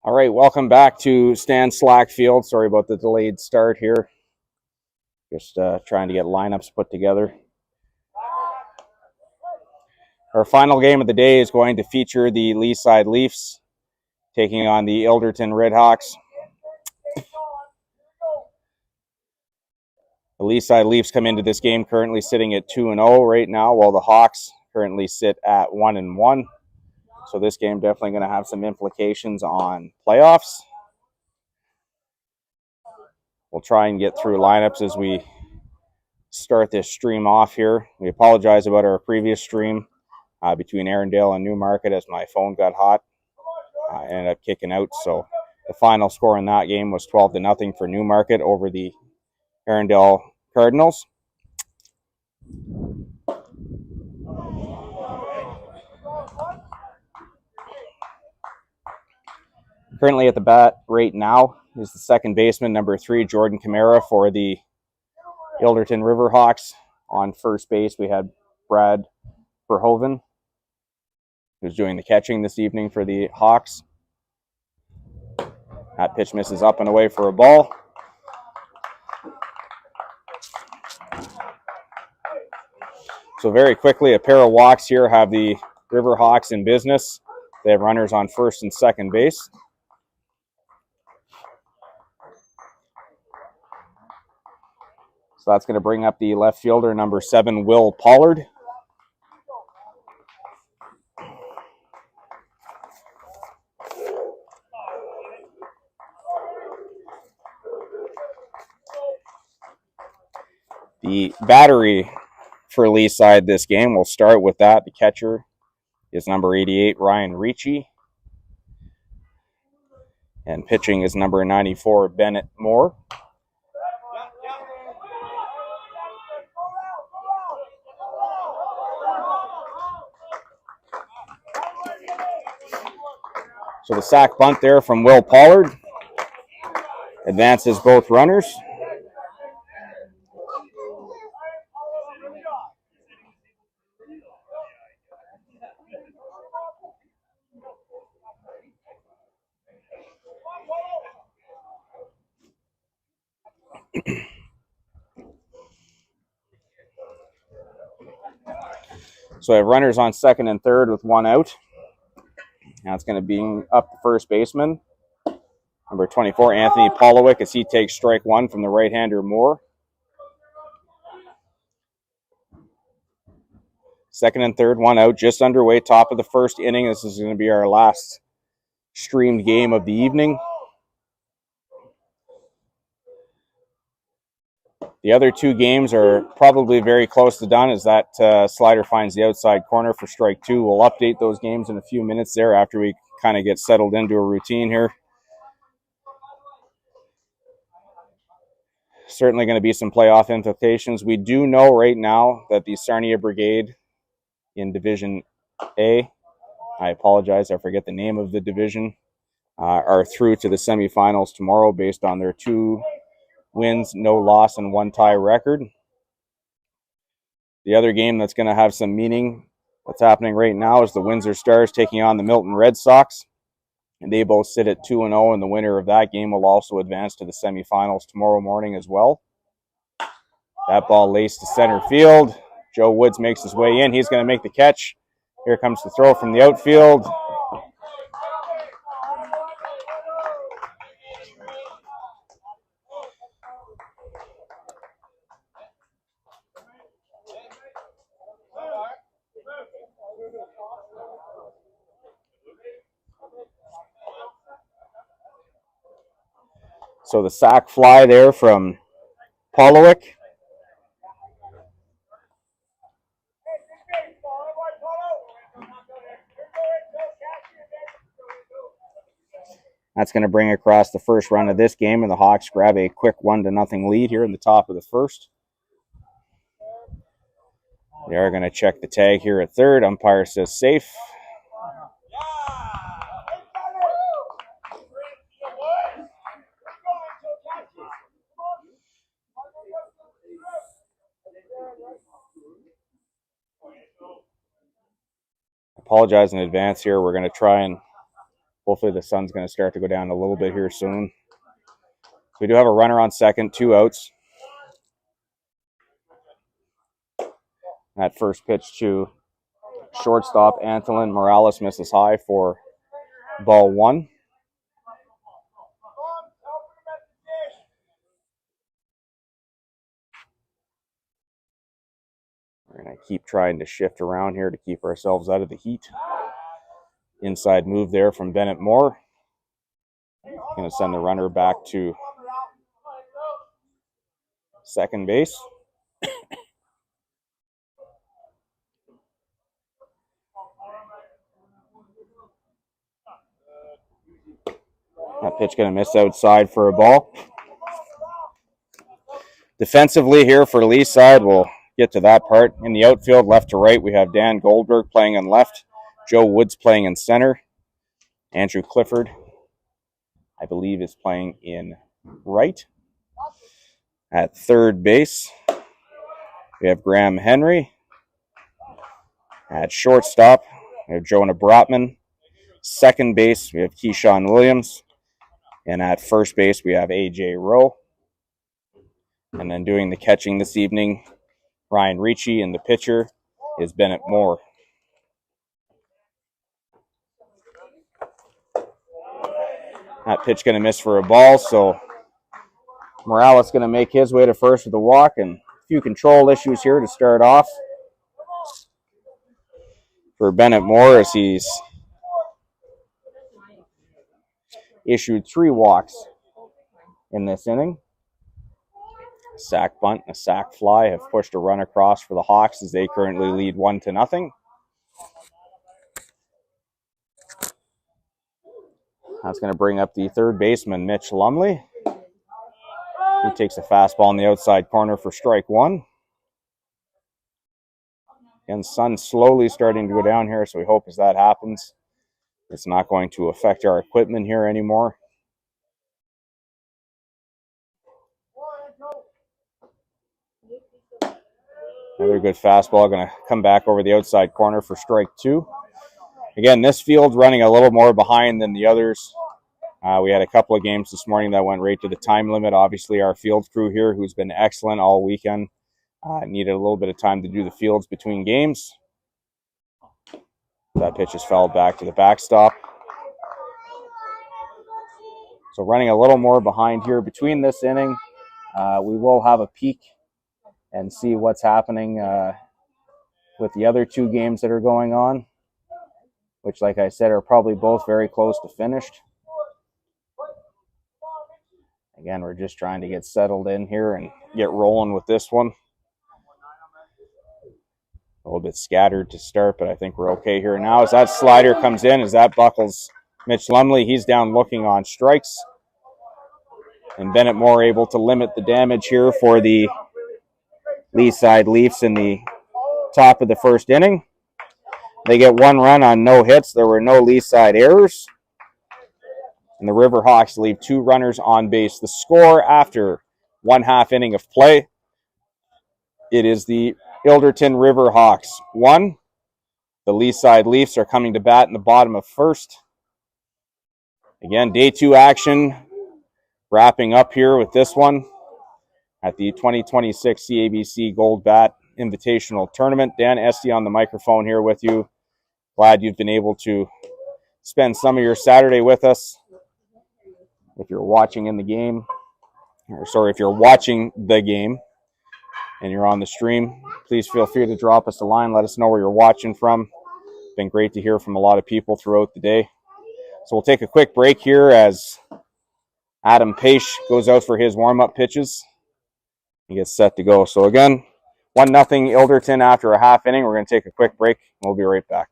All right, welcome back to Stan Slack Field. Sorry about the delayed start here. Just trying to get lineups put together. Our final game of the day is going to feature the Lee Side Leafs taking on the Ilderton Redhawks. The Lee Side Leafs come into this game currently sitting at 2-0 right now, while the Hawks currently sit at 1-1. So this game definitely going to have some implications on playoffs. We'll try and get through lineups as we start this stream off here. We apologize about our previous stream between Arundel and Newmarket as my phone got hot. I ended up kicking out. So the final score in that game was 12-0 for Newmarket over the Arundel Cardinals. Currently at the bat right now is the second baseman, number 3, Jordan Camara for the Ilderton Riverhawks. On first base, we had Brad Verhoeven, who's doing the catching this evening for the Hawks. That pitch misses up and away for a ball. So very quickly, a pair of walks here have the Riverhawks in business. They have runners on first and second base. So that's going to bring up the left fielder, number 7, Will Pollard. The battery for Lee Side this game, we'll start with that. The catcher is number 88, Ryan Ricci. And pitching is number 94, Bennett Moore. So the sack bunt there from Will Pollard advances both runners. So I have runners on second and third with one out. Now it's going to be up the first baseman, number 24, Anthony Polowick, as he takes strike one from the right-hander Moore. Second and third, one out, just underway, top of the first inning. This is going to be our last streamed game of the evening. The other two games are probably very close to done as that slider finds the outside corner for strike two. We'll update those games in a few minutes there after we kind of get settled into a routine here. Certainly going to be some playoff implications. We do know right now that the Sarnia Brigade in Division A, I apologize, I forget the name of the division, are through to the semifinals tomorrow based on their 2 wins, no loss, and 1 tie record. The other game that's going to have some meaning that's happening right now is the Windsor Stars taking on the Milton Red Sox. And they both sit at 2-0, and the winner of that game will also advance to the semifinals tomorrow morning as well. That ball laced to center field. Joe Woods makes his way in. He's going to make the catch. Here comes the throw from the outfield. So the sac fly there from Polowick. That's going to bring across the first run of this game, and the Hawks grab a quick 1-0 lead here in the top of the first. They are going to check the tag here at third. Umpire says safe. Apologize in advance here. We're going to try and Hopefully the sun's going to start to go down a little bit here soon. So we do have a runner on second, 2 outs. That first pitch to shortstop Antolin Morales misses high for ball 1. We're going to keep trying to shift around here to keep ourselves out of the heat. Inside move there from Bennett Moore. Going to send the runner back to second base. That pitch going to miss outside for a ball. Defensively here for Lee's side, we'll get to that part. In the outfield, left to right, we have Dan Goldberg playing in left. Joe Woods playing in center. Andrew Clifford, I believe, is playing in right. At third base, we have Graham Henry. At shortstop, we have Jonah Brotman. Second base, we have Keyshawn Williams. And at first base, we have A.J. Rowe. And then doing the catching this evening, Ryan Ricci, and the pitcher is Bennett Moore. That pitch going to miss for a ball, so Morales going to make his way to first with a walk, and a few control issues here to start off for Bennett Moore as he's issued 3 walks in this inning. A sac bunt and a sac fly have pushed a run across for the Hawks as they currently lead 1-0. That's going to bring up the third baseman, Mitch Lumley. He takes a fastball in the outside corner for strike 1. And sun slowly starting to go down here, so we hope as that happens, it's not going to affect our equipment here anymore. Another good fastball going to come back over the outside corner for strike 2. Again, this field running a little more behind than the others. We had a couple of games this morning that went right to the time limit. Obviously, our field crew here, who's been excellent all weekend, needed a little bit of time to do the fields between games. That pitch is fouled back to the backstop. So running a little more behind here between this inning. We will have a peek and see what's happening with the other 2 games that are going on, which, like I said, are probably both very close to finished. Again, we're just trying to get settled in here and get rolling with this one. A little bit scattered to start, but I think we're okay here now. As that slider comes in, as that buckles Mitch Lumley, he's down looking on strikes. And Bennett Moore able to limit the damage here for the Lee side Leafs in the top of the first inning. They get 1 run on no hits. There were no Lee side errors. And the Riverhawks leave 2 runners on base. The score after 1/2 inning of play, it is the Ilderton Riverhawks 1. The Lee side Leafs are coming to bat in the bottom of first. Again, day 2 action wrapping up here with this one at the 2026 CABC Gold Bat Invitational Tournament. Dan Esty on the microphone here with you. Glad you've been able to spend some of your Saturday with us. If you're watching in the game, if you're watching the game and you're on the stream, please feel free to drop us a line. Let us know where you're watching from. It's been great to hear from a lot of people throughout the day. So we'll take a quick break here as Adam Paish goes out for his warm-up pitches. He gets set to go. So again, 1-0 Ilderton after a half inning. We're going to take a quick break, and we'll be right back.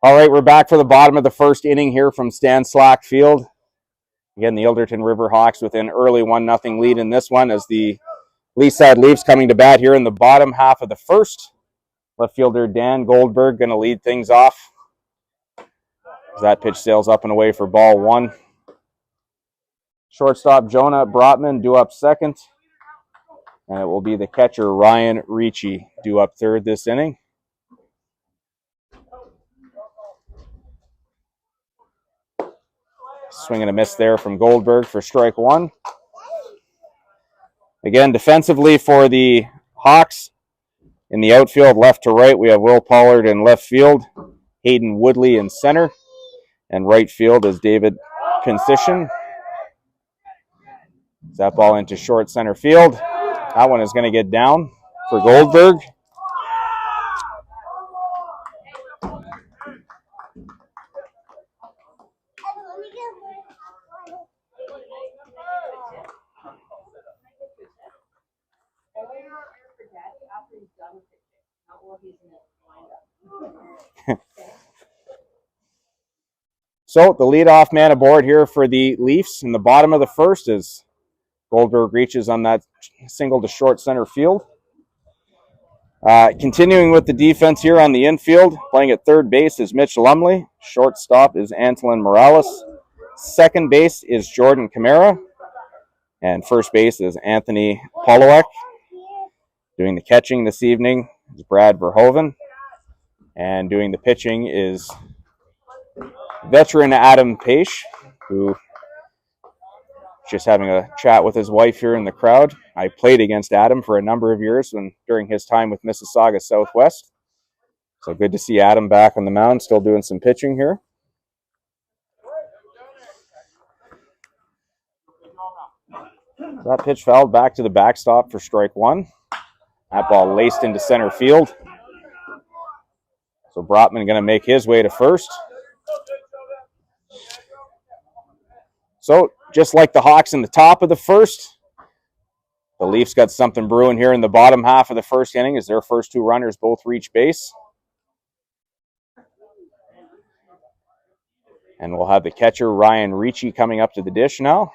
All right, we're back for the bottom of the first inning here from Stan Slack Field. Again, the Ilderton River Hawks with an early 1-0 lead in this one as the Leaside Leafs coming to bat here in the bottom half of the first. Left fielder Dan Goldberg going to lead things off as that pitch sails up and away for ball one. Shortstop Jonah Brotman due up second. And it will be the catcher Ryan Ricci due up third this inning. Swing and a miss there from Goldberg for strike one. Again, defensively for the Hawks, in the outfield, left to right, we have Will Pollard in left field, Hayden Woodley in center, and right field is David Pincision. That ball into short center field. That one is going to get down for Goldberg. So the leadoff man aboard here for the Leafs in the bottom of the first as Goldberg reaches on that single to short center field. Continuing with the defense here on the infield, playing at third base is Mitch Lumley. Shortstop is Antolin Morales. Second base is Jordan Camara. And first base is Anthony Polowek. Doing the catching this evening is Brad Verhoeven. And doing the pitching is veteran Adam Paish, who just having a chat with his wife here in the crowd. I played against Adam for a number of years during his time with Mississauga Southwest. So good to see Adam back on the mound, still doing some pitching here. That pitch fouled back to the backstop for strike one. That ball laced into center field. So Brotman going to make his way to first. So just like the Hawks in the top of the first, the Leafs got something brewing here in the bottom half of the first inning as their first two runners both reach base. And we'll have the catcher Ryan Ricci coming up to the dish now.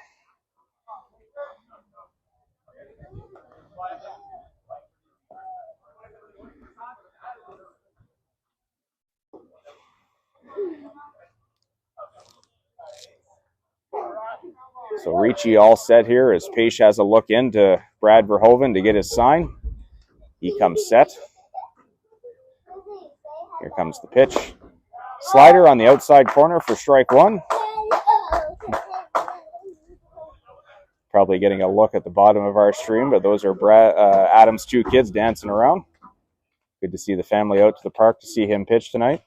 So Ricci all set here as Paish has a look into Brad Verhoeven to get his sign. He comes set. Here comes the pitch. Slider on the outside corner for strike one. Probably getting a look at the bottom of our stream, but those are Adam's two kids dancing around. Good to see the family out to the park to see him pitch tonight.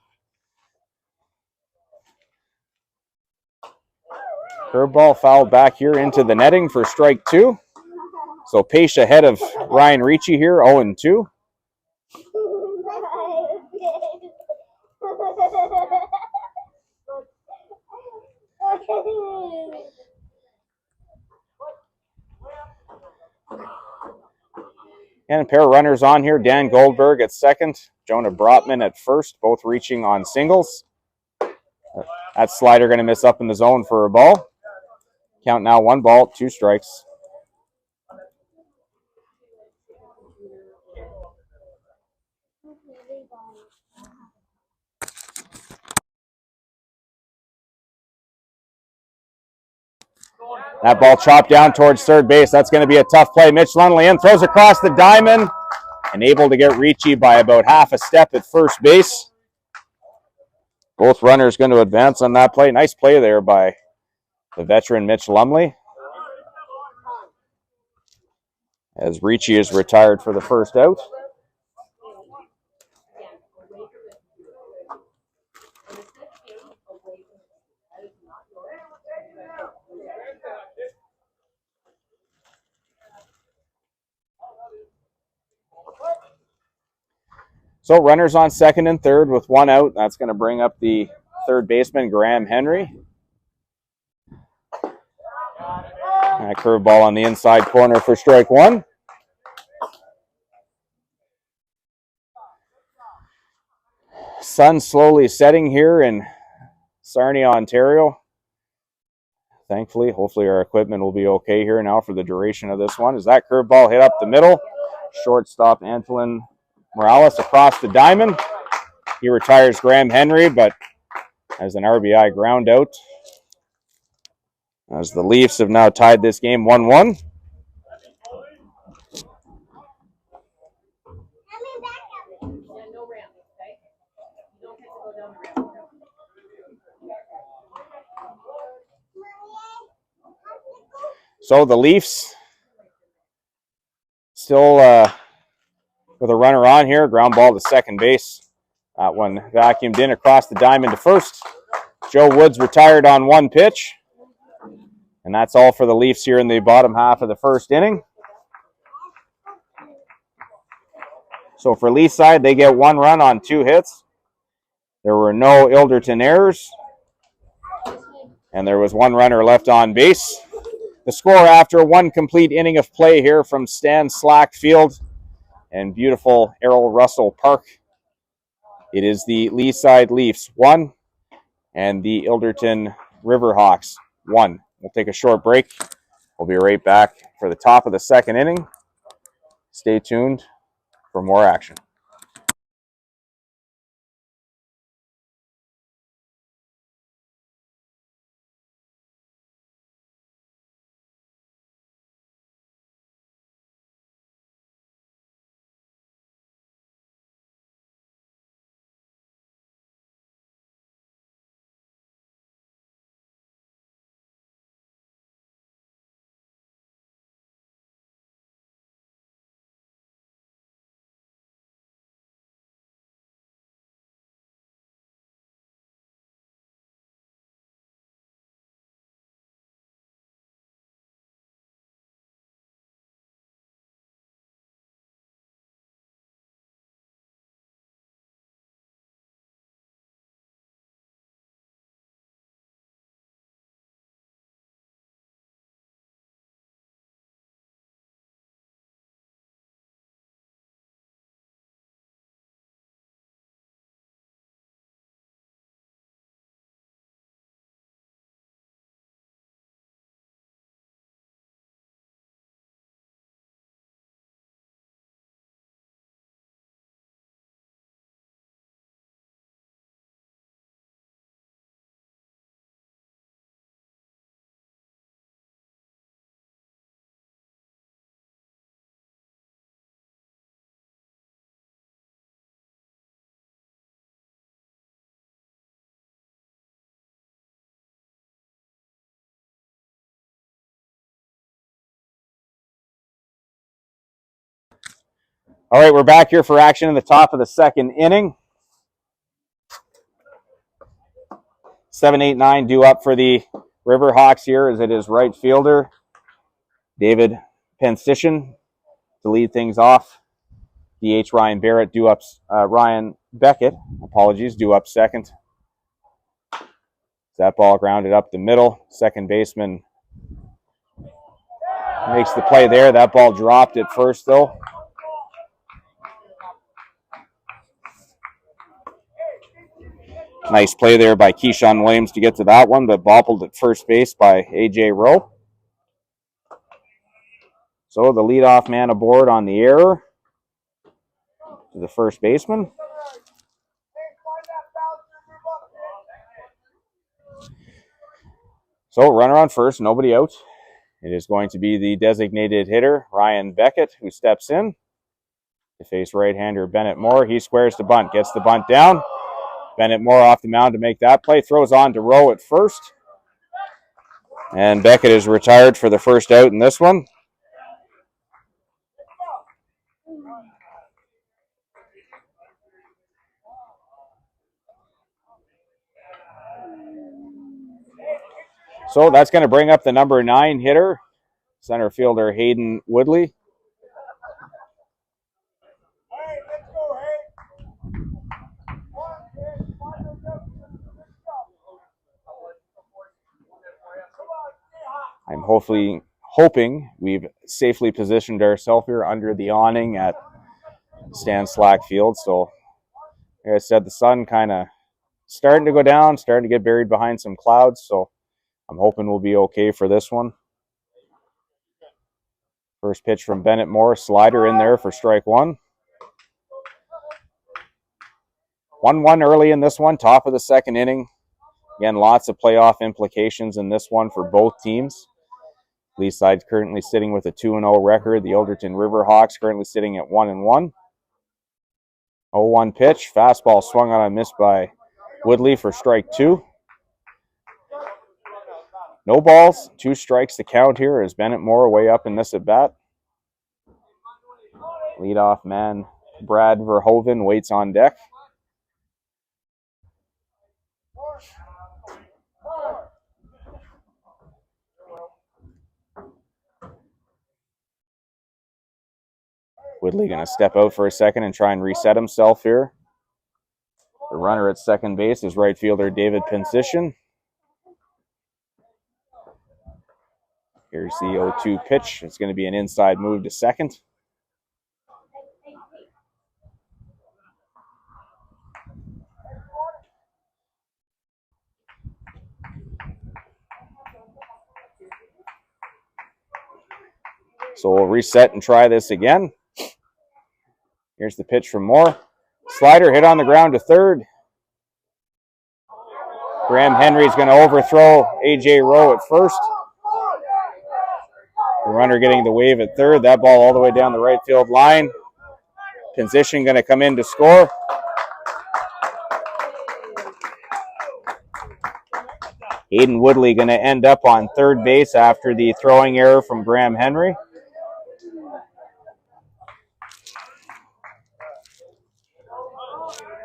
Curveball fouled back here into the netting for strike two. So Paish ahead of Ryan Ricci here, 0-2. And a pair of runners on here. Dan Goldberg at second, Jonah Brotman at first, both reaching on singles. That slider going to miss up in the zone for a ball. Count now 1 ball, 2 strikes. That ball chopped down towards third base. That's going to be a tough play. Mitch Lumley in, throws across the diamond, and able to get Ricci by about half a step at first base. Both runners going to advance on that play. Nice play there by the veteran Mitch Lumley, as Ricci is retired for the first out. So runners on second and third with 1 out. That's going to bring up the third baseman, Graham Henry. That curveball on the inside corner for strike one. Sun slowly setting here in Sarnia, Ontario. Thankfully, hopefully our equipment will be okay here now for the duration of this one. As that curveball hit up the middle, shortstop Antolin Morales across the diamond. He retires Graham Henry, but as an RBI ground out. As the Leafs have now tied this game 1-1. So the Leafs still with a runner on here. Ground ball to second base. That one vacuumed in across the diamond to first. Joe Woods retired on one pitch. And that's all for the Leafs here in the bottom half of the first inning. So for Leafs side, they get one run on 2 hits. There were no Ilderton errors. And there was one runner left on base. The score after one complete inning of play here from Stan Slack Field and beautiful Errol Russell Park. It is the Leaside Leafs 1 and the Ilderton Riverhawks 1. We'll take a short break. We'll be right back for the top of the second inning. Stay tuned for more action. All right, we're back here for action in the top of the second inning. 7-8-9 due up for the Riverhawks here as it is right fielder David Penstishin to lead things off. DH Ryan Barrett due up, Ryan Beckett, due up second. That ball grounded up the middle. Second baseman makes the play there. That ball dropped at first though. Nice play there by Keyshawn Williams to get to that one, but bobbled at first base by A.J. Rowe. So the leadoff man aboard on the error to the first baseman. So runner on first, nobody out. It is going to be the designated hitter, Ryan Beckett, who steps in to face right-hander Bennett Moore. He squares the bunt, gets the bunt down. Bennett Moore off the mound to make that play. Throws on to Rowe at first. And Beckett is retired for the first out in this one. So that's going to bring up the number 9 hitter, center fielder Hayden Woodley. I'm hoping we've safely positioned ourselves here under the awning at Stan Slack Field. So Like I said, the sun kind of starting to go down, starting to get buried behind some clouds, so I'm hoping we'll be okay for this one. First pitch from Bennett Moore, slider in there for strike one. 1-1 early in this one, top of the second inning. Again, lots of playoff implications in this one for both teams. Lee side's currently sitting with a 2-0 record. The Ilderton Riverhawks currently sitting at 1-1. 0-1 pitch. Fastball swung on a miss by Woodley for strike two. No balls, 2 strikes to count here as Bennett Moore way up in this at bat. Leadoff man Brad Verhoeven waits on deck. Woodley going to step out for a second and try and reset himself here. The runner at second base is right fielder David Pincision. Here's the 0-2 pitch. It's going to be an inside move to second. So we'll reset and try this again. Here's the pitch from Moore. Slider hit on the ground to third. Graham Henry's going to overthrow A.J. Rowe at first. The runner getting the wave at third. That ball all the way down the right field line. Position going to come in to score. Aiden Woodley going to end up on third base after the throwing error from Graham Henry.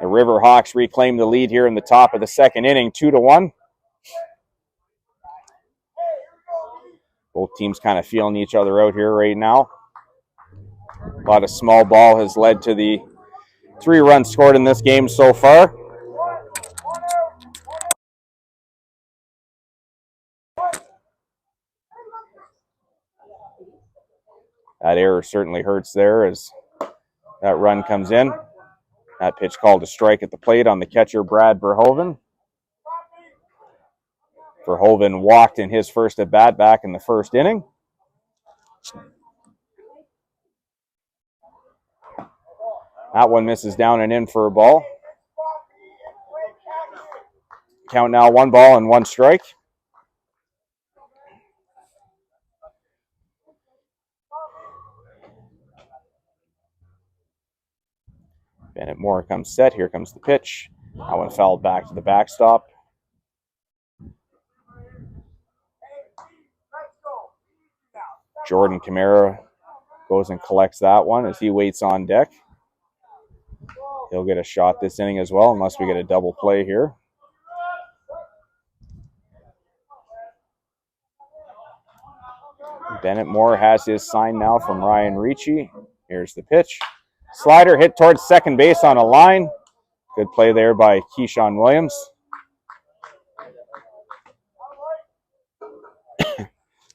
The Riverhawks reclaim the lead here in the top of the second inning, 2-1. Both teams kind of feeling each other out here right now. A lot of small ball has led to the 3 runs scored in this game so far. That error certainly hurts there as that run comes in. That pitch called a strike at the plate on the catcher, Brad Verhoeven. Verhoeven walked in his first at-bat back in the first inning. That one misses down and in for a ball. Count now 1 ball and 1 strike. Bennett Moore comes set. Here comes the pitch. That one fouled back to the backstop. Jordan Camara goes and collects that one as he waits on deck. He'll get a shot this inning as well, unless we get a double play here. Bennett Moore has his sign now from Ryan Ricci. Here's the pitch. Slider hit towards second base on a line. Good play there by Keyshawn Williams.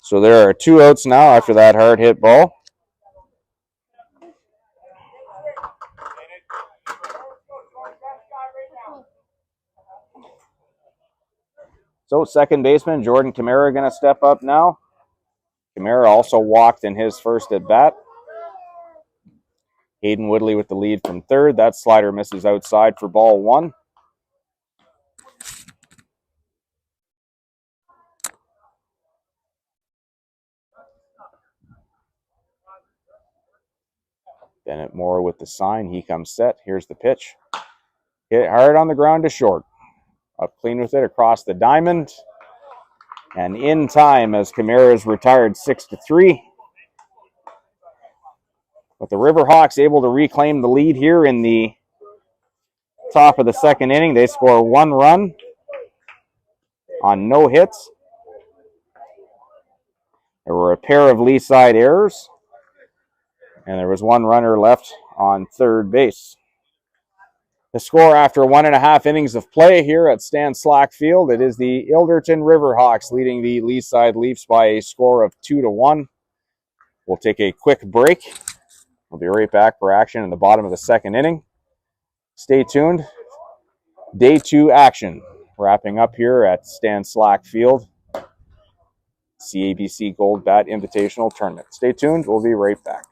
So there are 2 outs now after that hard hit ball. So second baseman Jordan Camara going to step up now. Camara also walked in his first at bat. Aiden Woodley with the lead from third. That slider misses outside for ball 1. Bennett Moore with the sign. He comes set. Here's the pitch. Hit hard on the ground to short. Up clean with it across the diamond. And in time as Camara is retired 6-3. But the Riverhawks able to reclaim the lead here in the top of the second inning. They score 1 run on no hits. There were a pair of Lee side errors. And there was 1 runner left on third base. The score after 1.5 innings of play here at Stan Slack Field, it is the Ilderton Riverhawks leading the Lee side Leafs by a score of 2-1. We'll take a quick break. We'll be right back for action in the bottom of the second inning. Stay tuned. Day 2 action wrapping up here at Stan Slack Field, CABC Gold Bat Invitational Tournament. Stay tuned. We'll be right back.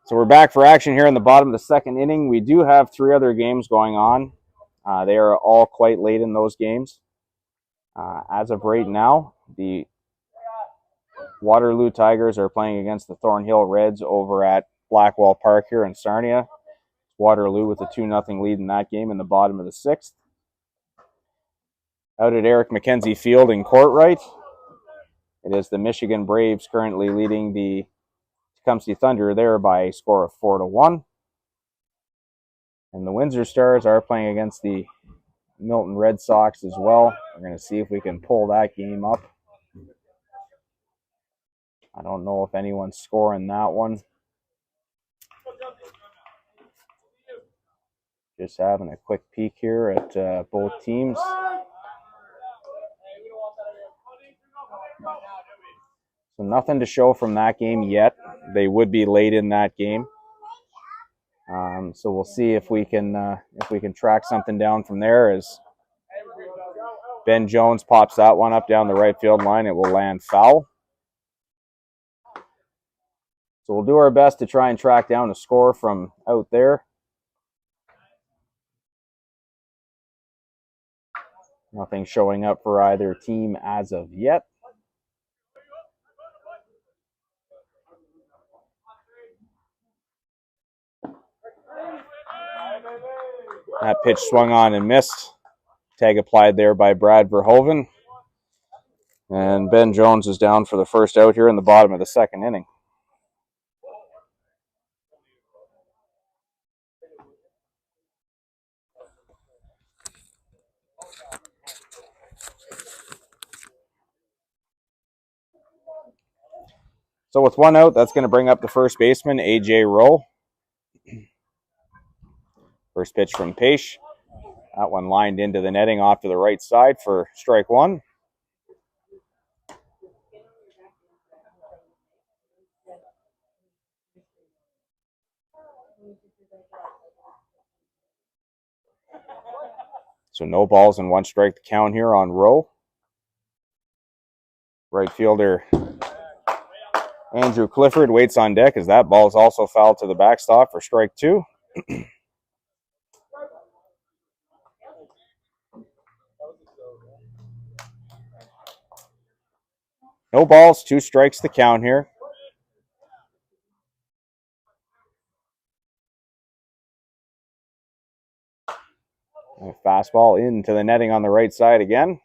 So we're back for action here in the bottom of the second inning. We do have 3 other games going on. They are all quite late in those games. As of right now, the Waterloo Tigers are playing against the Thornhill Reds over at Blackwell Park here in Sarnia. Waterloo with a 2-0 lead in that game in the bottom of the 6th. Out at Eric McKenzie Field in Courtright, it is the Michigan Braves currently leading the Tecumseh Thunder there by a score of 4-1. And the Windsor Stars are playing against the Milton Red Sox as well. We're going to see if we can pull that game up. I don't know if anyone's scoring that one. Just having a quick peek here at both teams. So nothing to show from that game yet. They would be late in that game. So we'll see if we can track something down from there as Ben Jones pops that one up down the right field line. It will land foul. So we'll do our best to try and track down a score from out there. Nothing showing up for either team as of yet. That pitch swung on and missed. Tag applied there by Brad Verhoeven. And Ben Jones is down for the first out here in the bottom of the second inning. So with 1 out, that's going to bring up the first baseman, A.J. Rowe. First pitch from Paish. That one lined into the netting off to the right side for strike 1. So no balls and 1 strike to count here on Rowe. Right fielder Andrew Clifford waits on deck as that ball is also fouled to the backstop for strike 2. No balls, 2 strikes to count here. A fastball into the netting on the right side again.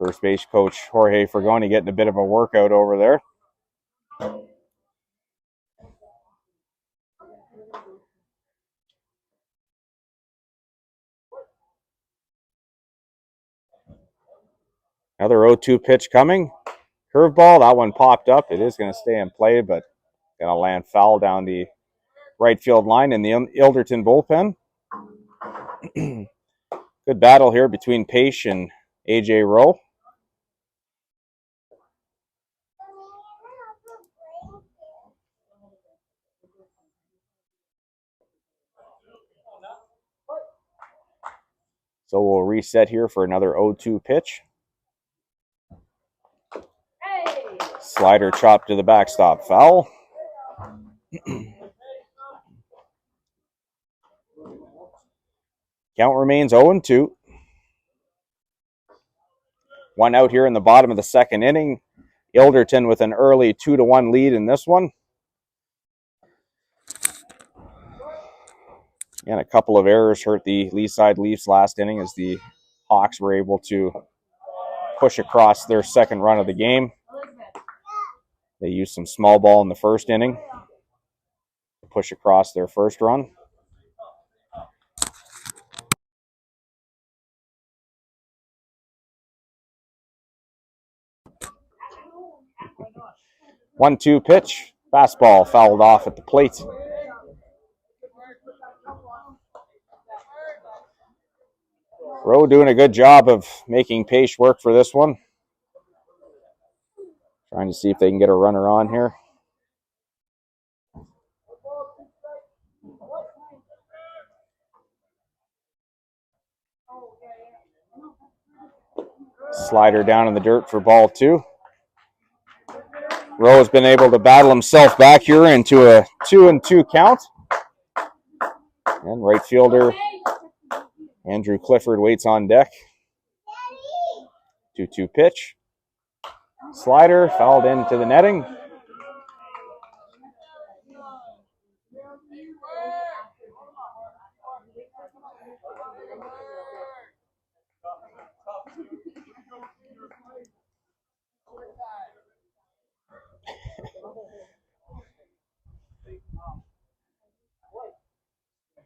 First base coach Jorge Fragoni getting a bit of a workout over there. Another 0-2 pitch coming. Curveball, that one popped up. It is going to stay in play, but going to land foul down the right field line in the Ilderton bullpen. Good battle here between Paish and A.J. Rowe. So we'll reset here for another 0-2 pitch. Slider chopped to the backstop. Foul. Count remains 0-2. One out here in the bottom of the second inning. Ilderton with an early 2-1 lead in this one. And a couple of errors hurt the Leaside Leafs last inning as the Hawks were able to push across their second run of the game. They used some small ball in the first inning to push across their first run. One-two pitch. Fastball fouled off at the plate. Rowe doing a good job of making Pace work for this one. Trying to see if they can get a runner on here. Slider down in the dirt for ball 2. Rowe has been able to battle himself back here into a 2-2 count. And right fielder Andrew Clifford waits on deck. 2-2 pitch. Slider fouled into the netting.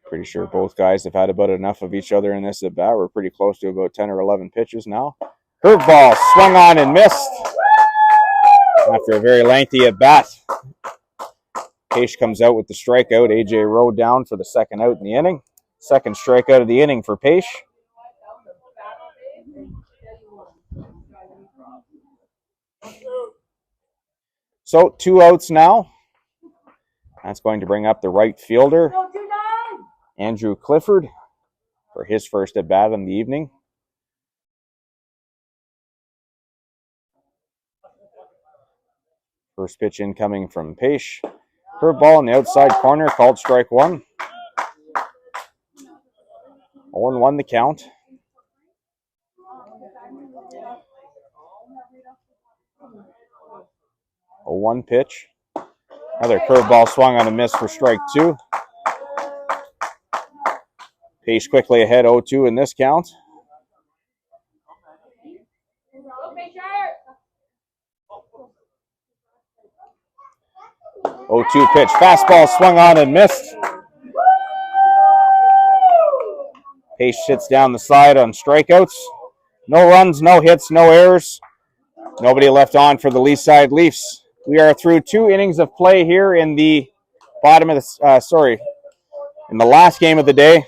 Pretty sure both guys have had about enough of each other in this at bat. We're pretty close to about 10 or 11 pitches now. Curveball swung on and missed after a very lengthy at bat. Pace comes out with the strikeout. AJ Rowe down for the second out in the inning. Second strikeout of the inning for Pace. So 2 outs now. That's going to bring up the right fielder, Andrew Clifford, for his first at bat in the evening. First pitch incoming from Pace. Curveball in the outside corner, called strike 1. 0-1 the count. A 1 pitch. Another curveball swung on a miss for strike 2. Pace quickly ahead 0-2 in this count. Oh, 2 pitch. Fastball swung on and missed. Pace sits down the side on strikeouts. No runs, no hits, no errors. Nobody left on for the Leaside Leafs. We are through 2 innings of play here in the bottom of the, in the last game of the day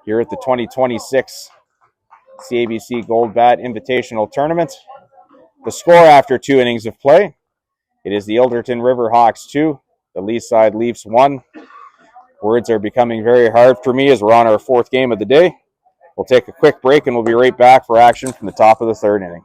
here at the 2026 CABC Gold Bat Invitational Tournament. The score after 2 innings of play, it is the Ilderton River Hawks 2, the Leaside Leafs 1. Words are becoming very hard for me as we're on our 4th game of the day. We'll take a quick break and we'll be right back for action from the top of the 3rd inning.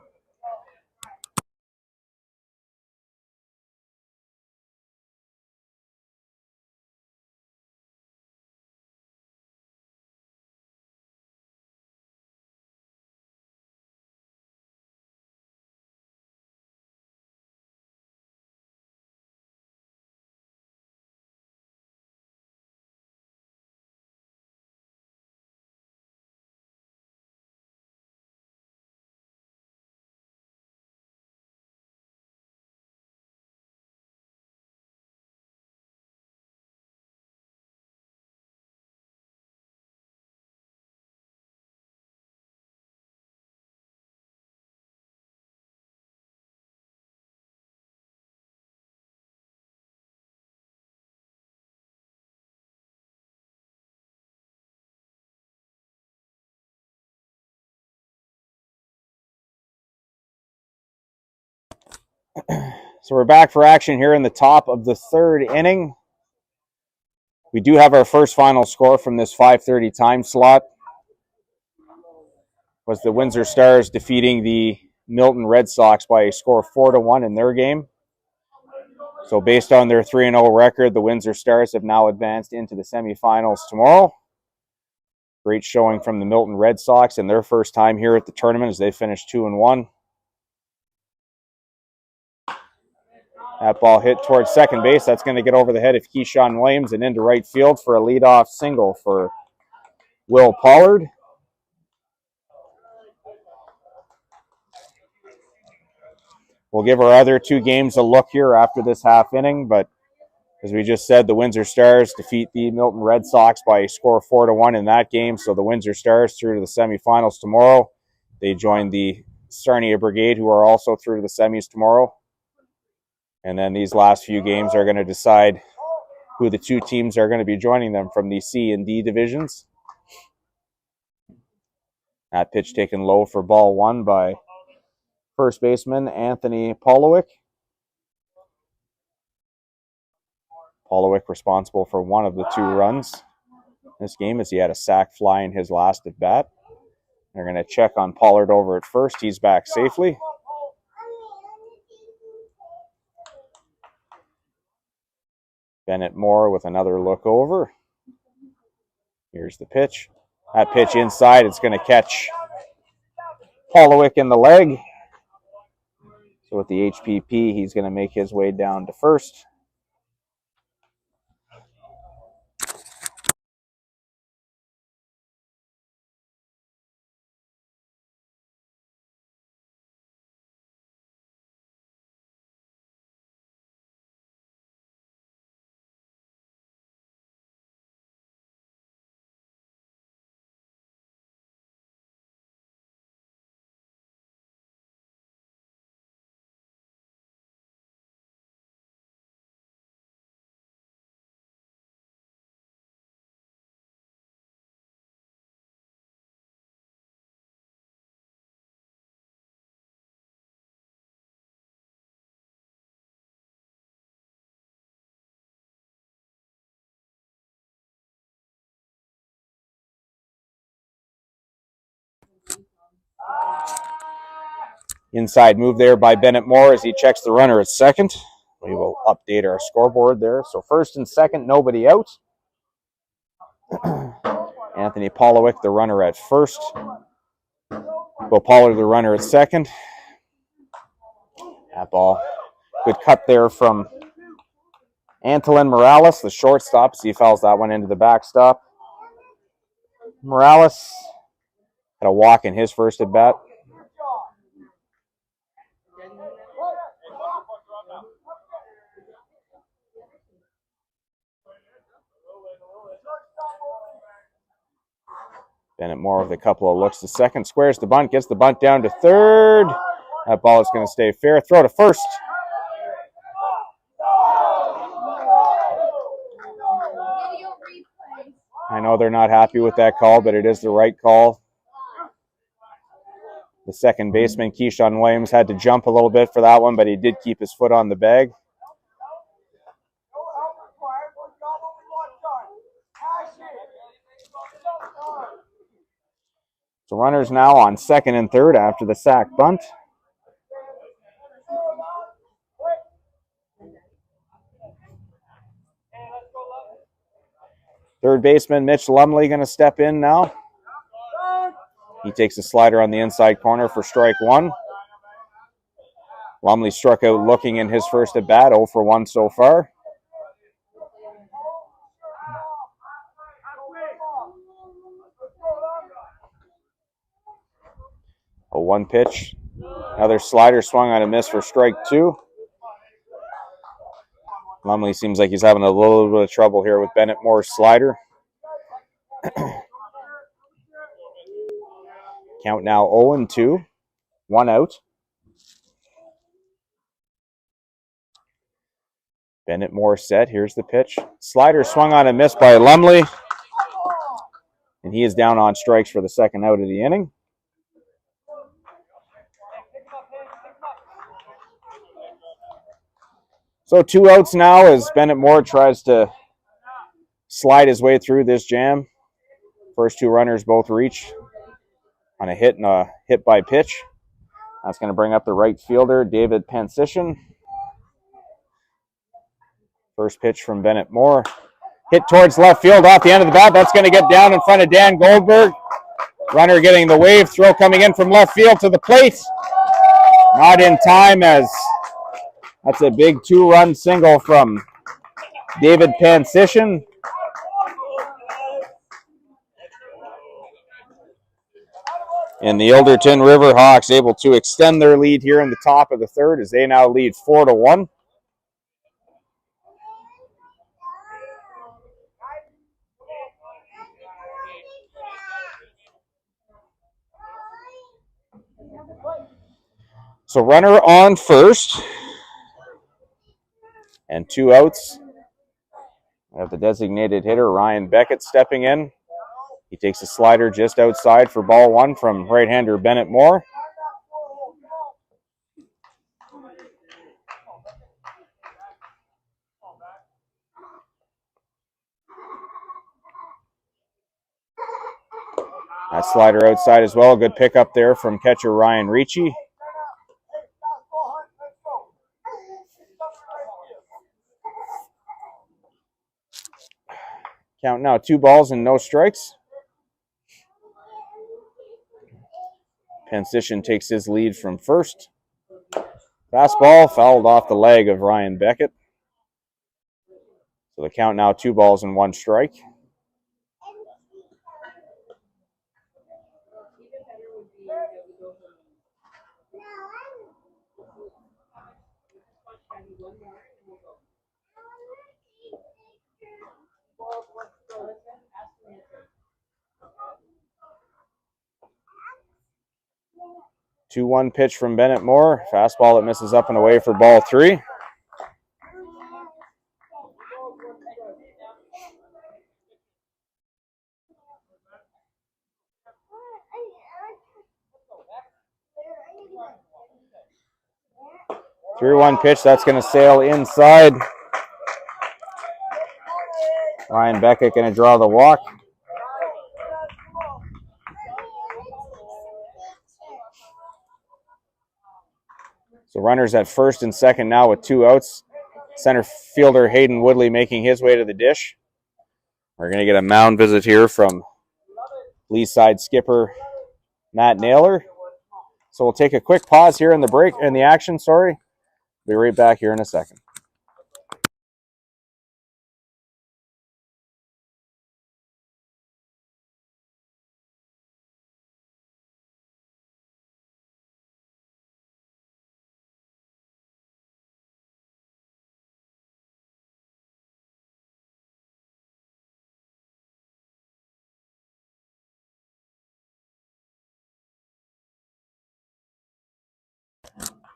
So we're back for action here in the top of the 3rd inning. We do have our first final score from this 5:30 time slot. Was the Windsor Stars defeating the Milton Red Sox by a score of 4-1 in their game. So based on their 3-0 record, the Windsor Stars have now advanced into the semifinals tomorrow. Great showing from the Milton Red Sox in their first time here at the tournament as they finished 2-1. That ball hit towards second base. That's going to get over the head of Keyshawn Williams and into right field for a leadoff single for Will Pollard. We'll give our other two games a look here after this half inning, but as we just said, the Windsor Stars defeat the Milton Red Sox by a score of 4-1 in that game. So the Windsor Stars through to the semifinals tomorrow. They join the Sarnia Brigade, who are also through to the semis tomorrow. And then these last few games are going to decide who the two teams are going to be joining them from the C and D divisions. That pitch taken low for ball one by first baseman Anthony Polowick. Polowick responsible for one of the two runs this game as he had a sac fly in his last at bat. They're going to check on Pollard over at first. He's back safely. Bennett Moore with another look over. Here's the pitch. That pitch inside, it's going to catch Polowick in the leg. So with the HPP, he's going to make his way down to first. Inside move there by Bennett Moore as he checks the runner at second. We will update our scoreboard there. So first and second, nobody out. Anthony Polowick, the runner at first. Will Pollard, the runner at second. That ball. Good cut there from Antolin Morales, the shortstop, as he fouls that one into the backstop. Morales had a walk in his first at bat. Bennett Moore with a couple of looks to second. Squares the bunt, gets the bunt down to third. That ball is going to stay fair. Throw to first. I know they're not happy with that call, but it is the right call. The second baseman, Keyshawn Williams, had to jump a little bit for that one, but he did keep his foot on the bag. So runners now on second and third after the sack bunt. Third baseman Mitch Lumley going to step in now. He takes a slider on the inside corner for strike one. Lumley struck out looking in his first at bat, 0 for 1 so far. A 1 pitch. Another slider swung on a miss for strike two. Lumley seems like he's having a little bit of trouble here with Bennett Moore's slider. Count now 0-2. 1 out. Bennett Moore set. Here's the pitch. Slider swung on a miss by Lumley. And he is down on strikes for the second out of the inning. So 2 outs now as Bennett Moore tries to slide his way through this jam. First two runners both reach on a hit and a hit by pitch. That's going to bring up the right fielder, David Pansician. First pitch from Bennett Moore. Hit towards left field off the end of the bat. That's going to get down in front of Dan Goldberg. Runner getting the wave. Throw coming in from left field to the plate. Not in time, as that's a big 2-run single from David Pansician. And the Ilderton Riverhawks able to extend their lead here in the top of the third as they now lead 4-1. So runner on first and 2 outs. We have the designated hitter, Ryan Beckett, stepping in. He takes a slider just outside for ball 1 from right-hander Bennett Moore. That slider outside as well. Good pickup there from catcher Ryan Ricci. Count now 2 balls and no strikes. Pansician takes his lead from first. Fastball fouled off the leg of Ryan Beckett. So the count now 2 balls and 1 strike. Two-one pitch from Bennett Moore. Fastball that misses up and away for ball 3. Three-one pitch. That's going to sail inside. Ryan Beckett going to draw the walk. So runners at first and second now with 2 outs. Center fielder Hayden Woodley making his way to the dish. We're going to get a mound visit here from Lee side skipper Matt Naylor. So we'll take a quick pause here in the action. Be right back here in a second.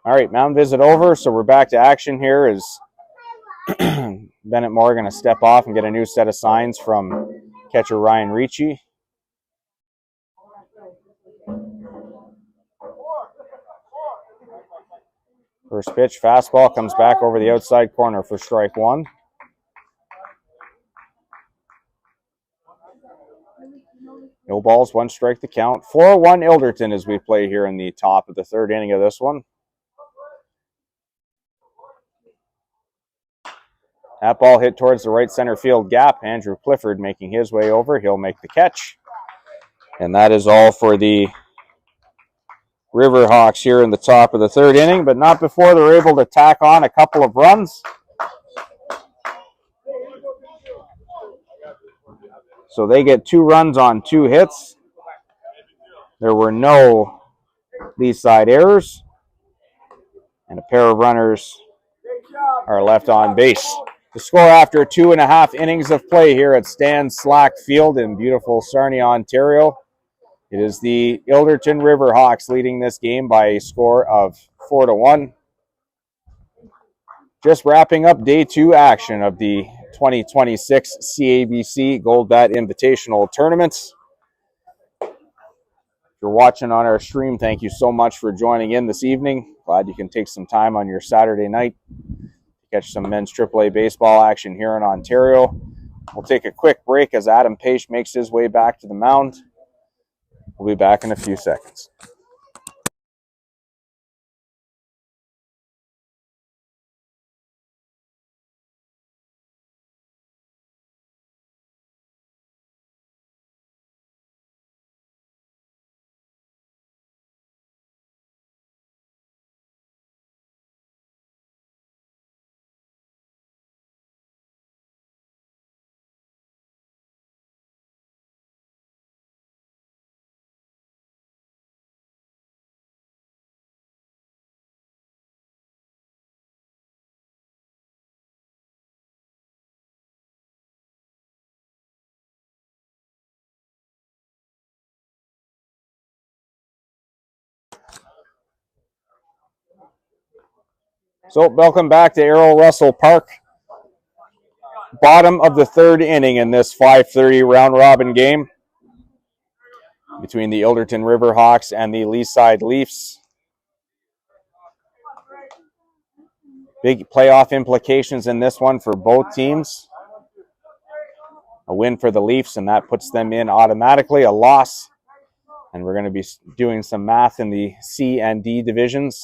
All right, mound visit over, so we're back to action here as Bennett Moore going to step off and get a new set of signs from catcher Ryan Ricci. First pitch, fastball, comes back over the outside corner for strike 1. No balls, 1 strike to count. 4-1 Ilderton as we play here in the top of the third inning of this one. That ball hit towards the right center field gap. Andrew Clifford making his way over. He'll make the catch. And that is all for the Riverhawks here in the top of the third inning, but not before they're able to tack on a couple of runs. So they get 2 runs on 2 hits. There were no Lee side errors. And a pair of runners are left on base. The score after 2.5 innings of play here at Stan Slack Field in beautiful Sarnia, Ontario. It is the Ilderton Riverhawks leading this game by a score of 4-1. Just wrapping up day 2 action of the 2026 CABC Gold Bat Invitational Tournament. If you're watching on our stream, thank you so much for joining in this evening. Glad you can take some time on your Saturday night catch some men's AAA baseball action here in Ontario. We'll take a quick break as Adam Page makes his way back to the mound. We'll be back in a few seconds. So welcome back to Errol Russell Park. Bottom of the third inning in this 5:30 round robin game between the Ilderton Riverhawks and the Leaside Leafs. Big playoff implications in this one for both teams. A win for the Leafs, and that puts them in automatically. A loss, and we're going to be doing some math in the C and D divisions.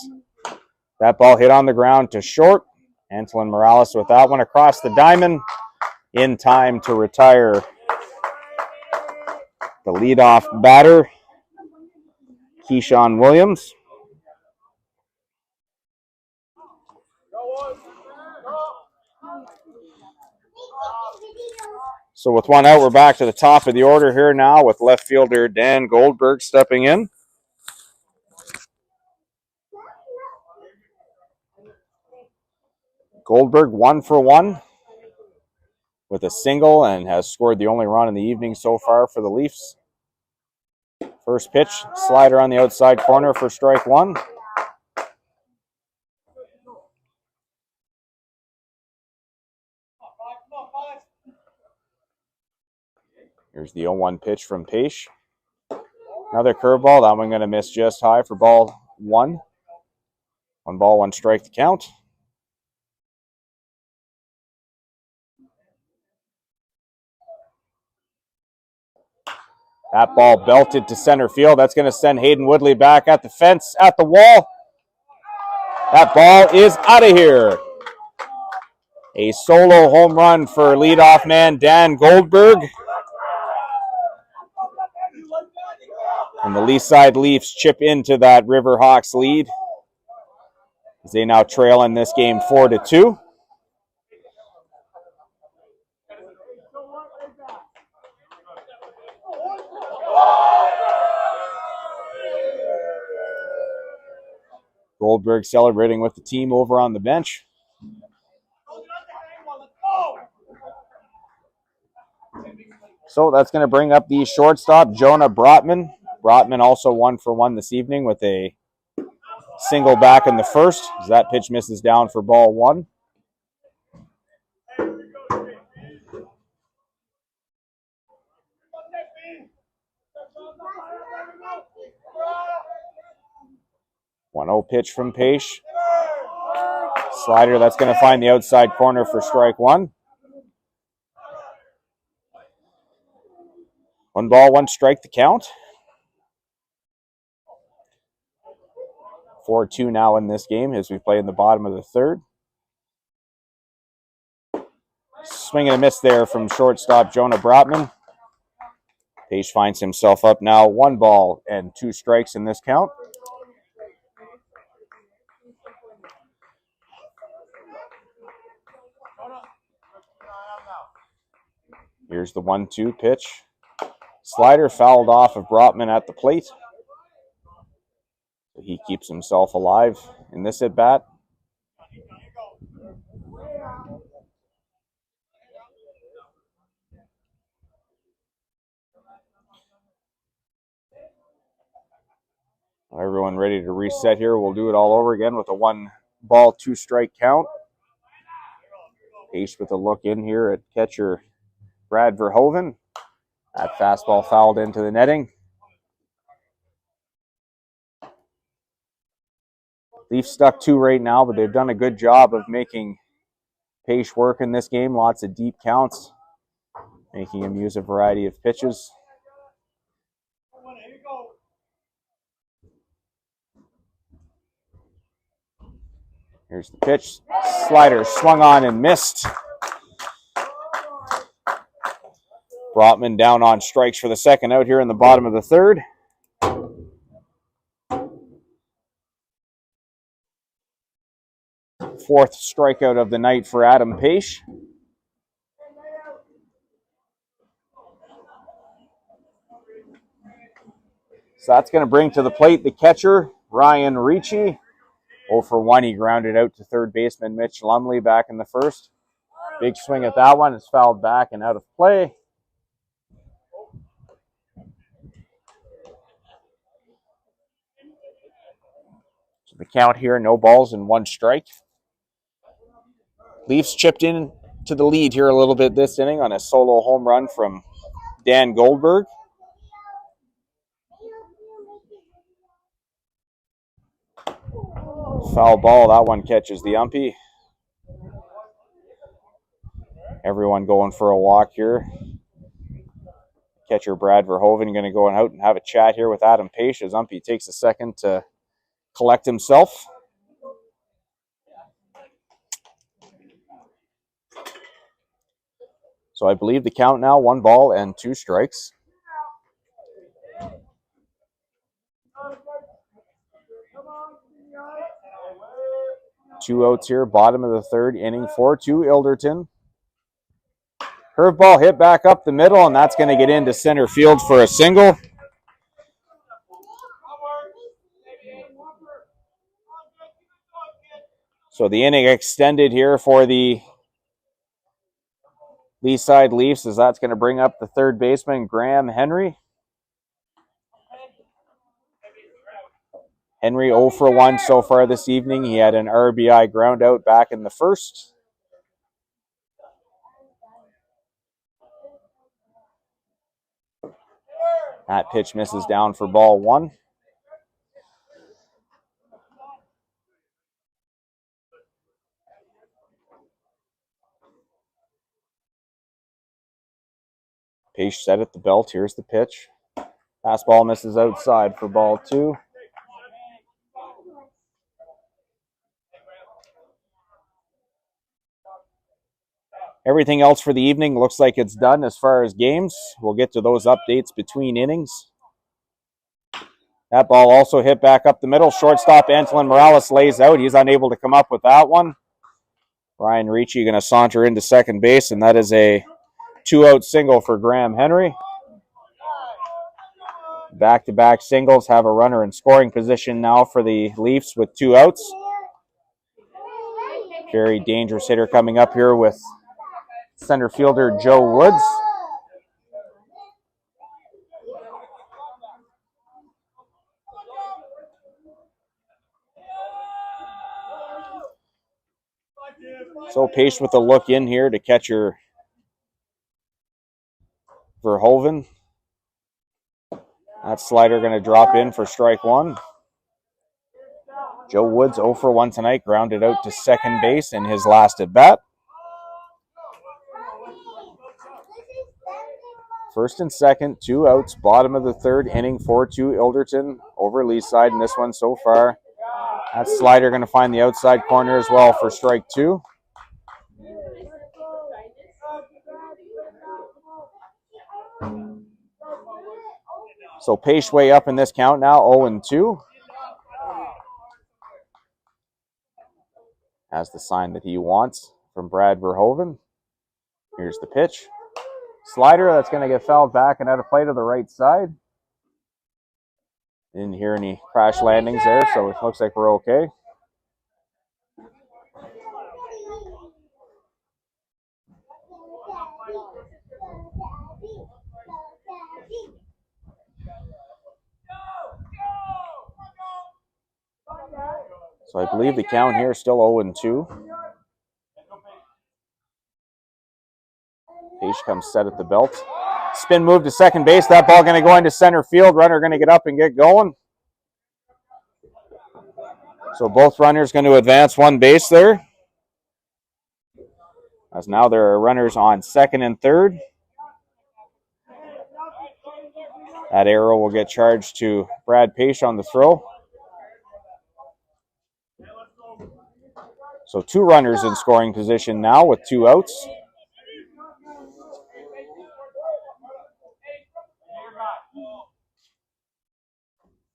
That ball hit on the ground to short. Antolin Morales with that one across the diamond in time to retire the leadoff batter, Keyshawn Williams. So with one out, we're back to the top of the order here now with left fielder Dan Goldberg stepping in. Goldberg 1 for 1 with a single and has scored the only run in the evening so far for the Leafs. First pitch, slider on the outside corner for strike one. Here's the 0-1 pitch from Paish. Another curveball. That one going to miss just high for ball one. 1 ball, 1 strike to count. That ball belted to center field. That's going to send Hayden Woodley back at the fence, at the wall. That ball is out of here. A solo home run for leadoff man Dan Goldberg. And the Leaside Leafs chip into that Riverhawks lead as they now trail in this game 4-2. Goldberg celebrating with the team over on the bench. So that's going to bring up the shortstop, Jonah Brotman. Brotman also 1 for 1 this evening with a single back in the first as that pitch misses down for ball one. One 0 pitch from Paish. Slider that's going to find the outside corner for strike one. 1 ball, 1 strike to count. 4-2 now in this game as we play in the bottom of the third. Swing and a miss there from shortstop Jonah Brotman. Paish finds himself up now 1 ball and 2 strikes in this count. Here's the 1-2 pitch. Slider fouled off of Brotman at the plate. He keeps himself alive in this at-bat. Everyone ready to reset here. We'll do it all over again with a 1 ball, 2 strike count. Paish with a look in here at catcher Brad Verhoeven. That fastball fouled into the netting. Leafs stuck 2 right now, but they've done a good job of making Paish work in this game. Lots of deep counts, making him use a variety of pitches. Here's the pitch. Slider swung on and missed. Brotman down on strikes for the second out here in the bottom of the third. Fourth strikeout of the night for Adam Paish. So that's going to bring to the plate the catcher, Ryan Ricci. 0 for 1, he grounded out to third baseman Mitch Lumley back in the first. Big swing at that one. It's fouled back and out of play. So the count here, no balls and 1 strike. Leafs chipped in to the lead here a little bit this inning on a solo home run from Dan Goldberg. Foul ball, that one catches the umpy. Everyone going for a walk here. Catcher Brad Verhoeven going to go out and have a chat here with Adam Page as umpy takes a second to collect himself. So I believe the count now, 1 ball and 2 strikes. Two outs here, bottom of the third inning, 4-2 Ilderton. Curveball hit back up the middle, and that's going to get into center field for a single. So the inning extended here for the Lee side Leafs, as that's going to bring up the third baseman, Graham Henry. Henry 0 for 1 so far this evening. He had an RBI ground out back in the first. That pitch misses down for ball 1. Page set at the belt. Here's the pitch. Fastball misses outside for ball 2. Everything else for the evening looks like it's done as far as games. We'll get to those updates between innings. That ball also hit back up the middle. Shortstop Antolin Morales lays out. He's unable to come up with that one. Ryan Ricci going to saunter into second base, and that is a 2-out single for Graham Henry. Back-to-back singles have a runner in scoring position now for the Leafs with 2 outs. Very dangerous hitter coming up here with center fielder Joe Woods. So Pace with a look in here to catcher Verhoeven. That slider going to drop in for strike 1. Joe Woods 0 for 1 tonight, grounded out to second base in his last at bat. First and second, 2 outs, bottom of the third inning, 4-2 Ilderton over Lee side in this one so far. That slider going to find the outside corner as well for strike 2. So Pace way up in this count now, 0-2. Has the sign that he wants from Brad Verhoeven. Here's the pitch. Slider, that's going to get fouled back and out of play to the right side. Didn't hear any crash landings there, so it looks like we're okay. So I believe the count here is still 0-2. Page comes set at the belt. Spin move to second base. That ball going to go into center field. Runner going to get up and get going. So both runners going to advance one base there. As now there are runners on second and third. That arrow will get charged to Brad Page on the throw. So 2 runners in scoring position now with 2 outs.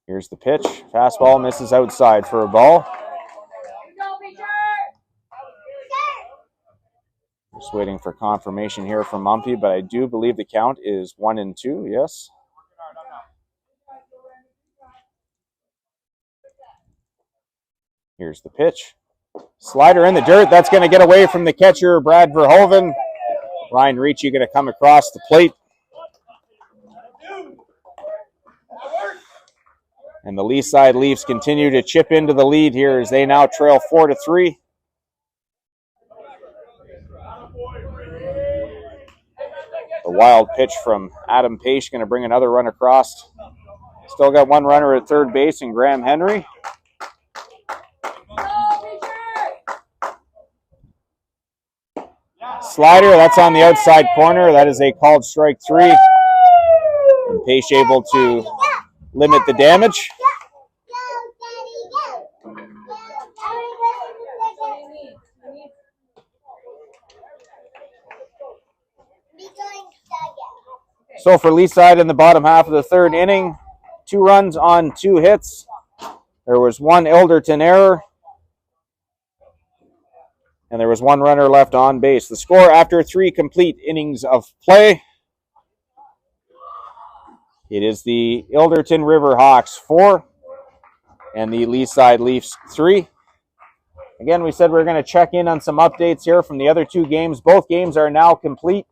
Here's the pitch. Fastball misses outside for a ball. Just waiting for confirmation here from Mumpy, but I do believe the count is 1-2, yes. Here's the pitch. Slider in the dirt. That's going to get away from the catcher, Brad Verhoeven. Ryan Ricci going to come across the plate. And the Lee side Leafs continue to chip into the lead here as they now trail 4-3. A wild pitch from Adam Page, going to bring another run across. Still got one runner at third base in Graham Henry. Slider, that's on the outside corner. That is a called strike 3. And Page able to limit the damage. So for Leaside in the bottom half of the third inning, 2 runs on 2 hits. There was 1 Elderton error, and there was 1 runner left on base. The score after 3 complete innings of play, it is the Elderton Riverhawks 4 and the Leaside Leafs 3. Again, we said we were going to check in on some updates here from the other 2 games. Both games are now complete.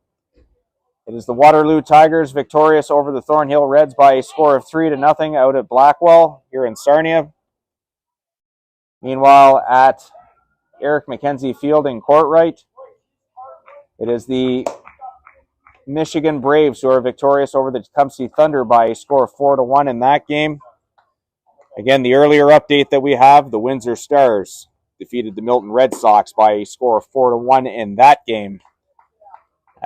It is the Waterloo Tigers victorious over the Thornhill Reds by a score of 3-0 out at Blackwell here in Sarnia. Meanwhile, at Eric McKenzie Field in Courtright, it is the Michigan Braves who are victorious over the Tecumseh Thunder by a score of 4-1 in that game. Again, the earlier update that we have, the Windsor Stars defeated the Milton Red Sox by a score of 4-1 in that game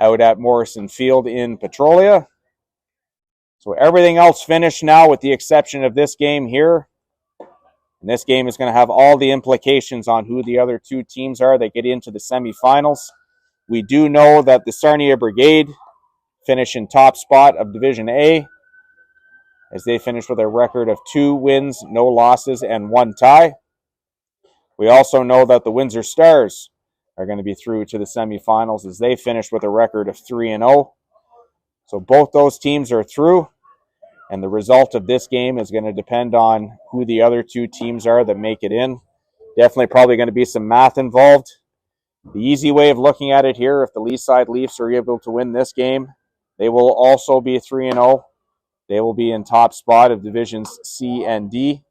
out at Morrison Field in Petrolia. So everything else finished now with the exception of this game here. And this game is going to have all the implications on who the other 2 teams are that get into the semifinals. We do know that the Sarnia Brigade finish in top spot of Division A as they finish with a record of 2 wins, no losses, and 1 tie. We also know that the Windsor Stars are going to be through to the semifinals as they finish with a record of 3-0. So both those teams are through, and the result of this game is going to depend on who the other 2 teams are that make it in. Definitely probably going to be some math involved. The easy way of looking at it here, if the Leaside Leafs are able to win this game, they will also be 3-0. They will be in top spot of Divisions C and D,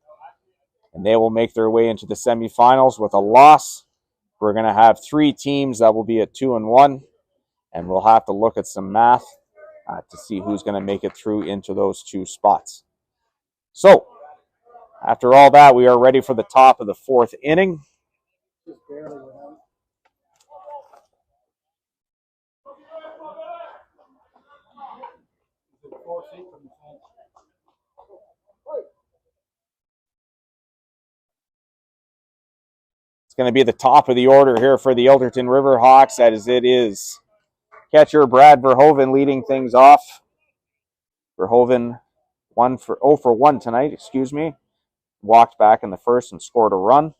and they will make their way into the semifinals. With a loss, we're going to have 3 teams that will be at 2-1, and we'll have to look at some math to see who's going to make it through into those 2 spots. So, after all that, we are ready for the top of the 4th inning. It's going to be the top of the order here for the Elderton Riverhawks, as it is catcher Brad Verhoeven leading things off. Verhoeven 0 for 1 tonight, walked back in the first and scored a run.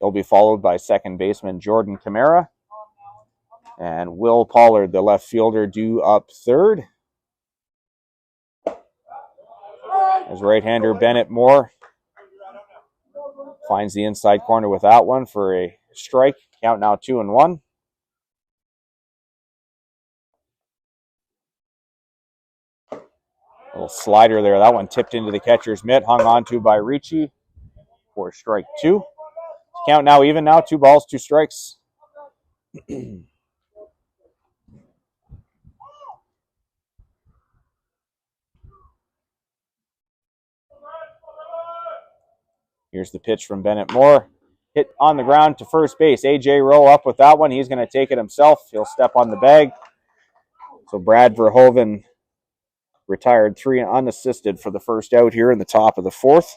He'll be followed by second baseman Jordan Camara and Will Pollard, the left fielder, due up third. As right-hander Bennett Moore finds the inside corner with that one for a strike. Count now 2-1. Little slider there. That one tipped into the catcher's mitt, hung on to by Ricci for strike 2. Count now even now, 2 balls, 2 strikes. Here's the pitch from Bennett Moore. Hit on the ground to first base. A.J. Rowe up with that one. He's going to take it himself. He'll step on the bag. So Brad Verhoeven retired 3 unassisted for the first out here in the top of the 4th.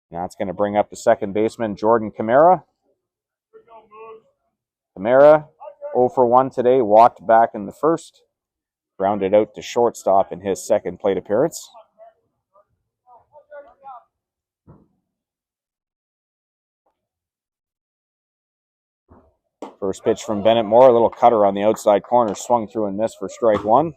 Now it's going to bring up the second baseman, Jordan Camara. Camara, 0 for 1 today, walked back in the first. Grounded out to shortstop in his second plate appearance. First pitch from Bennett Moore, a little cutter on the outside corner, swung through and missed for strike 1.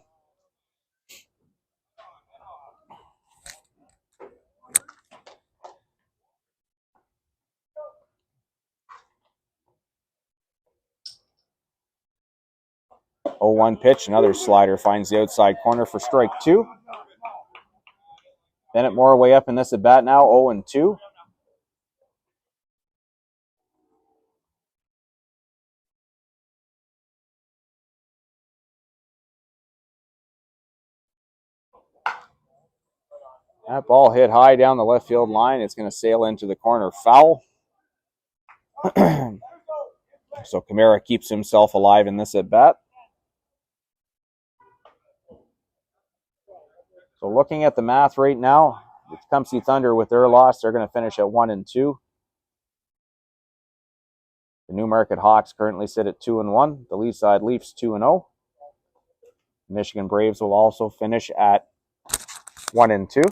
Oh, 1 pitch, another slider finds the outside corner for strike 2. Bennett Moore way up in this at bat now, 0-2. That ball hit high down the left field line. It's going to sail into the corner, foul. So Kamara keeps himself alive in this at bat. So looking at the math right now, it's Tecumseh Thunder with their loss. They're going to finish at 1-2. The Newmarket Hawks currently sit at 2-1. The Leaside Leafs 2-0. Michigan Braves will also finish at 1-2.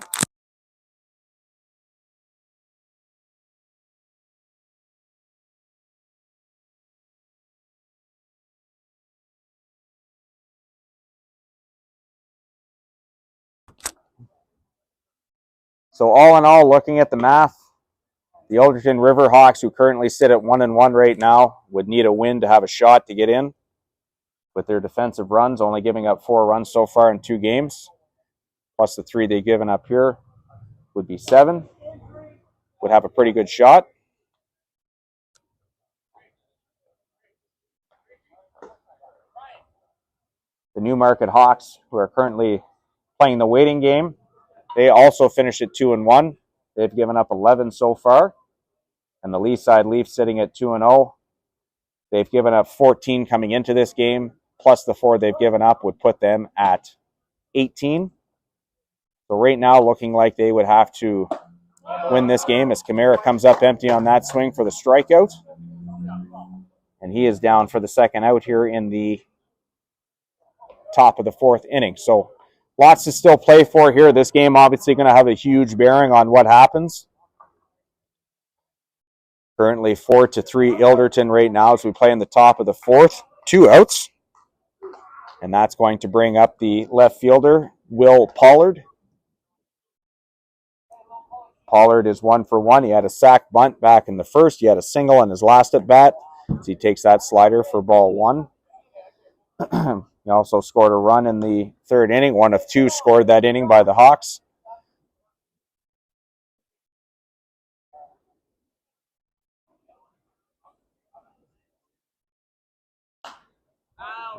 So all in all, looking at the math, the Alderton River Hawks, who currently sit at 1-1 right now, would need a win to have a shot to get in. With their defensive runs, only giving up 4 runs so far in 2 games, plus the 3 they've given up here, would be 7. Would have a pretty good shot. The Newmarket Hawks, who are currently playing the waiting game, they also finished at 2-1. They've given up 11 so far. And the Leaside Leafs sitting at 2-0. They've given up 14 coming into this game, plus the 4 they've given up would put them at 18. So right now, looking like they would have to win this game as Kamara comes up empty on that swing for the strikeout. And he is down for the second out here in the top of the 4th inning. So lots to still play for here. This game obviously going to have a huge bearing on what happens. Currently 4-3 Ilderton right now as we play in the top of the 4th. 2 outs. And that's going to bring up the left fielder, Will Pollard. Pollard is 1 for 1. He had a sac bunt back in the first. He had a single in his last at bat. So he takes that slider for ball 1. He also scored a run in the 3rd inning. 1 of 2 scored that inning by the Hawks.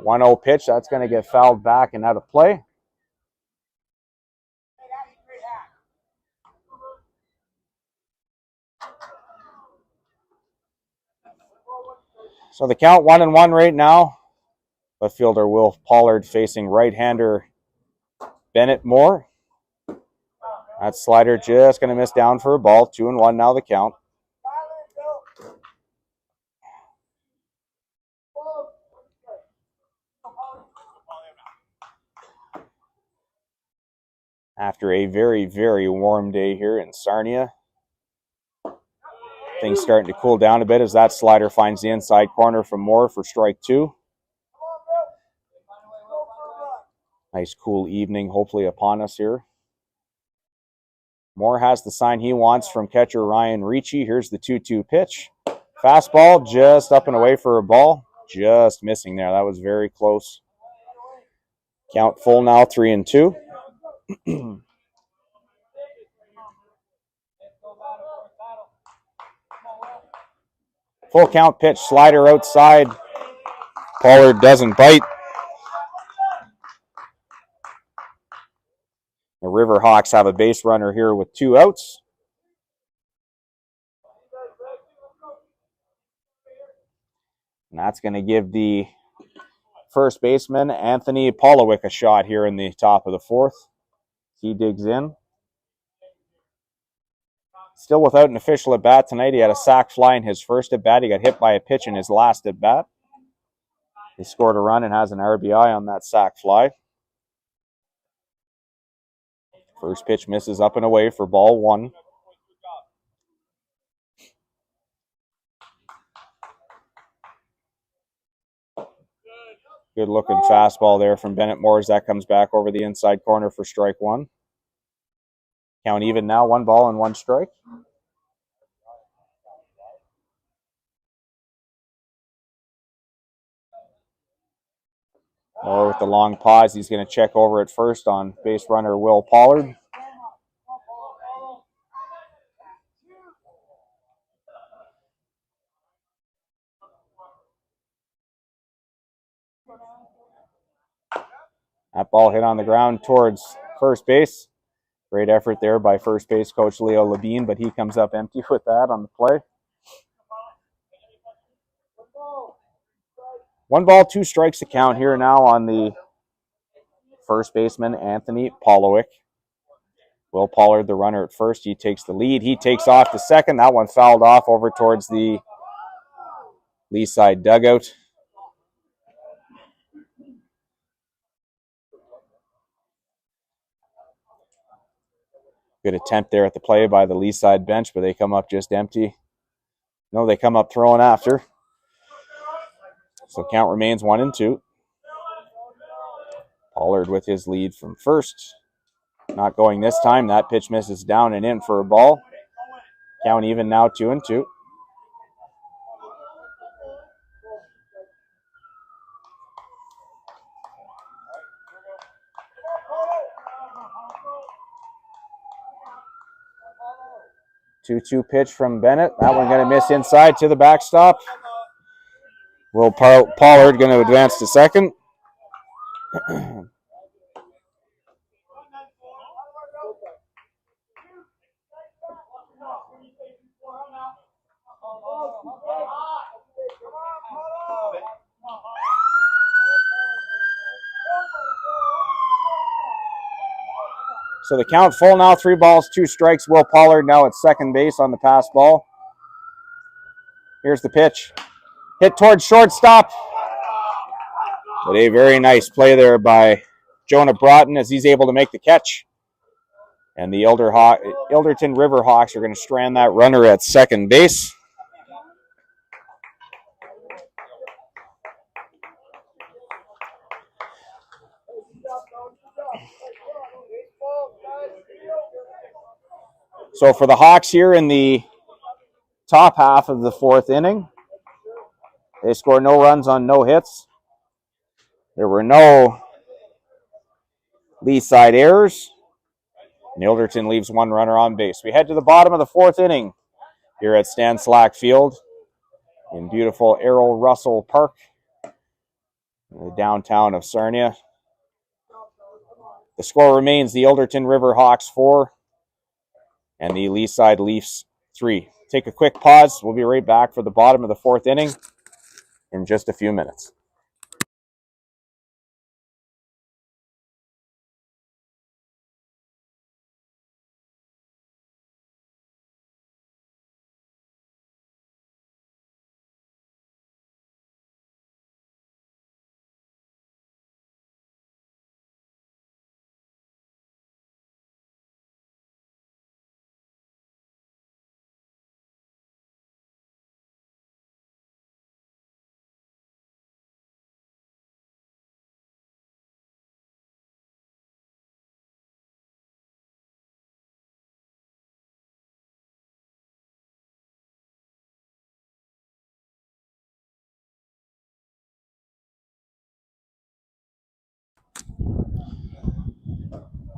One 0 pitch. That's going to get fouled back and out of play. So the count 1-1 right now. Left fielder Will Pollard facing right-hander Bennett Moore. That slider just going to miss down for a ball. 2-1 now the count. After a very, very warm day here in Sarnia. Things starting to cool down a bit as that slider finds the inside corner from Moore for strike 2. Nice cool evening hopefully upon us here. Moore has the sign he wants from catcher Ryan Ricci. Here's the 2-2 pitch. Fastball just up and away for a ball. Just missing there. That was very close. Count full now, 3-2. Full count pitch, slider outside. Pollard doesn't bite. The Riverhawks have a base runner here with 2 outs. And that's going to give the first baseman, Anthony Polowick, a shot here in the top of the 4th. He digs in. Still without an official at bat tonight. He had a sac fly in his first at bat. He got hit by a pitch in his last at bat. He scored a run and has an RBI on that sac fly. First pitch misses up and away for ball 1. Good looking fastball there from Bennett Moore as that comes back over the inside corner for strike 1. Count even now, 1 ball and 1 strike. Moore with the long pause. He's going to check over at first on base runner Will Pollard. That ball hit on the ground towards first base. Great effort there by first base coach Leo Levine, but he comes up empty with that on the play. 1 ball, 2 strikes to count here now on the first baseman, Anthony Polowick. Will Pollard, the runner at first, he takes the lead. He takes off to second. That one fouled off over towards the Lee side dugout. Good attempt there at the play by the Lee side bench, but they come up just empty. No, they come up throwing after. So count remains 1-2. Pollard with his lead from first. Not going this time. That pitch misses down and in for a ball. Count even now, 2-2. Two-two pitch from Bennett. That one going to miss inside to the backstop. Will Pollard going to advance to second. So the count full now, 3 balls, 2 strikes. Will Pollard now at second base on the pass ball. Here's the pitch. Hit towards shortstop. But a very nice play there by Jonah Broughton as he's able to make the catch. And the Ilderton River Hawks are going to strand that runner at second base. So for the Hawks here in the top half of the 4th inning, they score no runs on no hits. There were no Lee side errors. And Ilderton leaves 1 runner on base. We head to the bottom of the 4th inning here at Stan Slack Field in beautiful Errol Russell Park, in the downtown of Sarnia. The score remains the Ilderton River Hawks 4 and the Lee side Leafs 3. Take a quick pause. We'll be right back for the bottom of the 4th inning in just a few minutes.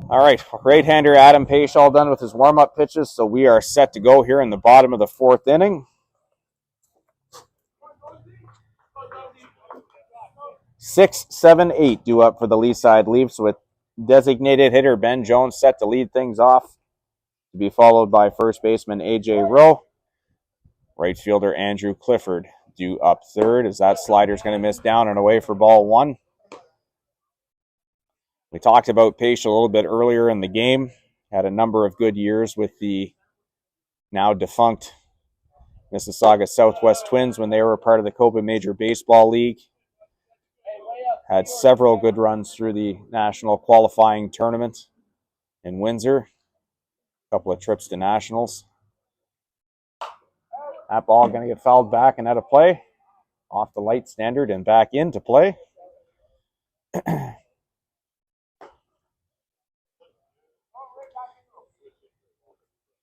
All right, right-hander Adam Page all done with his warm-up pitches, so we are set to go here in the bottom of the 4th inning. 6, 7, 8 due up for the Lee side Leafs with designated hitter Ben Jones set to lead things off, to be followed by first baseman AJ Rowe. Right fielder Andrew Clifford due up third as that slider's going to miss down and away for ball 1. We talked about Page a little bit earlier in the game. Had a number of good years with the now defunct Mississauga Southwest Twins when they were a part of the Copa Major Baseball League. Had several good runs through the national qualifying tournament in Windsor. A couple of trips to nationals. That ball going to get fouled back and out of play. Off the light standard and back into play.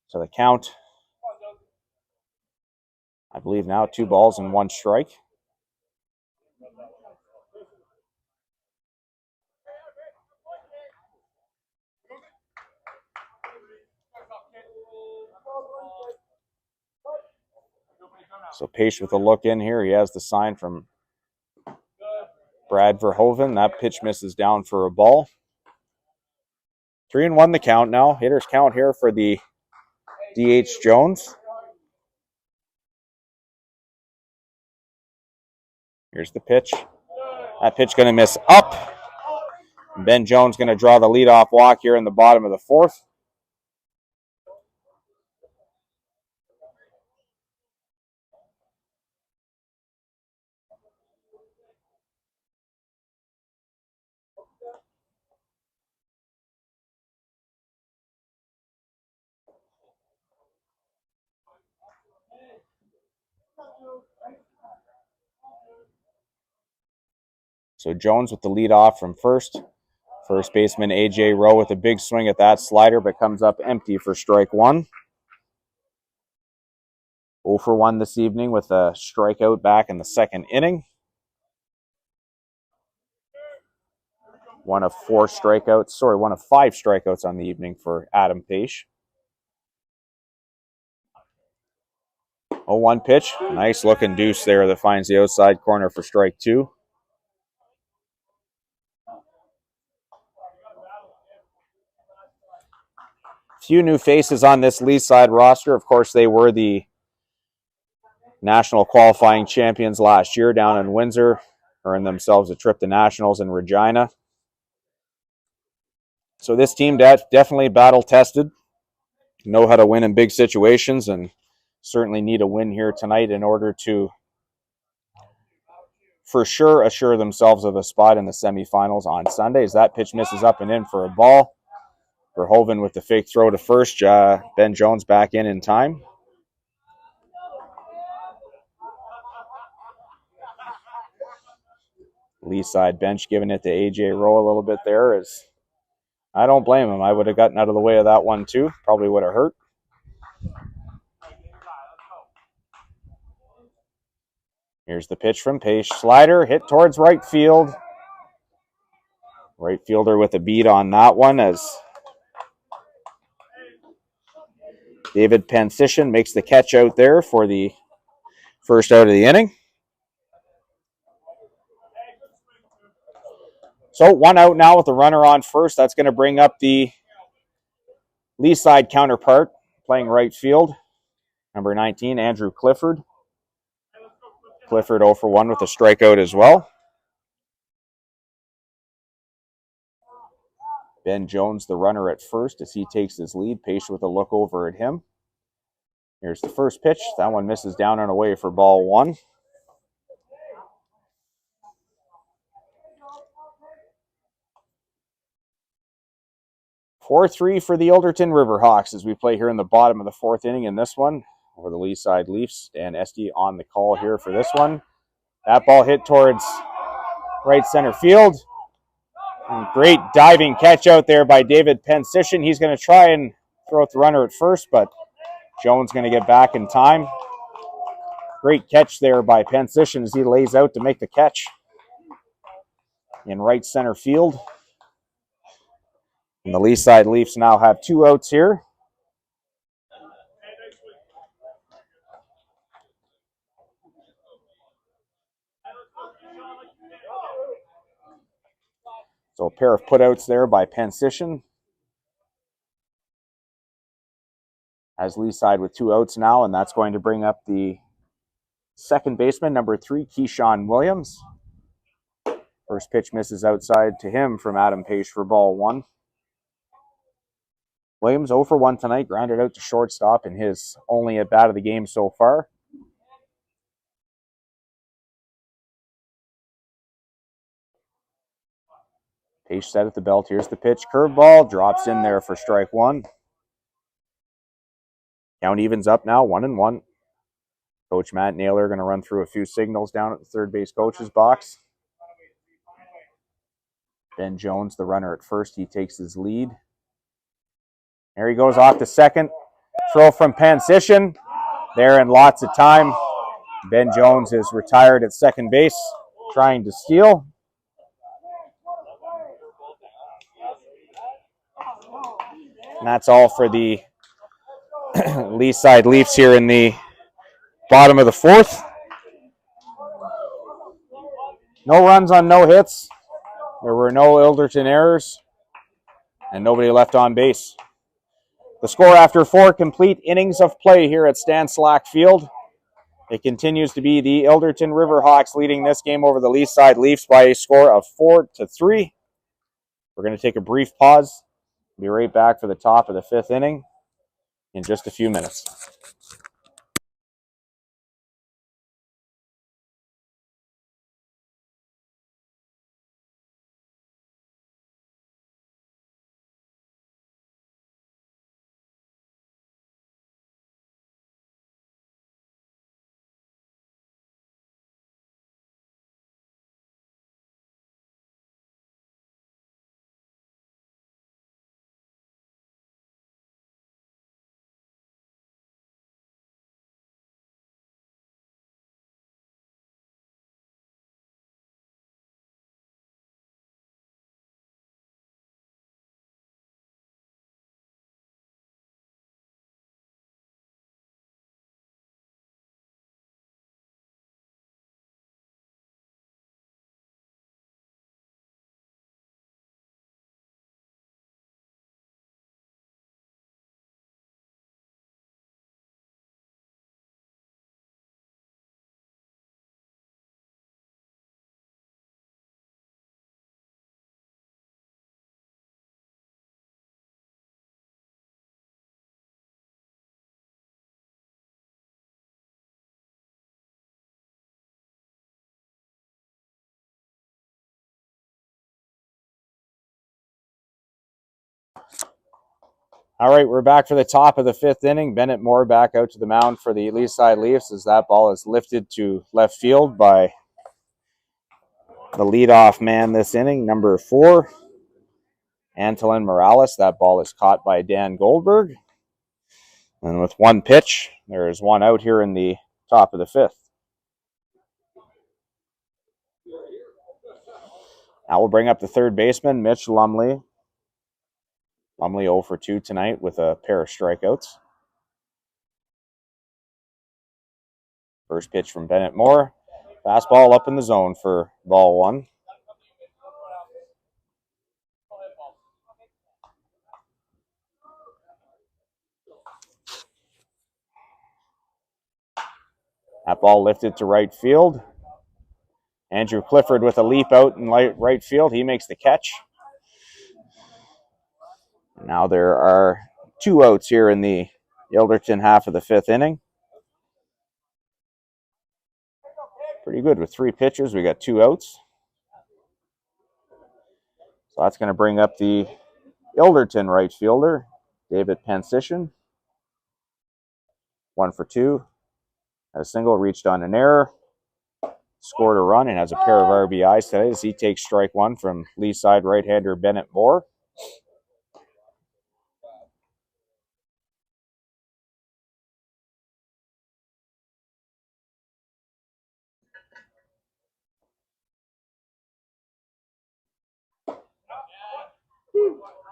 So the count, I believe now 2 balls and 1 strike. So Page with a look in here. He has the sign from Brad Verhoeven. That pitch misses down for a ball. 3-1 the count now. Hitters count here for the DH Jones. Here's the pitch. That pitch going to miss up. Ben Jones going to draw the leadoff walk here in the bottom of the fourth. So Jones with the lead off from first. First baseman A.J. Rowe with a big swing at that slider, but comes up empty for strike one. 0 for 1 this evening with a strikeout back in the second inning. One of 5 strikeouts on the evening for Adam Page. 0-1 pitch. Nice looking deuce there that finds the outside corner for strike two. Few new faces on this Lee side roster. Of course, they were the national qualifying champions last year down in Windsor, earned themselves a trip to nationals in Regina. So this team definitely battle-tested, know how to win in big situations, and certainly need a win here tonight in order to, for sure, assure themselves of a spot in the semifinals on Sunday. As that pitch misses up and in for a ball. Verhoeven with the fake throw to first. Ben Jones back in time. Lee side bench giving it to A.J. Rowe a little bit there. I don't blame him. I would have gotten out of the way of that one too. Probably would have hurt. Here's the pitch from Pace. Slider hit towards right field. Right fielder with a beat on that one as David Pansician makes the catch out there for the first out of the inning. So 1 out now with the runner on first. That's going to bring up the Lee side counterpart playing right field. Number 19, Andrew Clifford. Clifford 0 for 1 with a strikeout as well. Ben Jones, the runner at first as he takes his lead. Pace with a look over at him. Here's the first pitch. That one misses down and away for ball one. (4-3) for the Alderton Riverhawks as we play here in the bottom of the fourth inning in this one. Over the Lee side Leafs. Dan Esty on the call here for this one. That ball hit towards right center field. And great diving catch out there by David Pansician. He's going to try and throw it the runner at first, but Jones going to get back in time. Great catch there by Pansician as he lays out to make the catch in right center field. And the Lee side Leafs now have 2 outs here. So a pair of putouts there by Pansician. As Lee side with 2 outs now, and that's going to bring up the second baseman, number 3, Keyshawn Williams. First pitch misses outside to him from Adam Page for ball one. Williams 0 for 1 tonight, grounded out to shortstop in his only at bat of the game so far. Page set at the belt. Here's the pitch. Curveball drops in there for strike one. Count evens up now, 1-1. Coach Matt Naylor going to run through a few signals down at the third base coach's box. Ben Jones, the runner at first, he takes his lead. There he goes off to second. Throw from Pansician. There in lots of time. Ben Jones is retired at second base, trying to steal. And that's all for the Lee side Leafs here in the bottom of the fourth. No runs on no hits. There were no Ilderton errors, and nobody left on base. The score after 4 complete innings of play here at Stan Slack Field. It continues to be the Ilderton Riverhawks leading this game over the Leaside Leafs by a score of 4-3. We're going to take a brief pause. Be right back for the top of the 5th inning in just a few minutes. All right, we're back for the top of the 5th inning. Bennett Moore back out to the mound for the Leaside Leafs as that ball is lifted to left field by the leadoff man this inning, number 4, Antolin Morales. That ball is caught by Dan Goldberg. And with one pitch, there is one out here in the top of the 5th. Now we'll bring up the third baseman, Mitch Lumley. Lumley 0 for 2 tonight with a pair of strikeouts. First pitch from Bennett Moore. Fastball up in the zone for ball 1. That ball lifted to right field. Andrew Clifford with a leap out in right field. He makes the catch. Now there are 2 outs here in the Ilderton half of the 5th inning. Pretty good with 3 pitches. We got 2 outs. So that's going to bring up the Ilderton right fielder, David Pansician. 1 for 2. Had a single, reached on an error. Scored a run and has a pair of RBIs today as he takes strike 1 from Leaside right-hander Bennett Moore.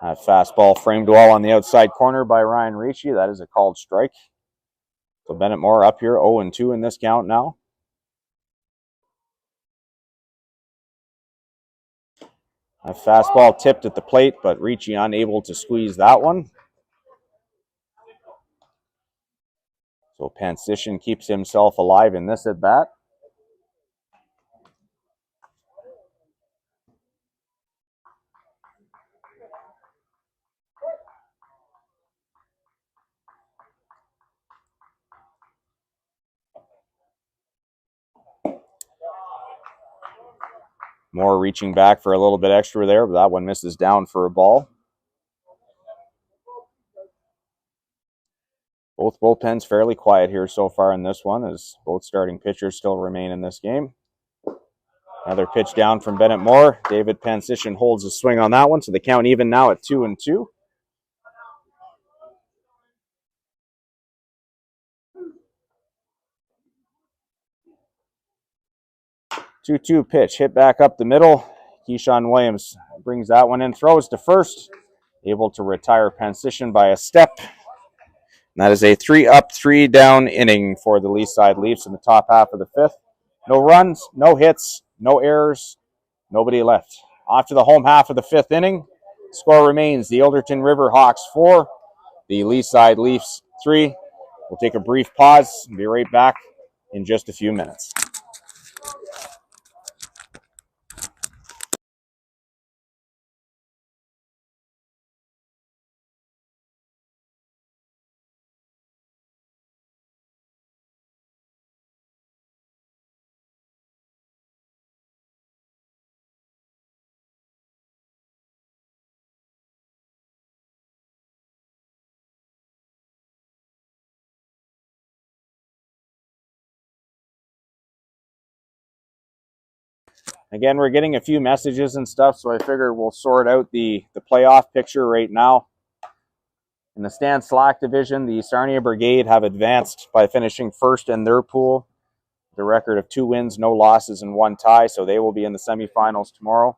A fastball framed well on the outside corner by Ryan Ricci. That is a called strike. So Bennett Moore up here 0-2 in this count now. A fastball tipped at the plate, but Ricci unable to squeeze that one. So Pansician keeps himself alive in this at bat. Moore reaching back for a little bit extra there, but that one misses down for a ball. Both bullpens fairly quiet here so far in this one as both starting pitchers still remain in this game. Another pitch down from Bennett Moore. David Pansician holds a swing on that one, so the count even now at 2-2. Two pitch hit back up the middle. Keyshawn Williams brings that one in, throws to first, able to retire Pansician by a step. And that is a 3-up, 3-down inning for the Leaside Leafs in the top half of the 5th. No runs, no hits, no errors, nobody left. Off to the home half of the 5th inning. Score remains the Ilderton River Hawks 4, the Leaside Leafs 3. We'll take a brief pause and be right back in just a few minutes. Again, we're getting a few messages and stuff, so I figured we'll sort out the playoff picture right now. In the Stan Slack division, the Sarnia Brigade have advanced by finishing first in their pool. The record of 2 wins, no losses, and 1 tie, so they will be in the semifinals tomorrow.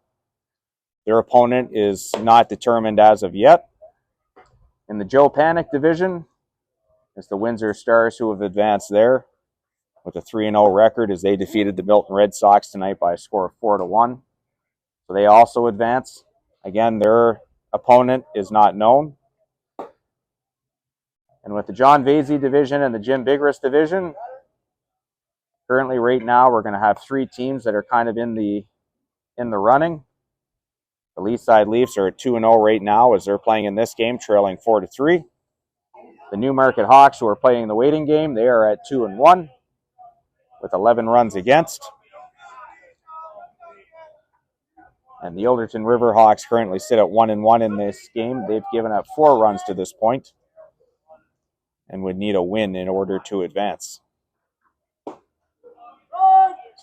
Their opponent is not determined as of yet. In the Joe Panic division, it's the Windsor Stars who have advanced there with a 3-0 record as they defeated the Milton Red Sox tonight by a score of 4-1. So they also advance. Again, their opponent is not known. And with the John Vasey division and the Jim Bigris division, currently right now we're going to have 3 teams that are kind of in the running. The Leaside Leafs are at 2-0 right now as they're playing in this game, trailing 4-3. The Newmarket Hawks, who are playing the waiting game, they are at 2-1 with 11 runs against. And the Ilderton River Hawks currently sit at 1-1 in this game. They've given up 4 runs to this point and would need a win in order to advance. So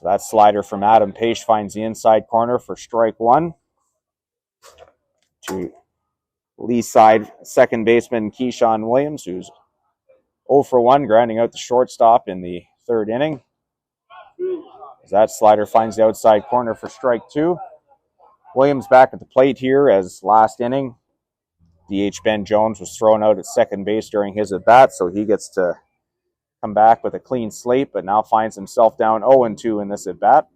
that slider from Adam Page finds the inside corner for strike 1 to Leaside second baseman Keyshawn Williams, who's 0 for 1, grounding out the shortstop in the 3rd inning. As that slider finds the outside corner for strike 2. Williams back at the plate here as last inning, DH Ben Jones was thrown out at second base during his at-bat, so he gets to come back with a clean slate, but now finds himself down 0-2 in this at-bat.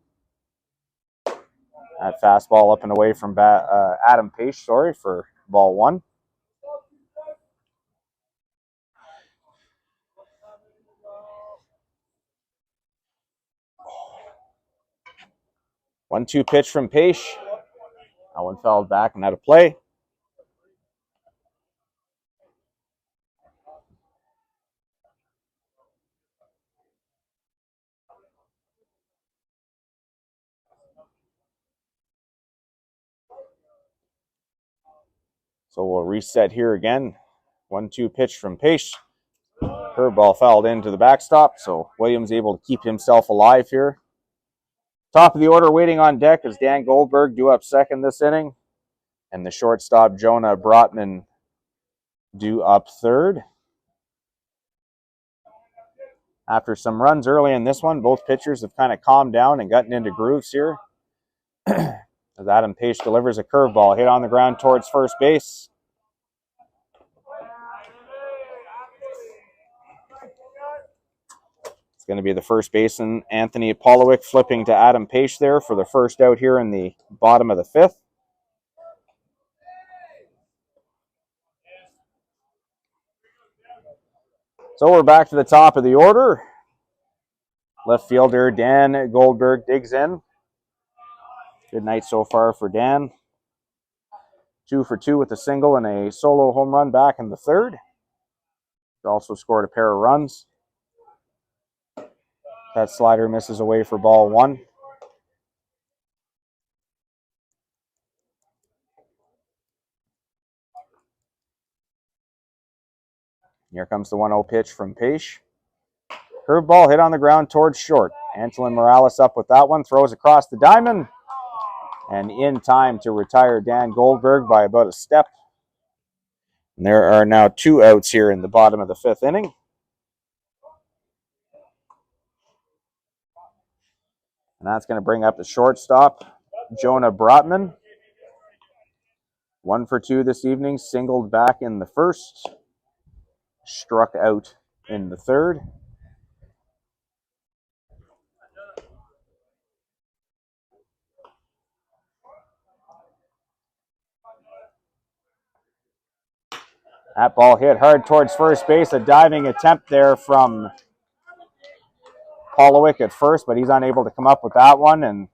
That fastball up and away from Adam Page, for ball 1. One-two pitch from Page. That one fouled back and out of play. So we'll reset here again. 1-2 pitch from Page. Curveball fouled into the backstop, so Williams able to keep himself alive here. Top of the order waiting on deck is Dan Goldberg, due up second this inning. And the shortstop, Jonah Brotman, due up third. After some runs early in this one, both pitchers have kind of calmed down and gotten into grooves here. As Adam Page delivers a curveball, hit on the ground towards first base. It's going to be the first baseman, Anthony Polowick, flipping to Adam Page there for the first out here in the bottom of the 5th. So we're back to the top of the order. Left fielder Dan Goldberg digs in. Good night so far for Dan. 2 for 2 with a single and a solo home run back in the 3rd. He also scored a pair of runs. That slider misses away for ball 1. Here comes the 1-0 pitch from Page. Curveball hit on the ground towards short. Antolin Morales up with that one, throws across the diamond, and in time to retire Dan Goldberg by about a step. And there are now 2 outs here in the bottom of the 5th inning. And that's going to bring up the shortstop, Jonah Brotman. 1 for 2 this evening, singled back in the 1st, struck out in the 3rd. That ball hit hard towards first base. A diving attempt there from Polowick at first, but he's unable to come up with that one. And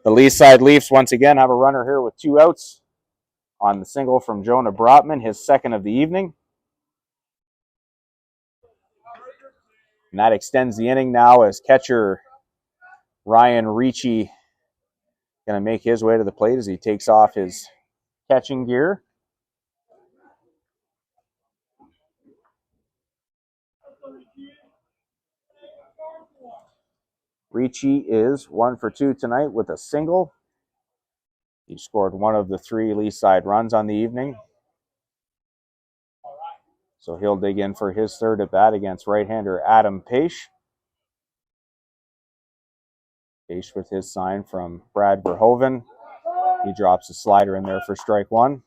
the Lee side Leafs once again have a runner here with 2 outs on the single from Jonah Brotman, his second of the evening. And that extends the inning now as catcher Ryan Ricci going to make his way to the plate as he takes off his catching gear. Ricci is 1 for 2 tonight with a single. He scored one of the 3 Lee side runs on the evening. So he'll dig in for his third at bat against right-hander Adam Paish. Paish with his sign from Brad Verhoeven. He drops a slider in there for strike 1.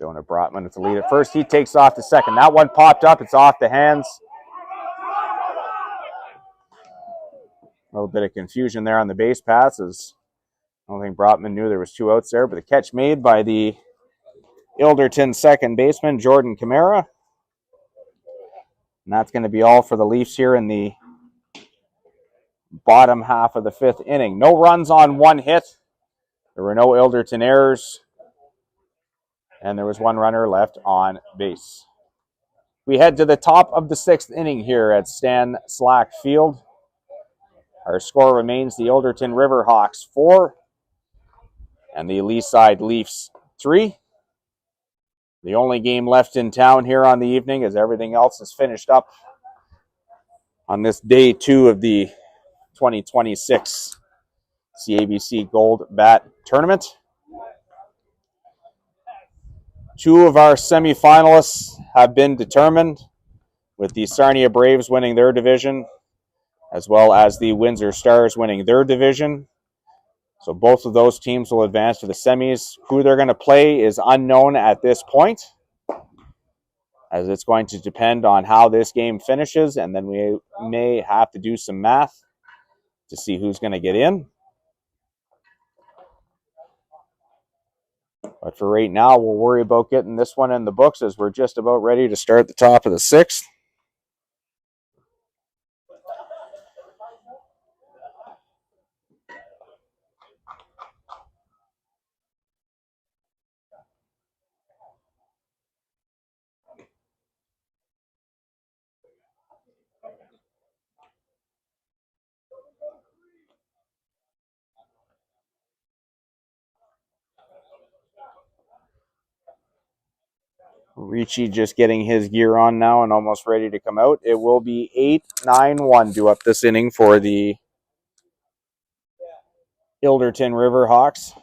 Jonah Brotman with the lead at first. He takes off to second. That one popped up. It's off the hands. A little bit of confusion there on the base pass as I don't think Brotman knew there was 2 outs there, but the catch made by the Ilderton second baseman, Jordan Camara. And that's going to be all for the Leafs here in the bottom half of the 5th inning. No runs on 1 hit. There were no Ilderton errors. And there was 1 runner left on base. We head to the top of the 6th inning here at Stan Slack Field. Our score remains the Ilderton Riverhawks 4 and the Lee side Leafs 3. The only game left in town here on the evening, as everything else is finished up on this day 2 of the 2026 CABC Gold Bat Tournament. 2 of our semifinalists have been determined, with the Sarnia Braves winning their division, as well as the Windsor Stars winning their division. So both of those teams will advance to the semis. Who they're going to play is unknown at this point, as it's going to depend on how this game finishes, and then we may have to do some math to see who's going to get in. But for right now, we'll worry about getting this one in the books, as we're just about ready to start the top of the 6th. Ricci just getting his gear on now and almost ready to come out. It will be 8-9-1 due up this inning for the Ilderton Riverhawks.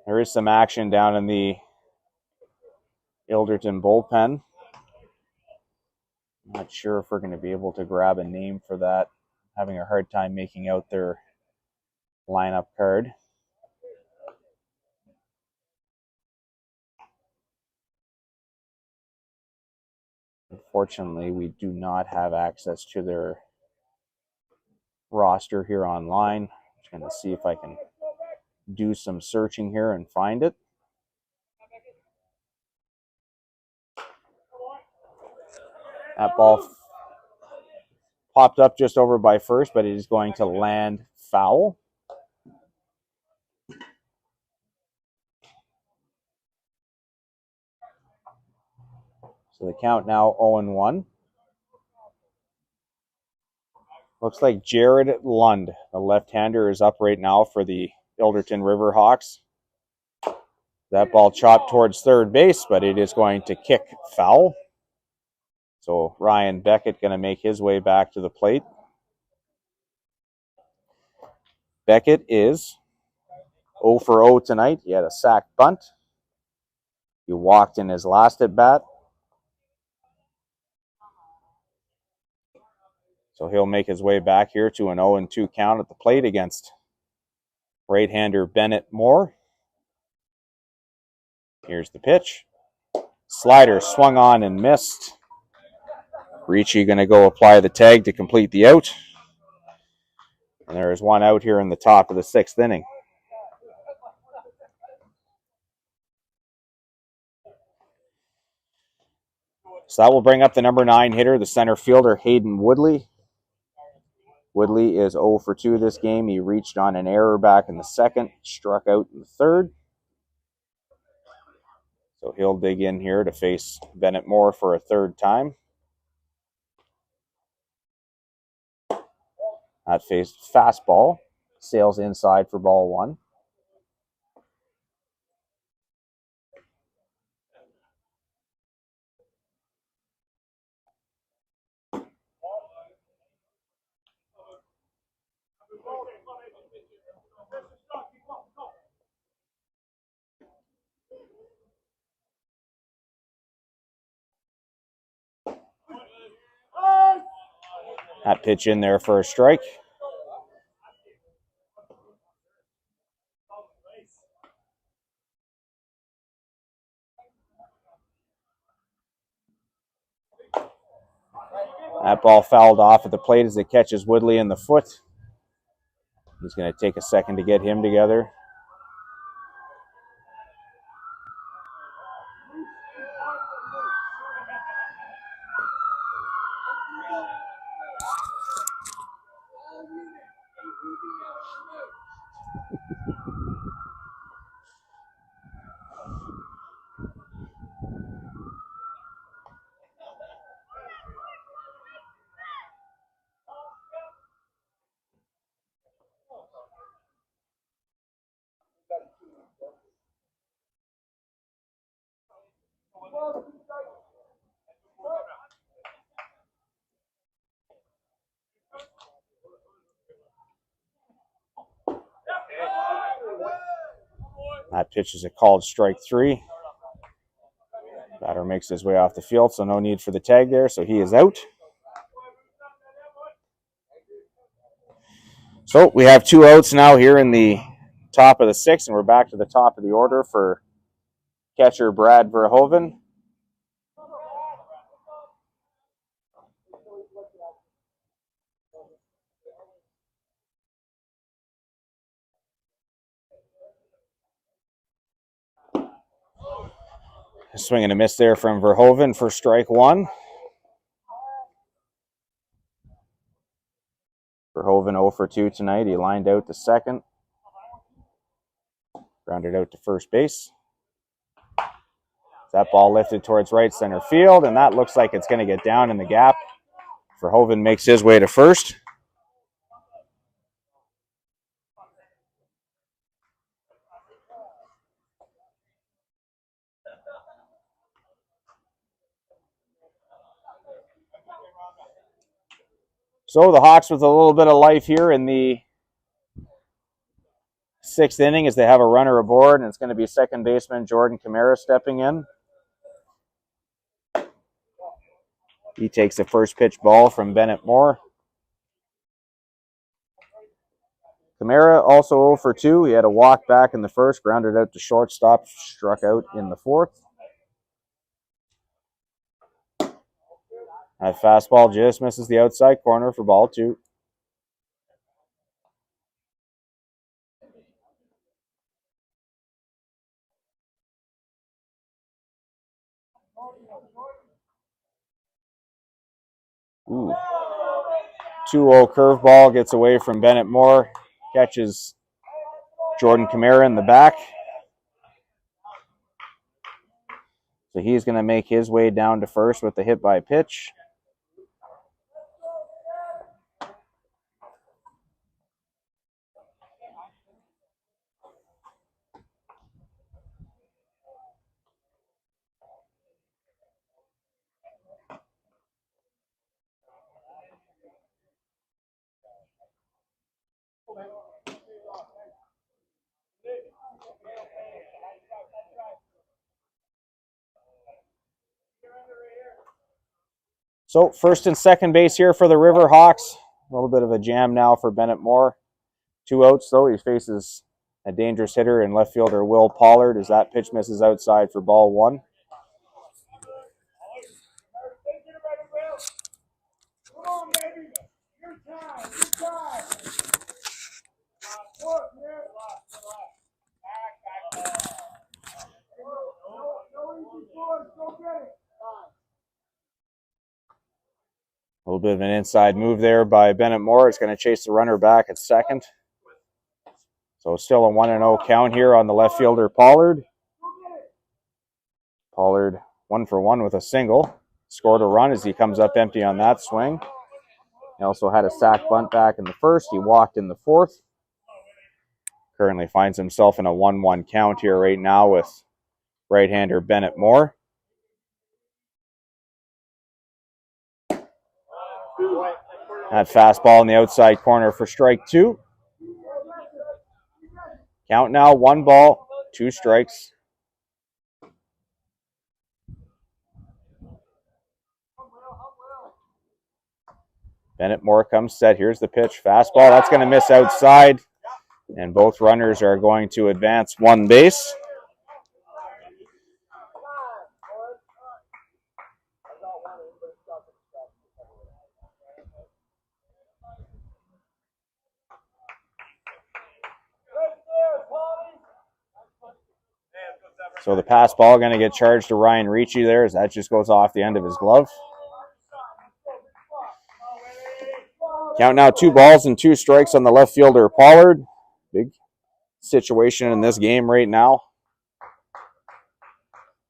There is some action down in the Ilderton bullpen. Not sure if we're going to be able to grab a name for that. Having a hard time making out their lineup card. Unfortunately, we do not have access to their roster here online. I'm just going to see if I can do some searching here and find it. That ball popped up just over by first, but it is going to land foul. So the count now 0-1. Looks like Jared Lund, the left-hander, is up right now for the Ilderton Riverhawks. That ball chopped towards third base, but it is going to kick foul. So Ryan Beckett going to make his way back to the plate. Beckett is 0 for 0 tonight. He had a sack bunt. He walked in his last at bat. So he'll make his way back here to an 0-2 count at the plate against right-hander Bennett Moore. Here's the pitch. Slider swung on and missed. Ricci going to go apply the tag to complete the out. And there is one out here in the top of the 6th inning. So that will bring up the number 9 hitter, the center fielder, Hayden Woodley. Woodley is 0 for 2 this game. He reached on an error back in the 2nd, struck out in the 3rd. So he'll dig in here to face Bennett Moore for a 3rd time. That faced fastball, sails inside for ball 1. That pitch in there for a strike. That ball fouled off at the plate as it catches Woodley in the foot. He's going to take a second to get him together. That pitch is a called strike 3. Batter makes his way off the field, so no need for the tag there, so he is out. So we have 2 outs now here in the top of the 6th, and we're back to the top of the order for catcher Brad Verhoeven. Swing and a miss there from Verhoeven for strike 1. Verhoeven 0 for 2 tonight. He lined out to second. Grounded out to first base. That ball lifted towards right center field, and that looks like it's going to get down in the gap. Verhoeven makes his way to first. So the Hawks with a little bit of life here in the 6th inning as they have a runner aboard, and it's going to be second baseman Jordan Camara stepping in. He takes the first pitch ball from Bennett Moore. Camara also 0 for 2. He had a walk back in the 1st, grounded out to shortstop, struck out in the 4th. That fastball just misses the outside corner for ball 2. Ooh. 2-0 curveball gets away from Bennett Moore. Catches Jordan Camara in the back. So he's going to make his way down to first with the hit by pitch. So first and second base here for the River Hawks. A little bit of a jam now for Bennett Moore. 2 outs though. He faces a dangerous hitter in left fielder Will Pollard as that pitch misses outside for ball 1. A little bit of an inside move there by Bennett Moore. It's going to chase the runner back at second. So still a 1-0 count here on the left fielder Pollard. Pollard 1 for 1 with a single. Scored a run as he comes up empty on that swing. He also had a sac bunt back in the first. He walked in the fourth. Currently finds himself in a 1-1 count here right now with right-hander Bennett Moore. That fastball in the outside corner for strike 2. Count now, 1 ball, 2 strikes. Bennett Moore comes set. Here's the pitch. Fastball. That's going to miss outside. And both runners are going to advance 1 base. So the pass ball going to get charged to Ryan Ricci there as that just goes off the end of his glove. Count now, 2 balls and 2 strikes on the left fielder Pollard. Big situation in this game right now.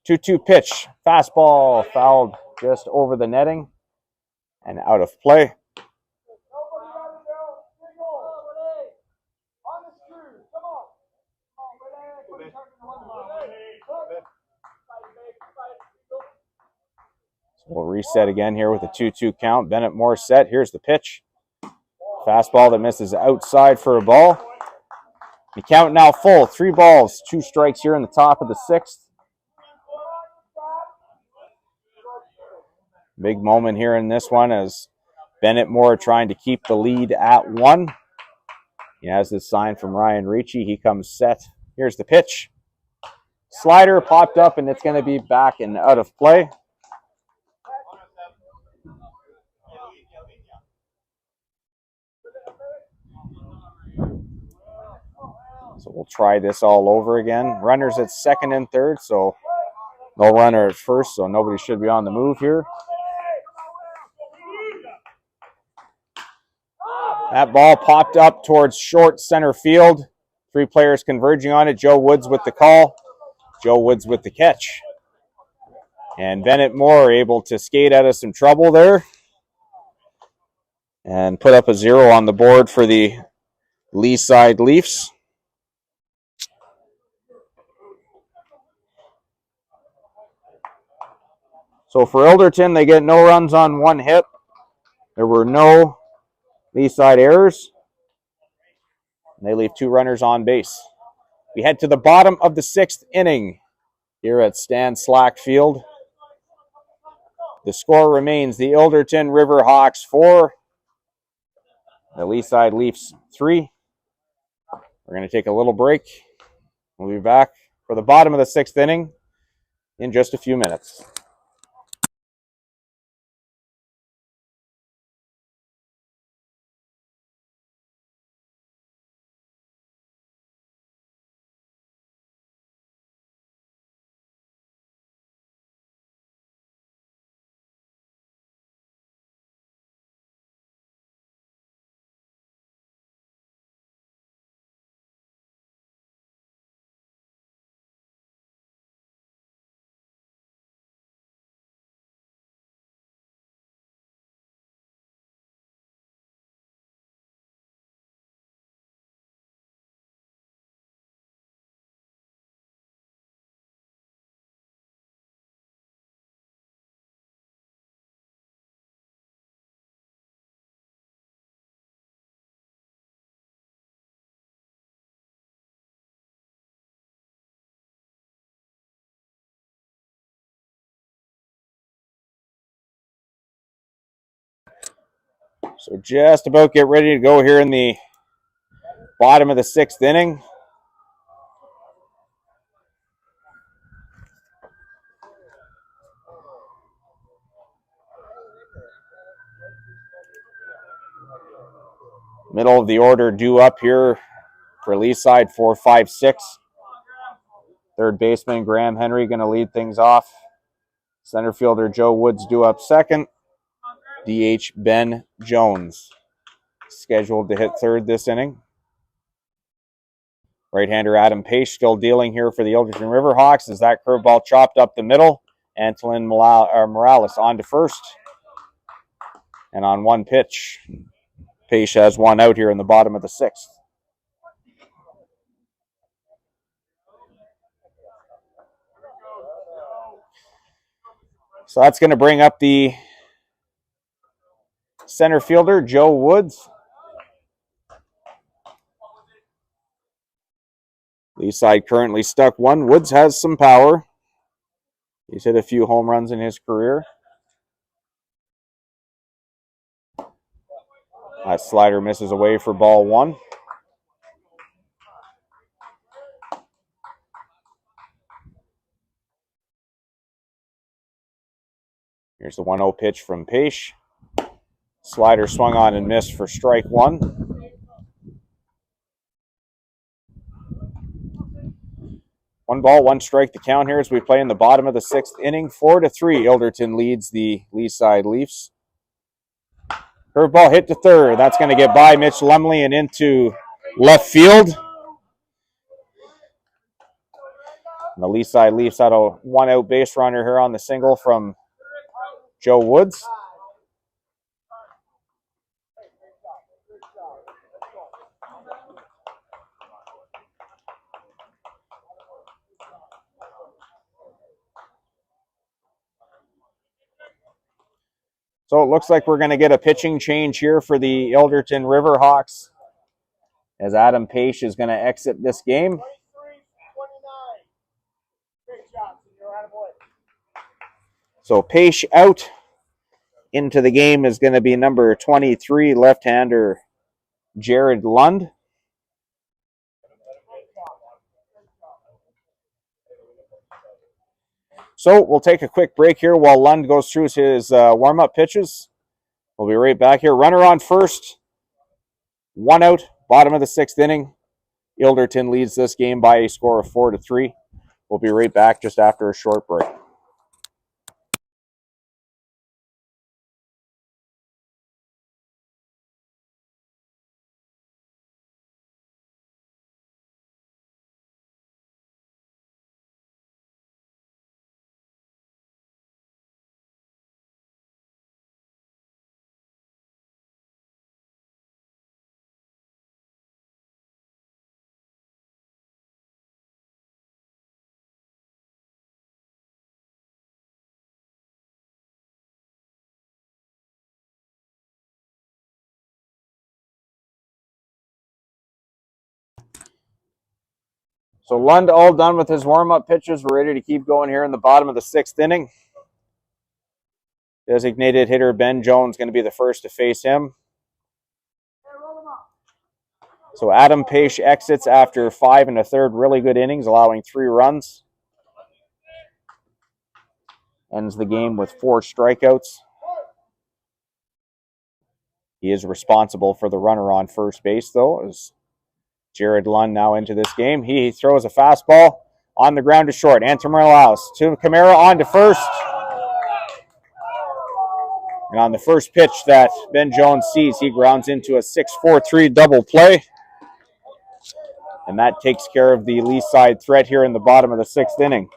2-2 pitch. Fastball fouled just over the netting and out of play. So we'll reset again here with a 2-2 count. Bennett Moore set. Here's the pitch. Fastball that misses outside for a ball. The count now full. 3 balls, 2 strikes here in the top of the 6th. Big moment here in this one as Bennett Moore trying to keep the lead at 1. He has this sign from Ryan Ricci. He comes set. Here's the pitch. Slider popped up and it's going to be back and out of play. So we'll try this all over again. Runners at second and third, so no runner at first, so nobody should be on the move here. That ball popped up towards short center field. 3 players converging on it. Joe Woods with the call. Joe Woods with the catch. And Bennett Moore able to skate out of some trouble there and put up a 0 on the board for the Lee side Leafs. So for Ilderton, they get no runs on 1 hit. There were no Lee side errors. And they leave 2 runners on base. We head to the bottom of the 6th inning here at Stan Slack Field. The score remains the Ilderton River Hawks 4, the Lee side Leafs 3. We're going to take a little break. We'll be back for the bottom of the 6th inning in just a few minutes. So just about get ready to go here in the bottom of the 6th inning. Middle of the order due up here for Lee side, 4, 5, 6. Third baseman Graham Henry going to lead things off. Center fielder Joe Woods due up second. DH Ben Jones scheduled to hit third this inning. Right-hander Adam Page still dealing here for the Ilderton Riverhawks as that curveball chopped up the middle. Antolin Morales on to first. And on one pitch, Page has one out here in the bottom of the 6th. So that's going to bring up the center fielder, Joe Woods. Lee side currently stuck one. Woods has some power. He's hit a few home runs in his career. That slider misses away for ball 1. Here's the 1-0 pitch from Page. Slider swung on and missed for strike 1. 1 ball, 1 strike. The count here as we play in the bottom of the 6th inning. 4-3. Ilderton leads the Lee side Leafs. Curveball hit to third. That's going to get by Mitch Lumley and into left field. And the Lee side Leafs had a 1-out base runner here on the single from Joe Woods. So it looks like we're going to get a pitching change here for the Ilderton Riverhawks as Adam Page is going to exit this game. So Page out. Into the game is going to be number 23, left-hander Jared Lund. So we'll take a quick break here while Lund goes through his warm-up pitches. We'll be right back here. Runner on first. 1 out, bottom of the 6th inning. Ilderton leads this game by a score of 4-3. We'll be right back just after a short break. So Lund all done with his warm-up pitches. We're ready to keep going here in the bottom of the 6th inning. Designated hitter Ben Jones going to be the first to face him. So Adam Page exits after 5 1/3 really good innings, allowing 3 runs. Ends the game with 4 strikeouts. He is responsible for the runner on first base, though, as Jared Lund now into this game. He throws a fastball on the ground to short. Antolin Morales to Camara on to first. And on the first pitch that Ben Jones sees, he grounds into a 6-4-3 double play. And that takes care of the Lee side threat here in the bottom of the 6th inning.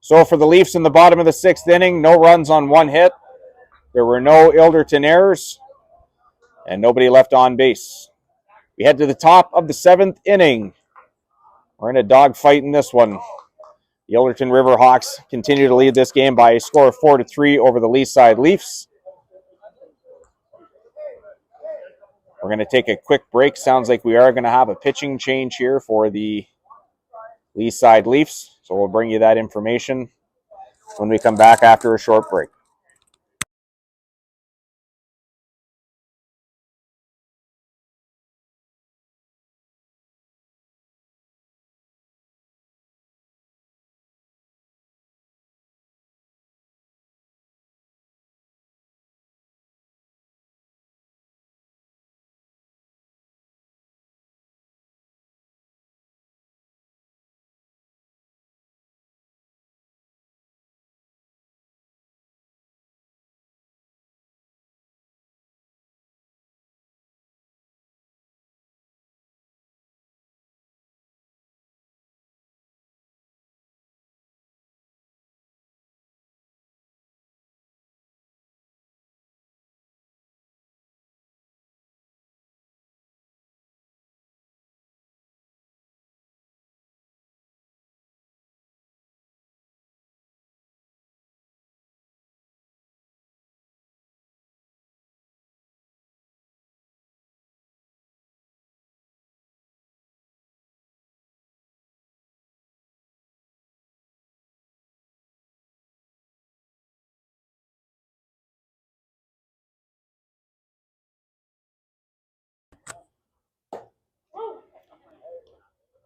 So for the Leafs in the bottom of the 6th inning, no runs on 1 hit. There were no Ilderton errors and nobody left on base. We head to the top of the 7th inning. We're in a dogfight in this one. The Ilderton Riverhawks continue to lead this game by a score of 4-3 over the Lee side Leafs. We're going to take a quick break. Sounds like we are going to have a pitching change here for the Lee side Leafs. So we'll bring you that information when we come back after a short break.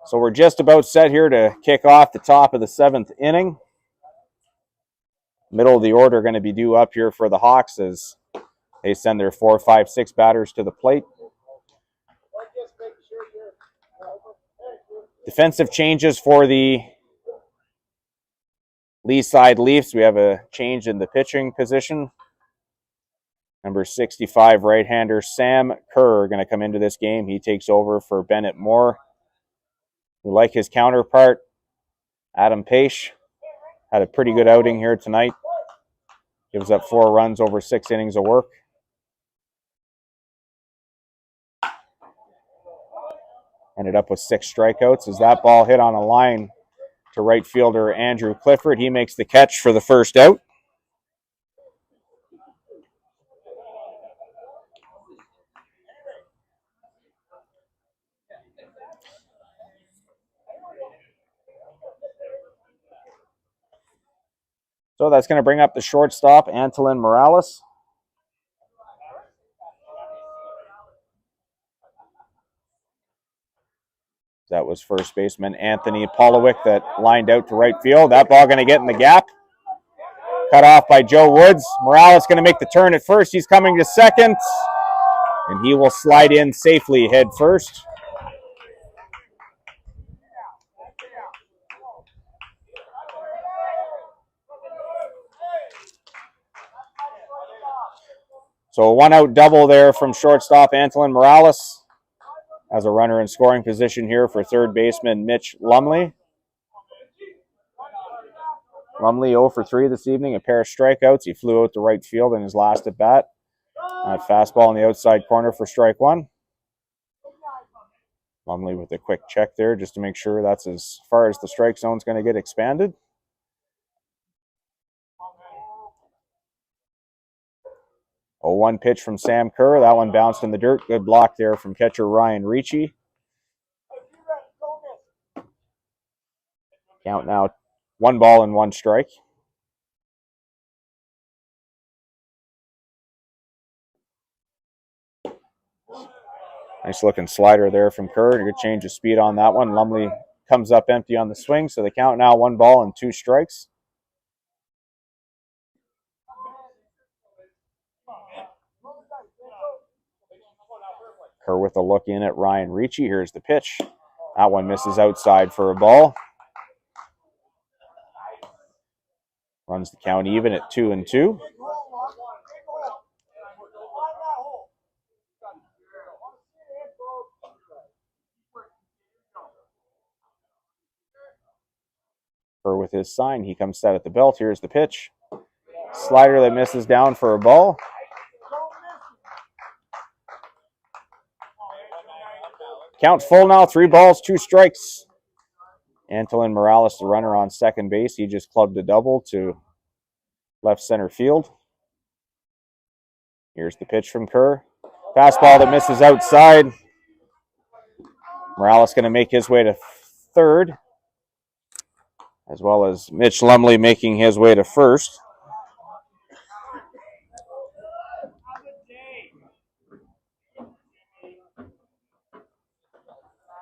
So we're just about set here to kick off the top of the 7th inning. Middle of the order going to be due up here for the Hawks as they send their 4, 5, 6 batters to the plate. Defensive changes for the Lee side Leafs. We have a change in the pitching position. Number 65 right-hander Sam Kerr going to come into this game. He takes over for Bennett Moore. We like his counterpart, Adam Paish. Had a pretty good outing here tonight. Gives up 4 runs over 6 innings of work. Ended up with 6 strikeouts as that ball hit on a line to right fielder Andrew Clifford. He makes the catch for the first out. So that's going to bring up the shortstop, Antolin Morales. That was first baseman Anthony Polowick that lined out to right field. That ball going to get in the gap. Cut off by Joe Woods. Morales going to make the turn at first. He's coming to second. And he will slide in safely head first. So a 1-out double there from shortstop Antolin Morales. Has a runner in scoring position here for third baseman Mitch Lumley. Lumley 0 for 3 this evening, a pair of strikeouts. He flew out to right field in his last at bat. Fastball in the outside corner for strike 1. Lumley with a quick check there just to make sure that's as far as the strike zone is going to get expanded. A 1 pitch from Sam Kerr. That one bounced in the dirt. Good block there from catcher Ryan Ricci. Count now 1 ball and 1 strike. Nice looking slider there from Kerr. A good change of speed on that one. Lumley comes up empty on the swing. So the count now 1 ball and 2 strikes. Kerr with a look in at Ryan Ricci. Here's the pitch. That one misses outside for a ball. Runs the count even at 2-2. Kerr with his sign. He comes set at the belt. Here's the pitch. Slider that misses down for a ball. Count full now, 3 balls, 2 strikes. Antolin Morales, the runner on second base. He just clubbed a double to left center field. Here's the pitch from Kerr. Fastball that misses outside. Morales going to make his way to third, as well as Mitch Lumley making his way to first.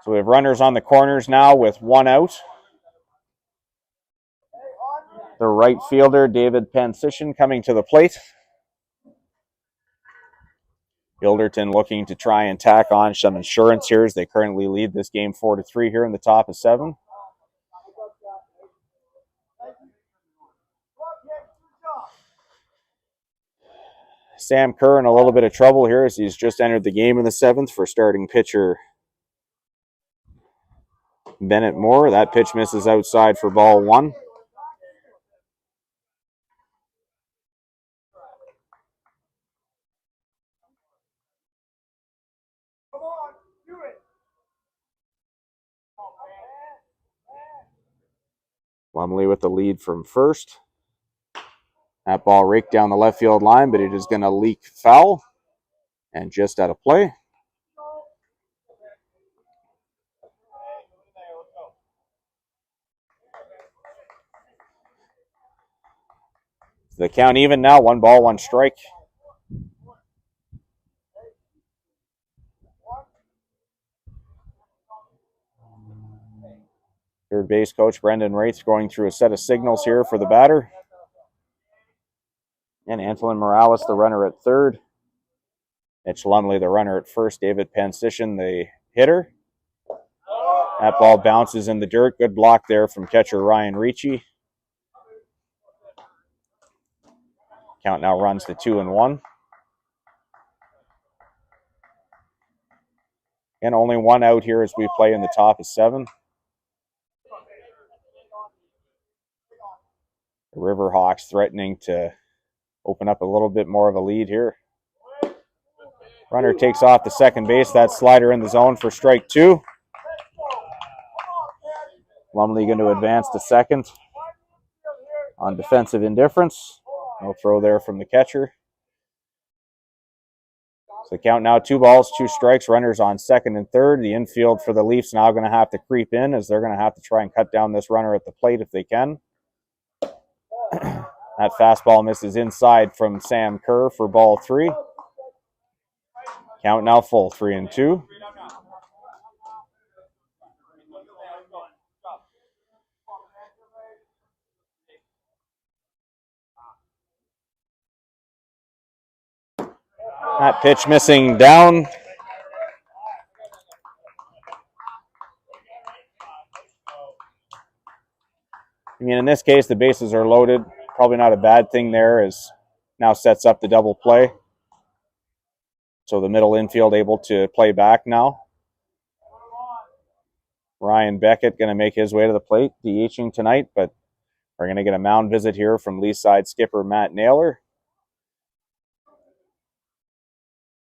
So we have runners on the corners now with one out. The right fielder, David Pansician, coming to the plate. Ilderton looking to try and tack on some insurance here as they currently lead this game 4-3 here in the top of 7. Sam Kerr in a little bit of trouble here as he's just entered the game in the 7th for starting pitcher Bennett Moore. That pitch misses outside for ball 1. Lumley with the lead from first. That ball raked down the left field line, but it is going to leak foul and just out of play. The count even now, 1 ball, 1 strike. Third base coach Brendan Wraith going through a set of signals here for the batter. And Antolin Morales, the runner at third. Mitch Lumley, the runner at first. David Pansician, the hitter. That ball bounces in the dirt. Good block there from catcher Ryan Ricci. Count now runs to 2-1. And only 1 out here as we play in the top of 7. The Riverhawks threatening to open up a little bit more of a lead here. Runner takes off the second base. That slider in the zone for strike 2. Lumley going to advance to second on defensive indifference. No throw there from the catcher. So the count now 2 balls, 2 strikes. Runners on second and third. The infield for the Leafs now going to have to creep in as they're going to have to try and cut down this runner at the plate if they can. That fastball misses inside from Sam Kerr for ball 3. Count now full, 3-2. That pitch missing down. I mean, in this case, the bases are loaded. Probably not a bad thing there, as now sets up the double play. So the middle infield able to play back now. Ryan Beckett going to make his way to the plate, DHing tonight, but we're going to get a mound visit here from Lee's side skipper Matt Naylor.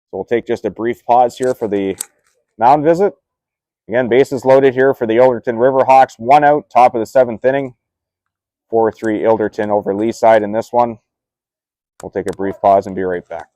So we'll take just a brief pause here for the mound visit. Again, bases loaded here for the Ilderton Riverhawks. 1 out, top of the 7th inning. 4-3 Ilderton over Lee's side in this one. We'll take a brief pause and be right back.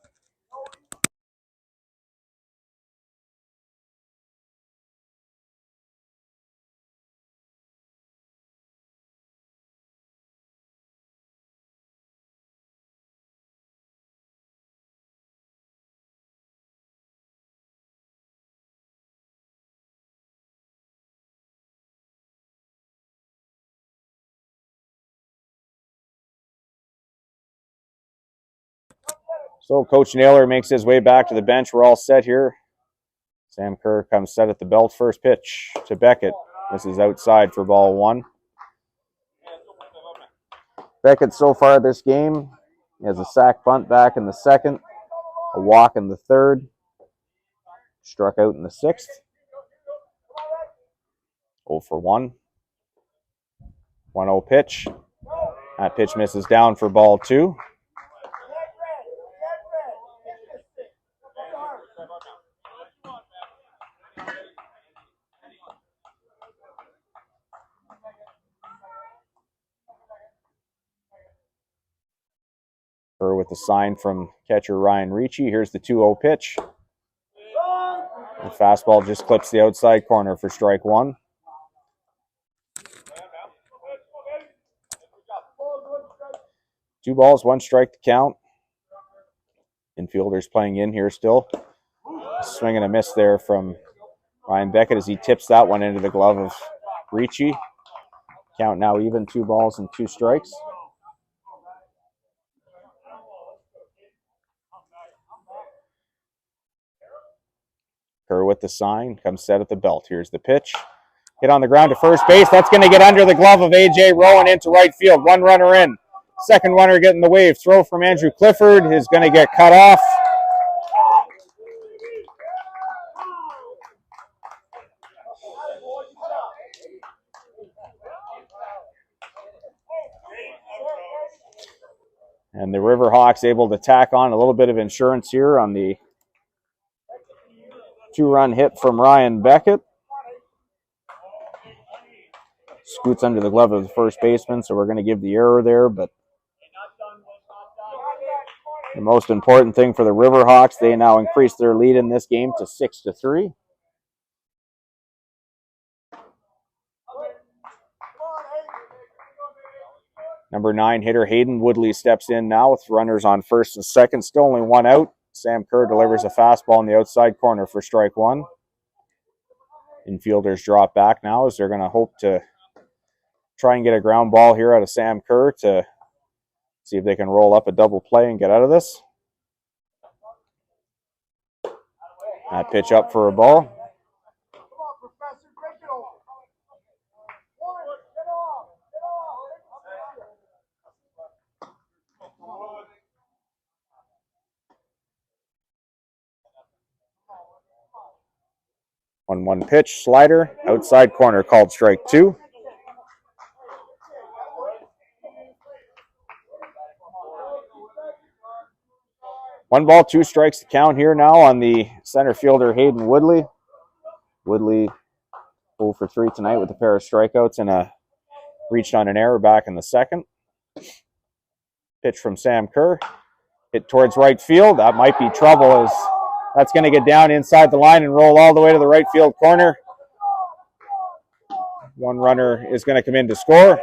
So Coach Naylor makes his way back to the bench. We're all set here. Sam Kerr comes set at the belt. First pitch to Beckett. This is outside for ball 1. Beckett so far this game, he has a sac bunt back in the 2nd, a walk in the 3rd, struck out in the 6th. 0 for 1. 1-0 pitch. That pitch misses down for ball 2. With the sign from catcher Ryan Ricci. Here's the 2-0 pitch. The fastball just clips the outside corner for strike one. Two balls, one strike to count. Infielders playing in here still. Swing and a miss there from Ryan Beckett as he tips that one into the glove of Ricci. Count now even, 2 balls and 2 strikes. Kerr with the sign, comes set at the belt. Here's the pitch. Hit on the ground to first base. That's going to get under the glove of A.J. Rowan into right field. One runner in. Second runner getting the wave. Throw from Andrew Clifford is going to get cut off. And the Riverhawks able to tack on a little bit of insurance here on the 2-run hit from Ryan Beckett. Scoots under the glove of the first baseman, so we're going to give the error there. But the most important thing for the Riverhawks, they now increase their lead in this game to 6-3. Number 9 hitter Hayden Woodley steps in now with runners on first and second. Still only 1 out. Sam Kerr delivers a fastball in the outside corner for strike 1. Infielders drop back now as they're going to hope to try and get a ground ball here out of Sam Kerr to see if they can roll up a double play and get out of this. That pitch up for a ball. 1-1 pitch, slider, outside corner, called strike 2. One ball, 2 strikes to count here now on the center fielder Hayden Woodley. Woodley 0 for 3 tonight with a pair of strikeouts and reached on an error back in the second. Pitch from Sam Kerr. Hit towards right field. That might be trouble as that's going to get down inside the line and roll all the way to the right field corner. One runner is going to come in to score.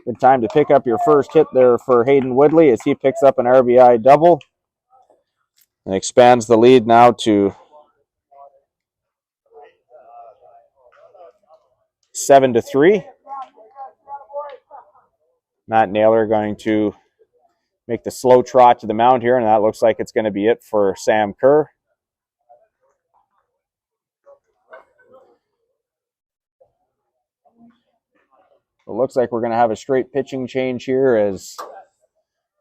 Good time to pick up your first hit there for Hayden Woodley as he picks up an RBI double and expands the lead now to 7-3. Matt Naylor going to make the slow trot to the mound here, and that looks like it's going to be it for Sam Kerr. It looks like we're going to have a straight pitching change here as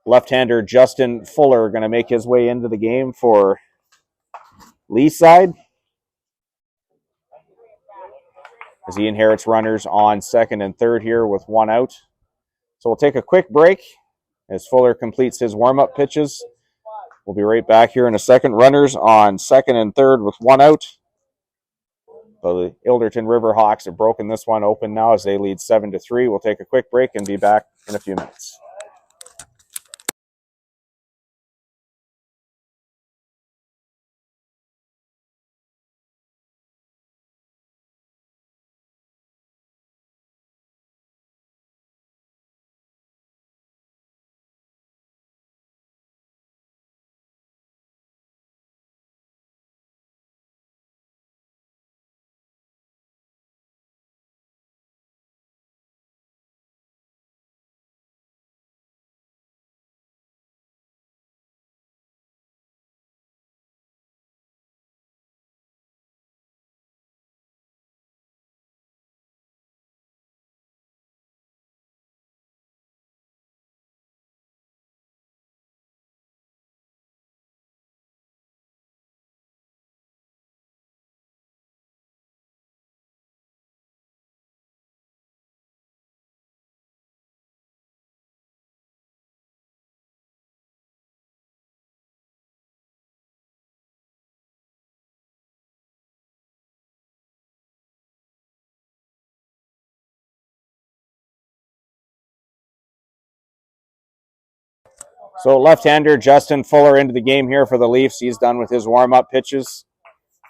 left-hander Justin Fuller going to make his way into the game for Lee's side as he inherits runners on second and third here with 1 out. So we'll take a quick break as Fuller completes his warm-up pitches. We'll be right back here in a second. Runners on second and third with 1 out. The Ilderton Riverhawks have broken this one open now as they lead 7-3. We'll take a quick break and be back in a few minutes. So left-hander Justin Fuller into the game here for the Leafs. He's done with his warm-up pitches.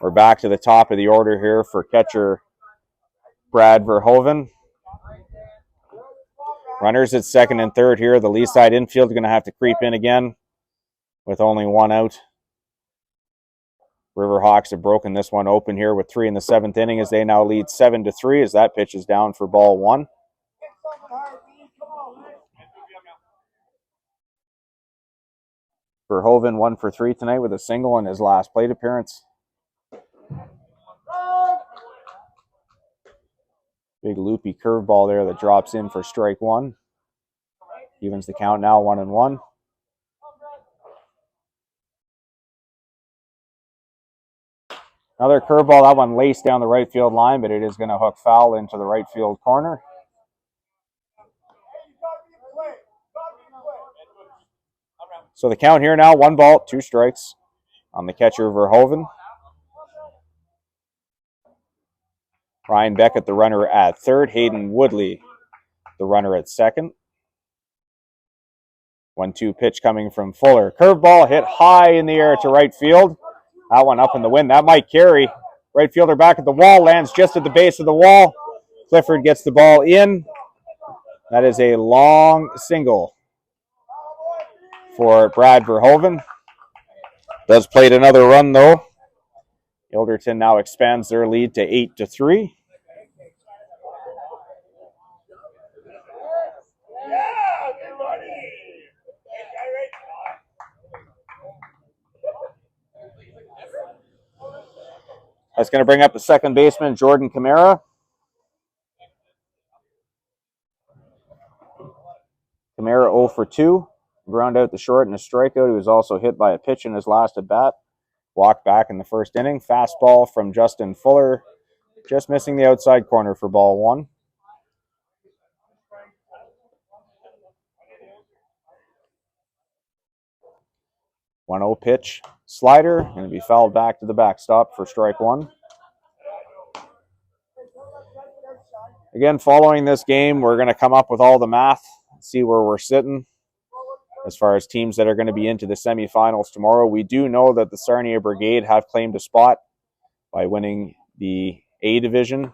We're back to the top of the order here for catcher Brad Verhoeven. Runners at second and third here. The Lee side infield is going to have to creep in again with only one out. Riverhawks have broken this one open here with 3 in the 7th inning as they now lead 7-3 as that pitch is down for ball 1. Verhoeven 1 for 3 tonight with a single in his last plate appearance. Big loopy curveball there that drops in for strike 1. Evens the count now 1-1. Another curveball, that one laced down the right field line, but it is going to hook foul into the right field corner. So the count here now, 1 ball, 2 strikes on the catcher Verhoeven. Ryan Beckett, the runner at third. Hayden Woodley, the runner at second. 1-2 pitch coming from Fuller. Curveball hit high in the air to right field. That one up in the wind. That might carry. Right fielder back at the wall, lands just at the base of the wall. Clifford gets the ball in. That is a long single for Brad Verhoeven. Does plate another run though. Ilderton now expands their lead to 8-3. That's going to bring up the second baseman, Jordan Camara. Camara 0 for 2. Ground out the short and a strikeout. He was also hit by a pitch in his last at bat. Walked back in the first inning. Fastball from Justin Fuller. Just missing the outside corner for ball 1. 1-0 pitch. Slider. Going to be fouled back to the backstop for strike 1. Again, following this game, we're going to come up with all the math, see where we're sitting as far as teams that are going to be into the semifinals tomorrow. We do know that the Sarnia Brigade have claimed a spot by winning the A division.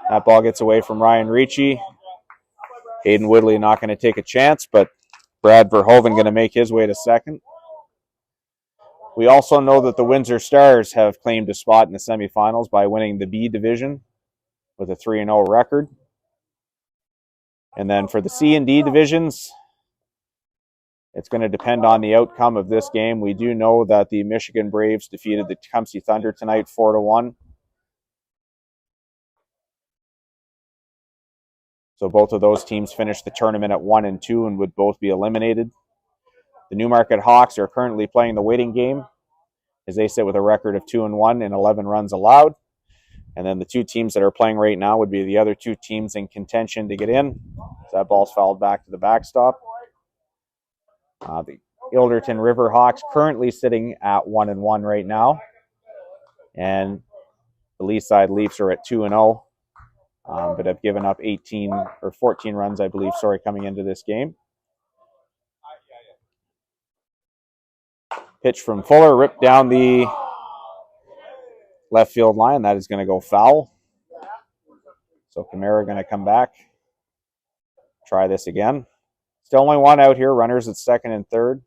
That ball gets away from Ryan Ricci. Hayden Woodley not going to take a chance, but Brad Verhoeven going to make his way to second. We also know that the Windsor Stars have claimed a spot in the semifinals by winning the B division with a 3-0 record. And then for the C and D divisions, it's going to depend on the outcome of this game. We do know that the Michigan Braves defeated the Tecumseh Thunder tonight 4-1. So both of those teams finished the tournament at 1-2 and would both be eliminated. The Newmarket Hawks are currently playing the waiting game as they sit with a record of 2-1 and 11 runs allowed. And then the two teams that are playing right now would be the other two teams in contention to get in. So that ball's fouled back to the backstop. The Ilderton Riverhawks currently sitting at 1-1 right now. And the Lee side Leafs are at 2-0. But have given up 18 or 14 runs, I believe, coming into this game. Pitch from Fuller, ripped down the left field line. That is going to go foul. So Camara going to come back. Try this again. Still only one out here. Runners at second and third.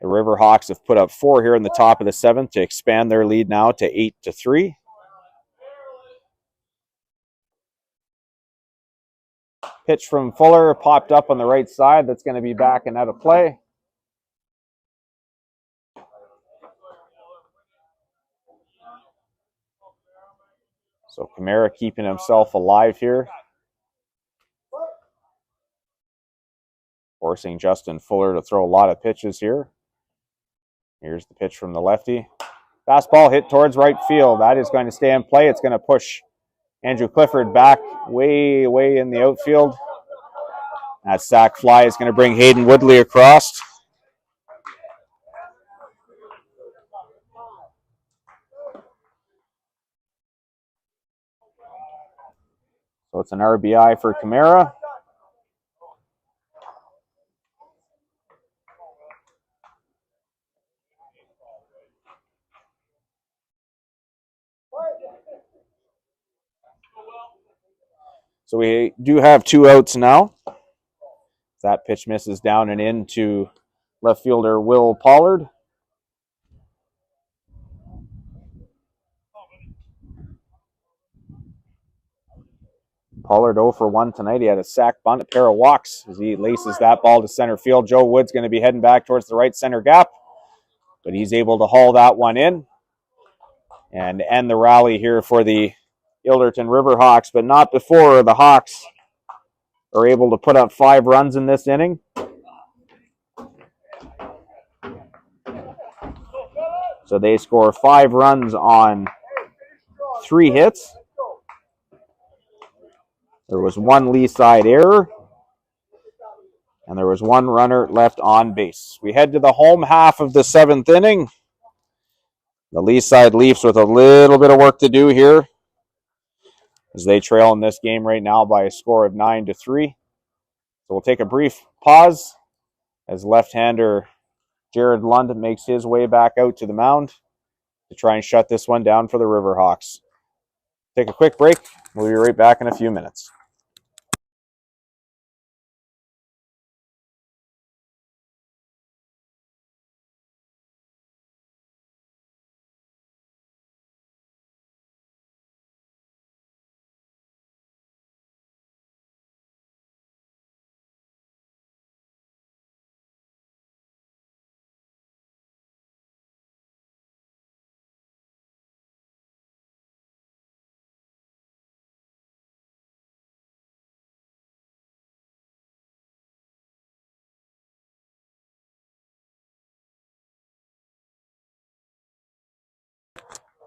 The Riverhawks have put up 4 here in the top of the 7th to expand their lead now to 8-3. Pitch from Fuller popped up on the right side. That's going to be back and out of play. So Camara keeping himself alive here. Forcing Justin Fuller to throw a lot of pitches here. Here's the pitch from the lefty. Fastball hit towards right field. That is going to stay in play. It's going to push Andrew Clifford back way in the outfield. That sac fly is going to bring Hayden Woodley across. So it's an RBI for Camara. So we do have 2 outs now. That pitch misses down and in to left fielder Will Pollard. Pollard 0 for 1 tonight. He had a sac bunt, a pair of walks as he laces that ball to center field. Joe Wood's going to be heading back towards the right center gap, but he's able to haul that one in and end the rally here for the Ilderton Riverhawks, but not before the Hawks are able to put up 5 runs in this inning. So they score 5 runs on 3 hits. There was 1 lee side error, and there was 1 runner left on base. We head to the home half of the 7th inning. The lee side Leafs with a little bit of work to do here as they trail in this game right now by a score of 9-3. So we'll take a brief pause as left-hander Jared Lund makes his way back out to the mound to try and shut this one down for the Riverhawks. Take a quick break. We'll be right back in a few minutes.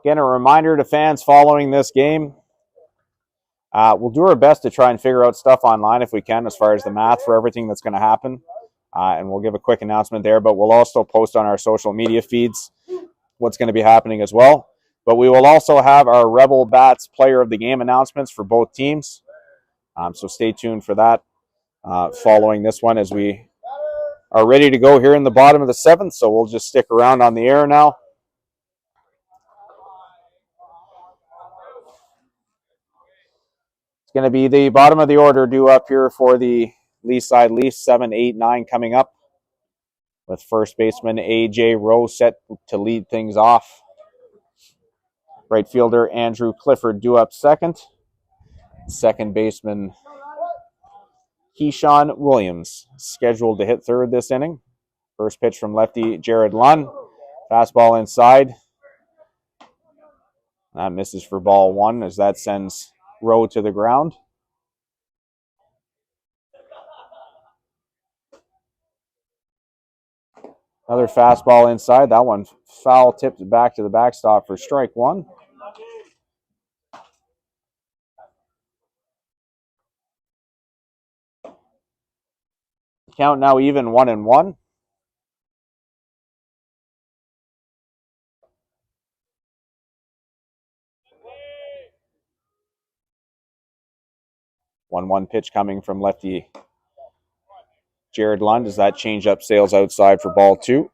Again, a reminder to fans following this game, we'll do our best to try and figure out stuff online if we can as far as the math for everything that's going to happen. And we'll give a quick announcement there, but we'll also post on our social media feeds what's going to be happening as well. But we will also have our Rebel Bats Player of the Game announcements for both teams. So stay tuned for that following this one as we are ready to go here in the bottom of the 7th. So we'll just stick around on the air now. It's going to be the bottom of the order due up here for the lee side Leafs, 7, 8, 9 coming up, with first baseman A.J. Rowe set to lead things off. Right fielder Andrew Clifford due up second. Second baseman Keyshawn Williams scheduled to hit third this inning. First pitch from lefty Jared Lund. Fastball inside. That misses for ball 1 as that sends Rowe to the ground. Another fastball inside. That one foul tipped back to the backstop for strike 1. Count now even 1-1. One pitch coming from lefty Jared Lund as that changeup sails outside for ball 2.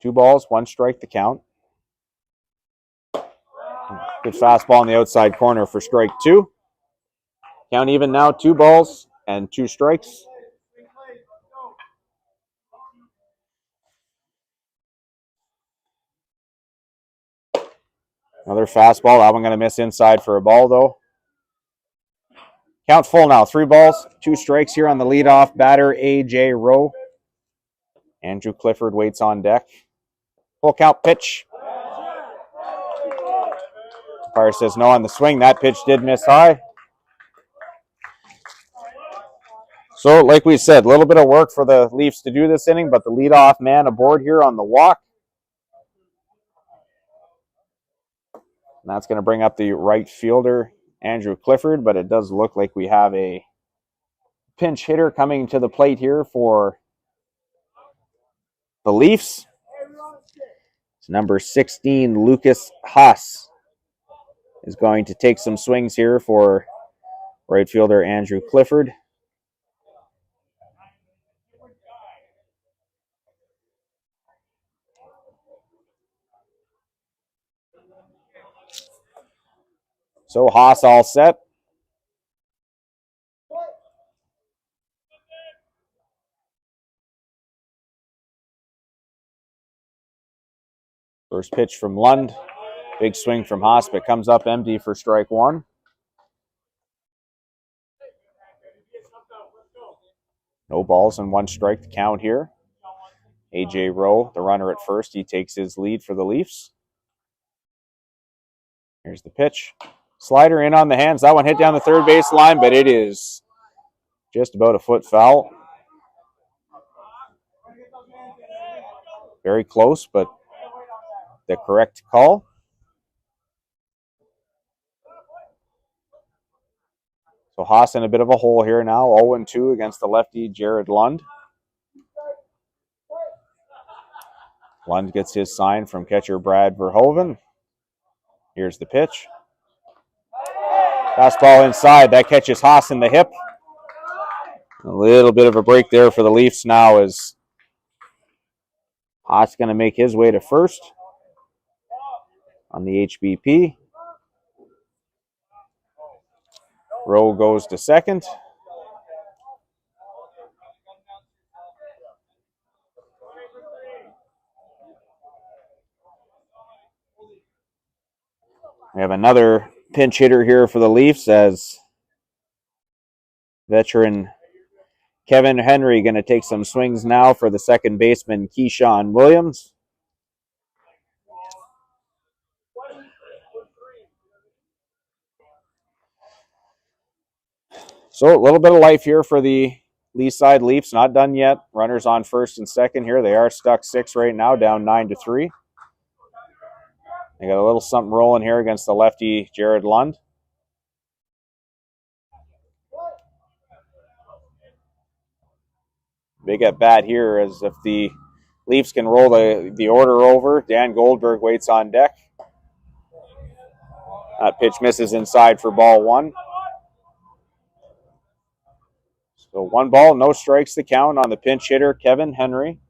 Two balls, 1 strike to count. Good fastball on the outside corner for strike 2. Count even now, 2 balls and 2 strikes. Another fastball. That one going to miss inside for a ball, though. Count full now. 3 balls, 2 strikes here on the leadoff batter, A.J. Rowe. Andrew Clifford waits on deck. Full count pitch. Umpire says no on the swing. That pitch did miss high. So, like we said, a little bit of work for the Leafs to do this inning, but the leadoff man aboard here on the walk. And that's going to bring up the right fielder, Andrew Clifford, but it does look like we have a pinch hitter coming to the plate here for the Leafs. It's number 16, Lucas Haas, is going to take some swings here for right fielder Andrew Clifford. So Haas all set. First pitch from Lund. Big swing from Haas, but comes up empty for strike one. No balls and 1 strike to count here. AJ Rowe, the runner at first, he takes his lead for the Leafs. Here's the pitch. Slider in on the hands. That one hit down the third base line, but it is just about a foot foul. Very close, but the correct call. So Haas in a bit of a hole here now, 0-2 against the lefty Jared Lund. Lund gets his sign from catcher Brad Verhoeven. Here's the pitch. Fastball inside. That catches Haas in the hip. A little bit of a break there for the Leafs now as Haas going to make his way to first on the HBP. Rowe goes to second. We have another pinch hitter here for the Leafs as veteran Kevin Henry going to take some swings now for the second baseman Keyshawn Williams. So a little bit of life here for the Lee side Leafs. Not done yet. Runners on first and second here. They are stuck 6 right now, down 9-3. They got a little something rolling here against the lefty Jared Lund. Big at bat here as if the Leafs can roll the order over. Dan Goldberg waits on deck. That pitch misses inside for ball 1. So 1 ball, no strikes to count on the pinch hitter, Kevin Henry.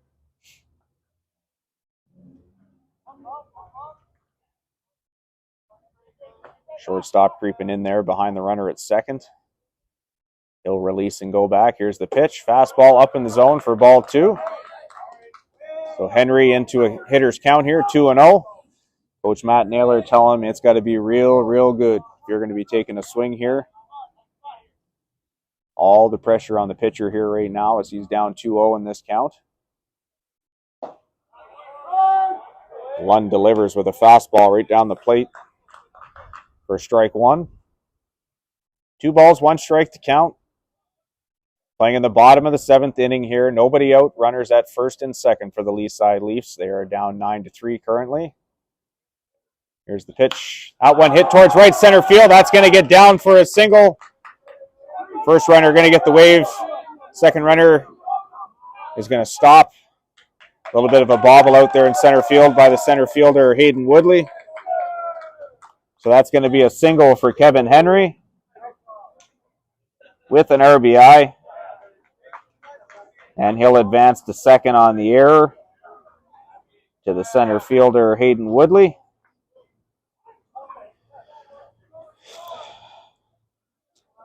Shortstop creeping in there behind the runner at second. He'll release and go back. Here's the pitch. Fastball up in the zone for ball 2. So Henry into a hitter's count here, 2-0. Coach Matt Naylor telling him it's got to be real good if you're going to be taking a swing here. All the pressure on the pitcher here right now as he's down 2-0 in this count. Lund delivers with a fastball right down the plate for strike 1. 2 balls, 1 strike to count. Playing in the bottom of the 7th inning here. Nobody out. Runners at first and second for the Lee side Leafs. They are down 9-3 currently. Here's the pitch. That one hit towards right center field. That's going to get down for a single. First runner going to get the wave. Second runner is going to stop. A little bit of a bobble out there in center field by the center fielder, Hayden Woodley. So that's going to be a single for Kevin Henry with an RBI. And he'll advance to second on the error to the center fielder, Hayden Woodley.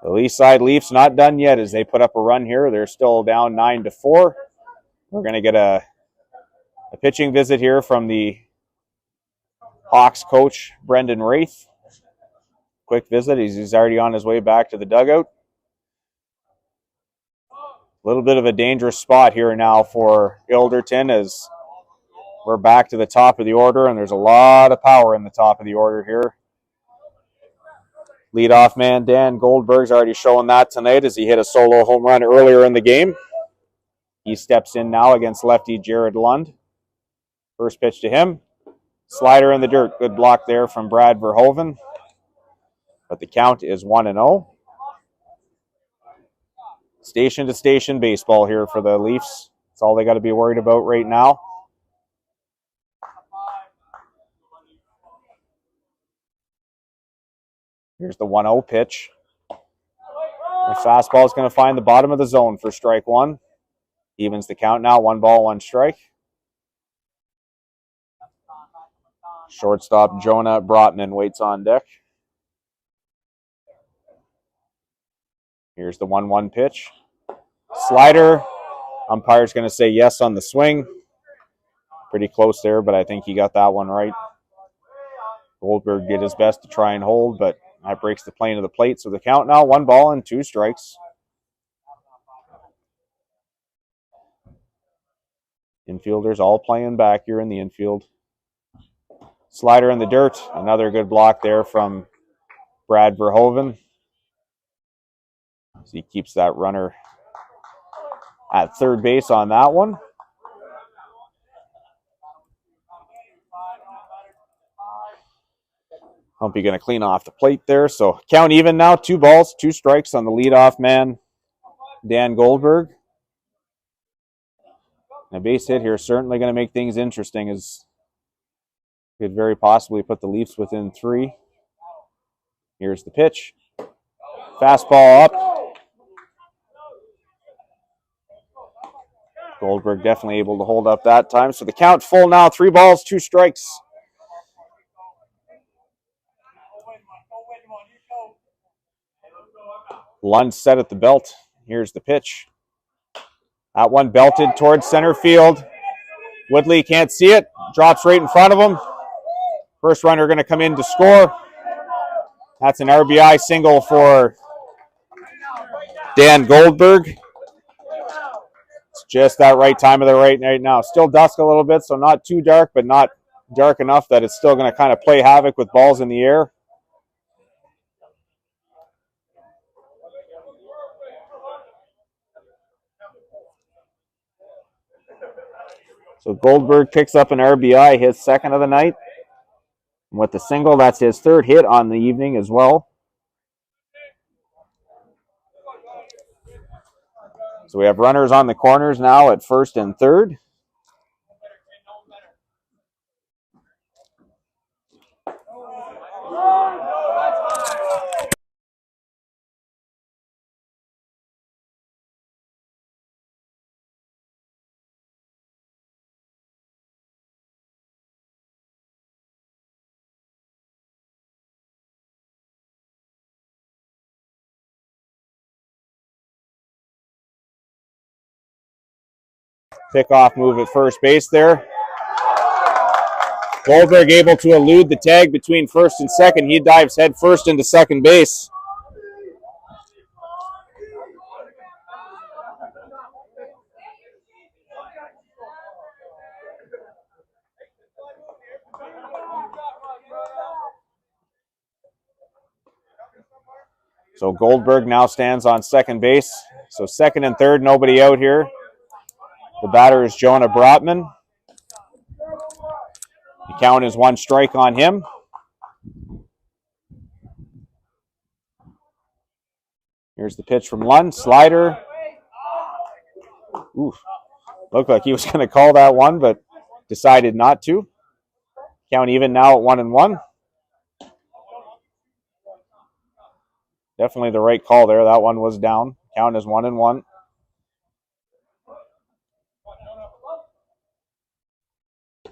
The Lee side Leafs not done yet as they put up a run here. They're still down 9-4. We're going to get a pitching visit here from the Hawks coach, Brendan Wraith. Quick visit. He's already on his way back to the dugout. A little bit of a dangerous spot here now for Ilderton as we're back to the top of the order, and there's a lot of power in the top of the order here. Leadoff man Dan Goldberg's already showing that tonight as he hit a solo home run earlier in the game. He steps in now against lefty Jared Lund. First pitch to him. Slider in the dirt. Good block there from Brad Verhoeven. But the count is 1-0. Station to station baseball here for the Leafs. That's all they got to be worried about right now. Here's the 1-0 pitch. The fastball is going to find the bottom of the zone for strike 1. Evens the count now. 1 ball, 1 strike. Shortstop Jonah Brotman waits on deck. Here's the 1-1 pitch. Slider. Umpire's going to say yes on the swing. Pretty close there, but I think he got that one right. Goldberg did his best to try and hold, but that breaks the plane of the plate. So the count now, 1 ball and 2 strikes. Infielders all playing back here in the infield. Slider in the dirt. Another good block there from Brad Verhoeven. So he keeps that runner at third base on that one. Humpy going to clean off the plate there. So count even now. 2 balls, 2 strikes on the leadoff man, Dan Goldberg. And a base hit here certainly going to make things interesting, as could very possibly put the Leafs within 3. Here's the pitch. Fastball up. Goldberg definitely able to hold up that time. So the count full now. 3 balls, 2 strikes. Lund set at the belt. Here's the pitch. That one belted towards center field. Woodley can't see it. Drops right in front of him. First runner going to come in to score. That's an RBI single for Dan Goldberg. It's just that right time of the right now. Still dusk a little bit, so not too dark, but not dark enough that it's still going to kind of play havoc with balls in the air. So Goldberg picks up an RBI, his second of the night. And with the single, that's his 3rd hit on the evening as well. So we have runners on the corners now at first and third. Pickoff move at first base there. Goldberg able to elude the tag between first and second. He dives head first into second base. So Goldberg now stands on second base. So second and third, nobody out here. The batter is Jonah Brotman. The count is 1 strike on him. Here's the pitch from Lund. Slider. Oof. Looked like he was going to call that one, but decided not to. Count even now at 1-1. Definitely the right call there. That one was down. Count is 1-1.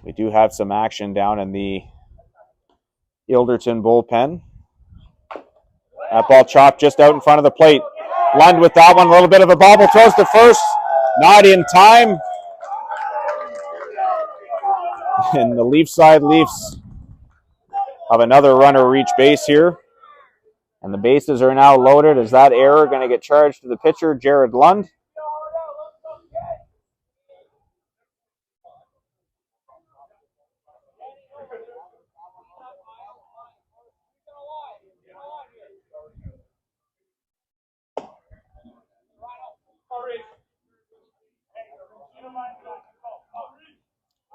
We do have some action down in the Ilderton bullpen. That ball chopped just out in front of the plate. Lund with that one. A little bit of a bobble. Throws to first. Not in time. And the Leafs have another runner reach base here. And the bases are now loaded. Is that error going to get charged to the pitcher, Jared Lund?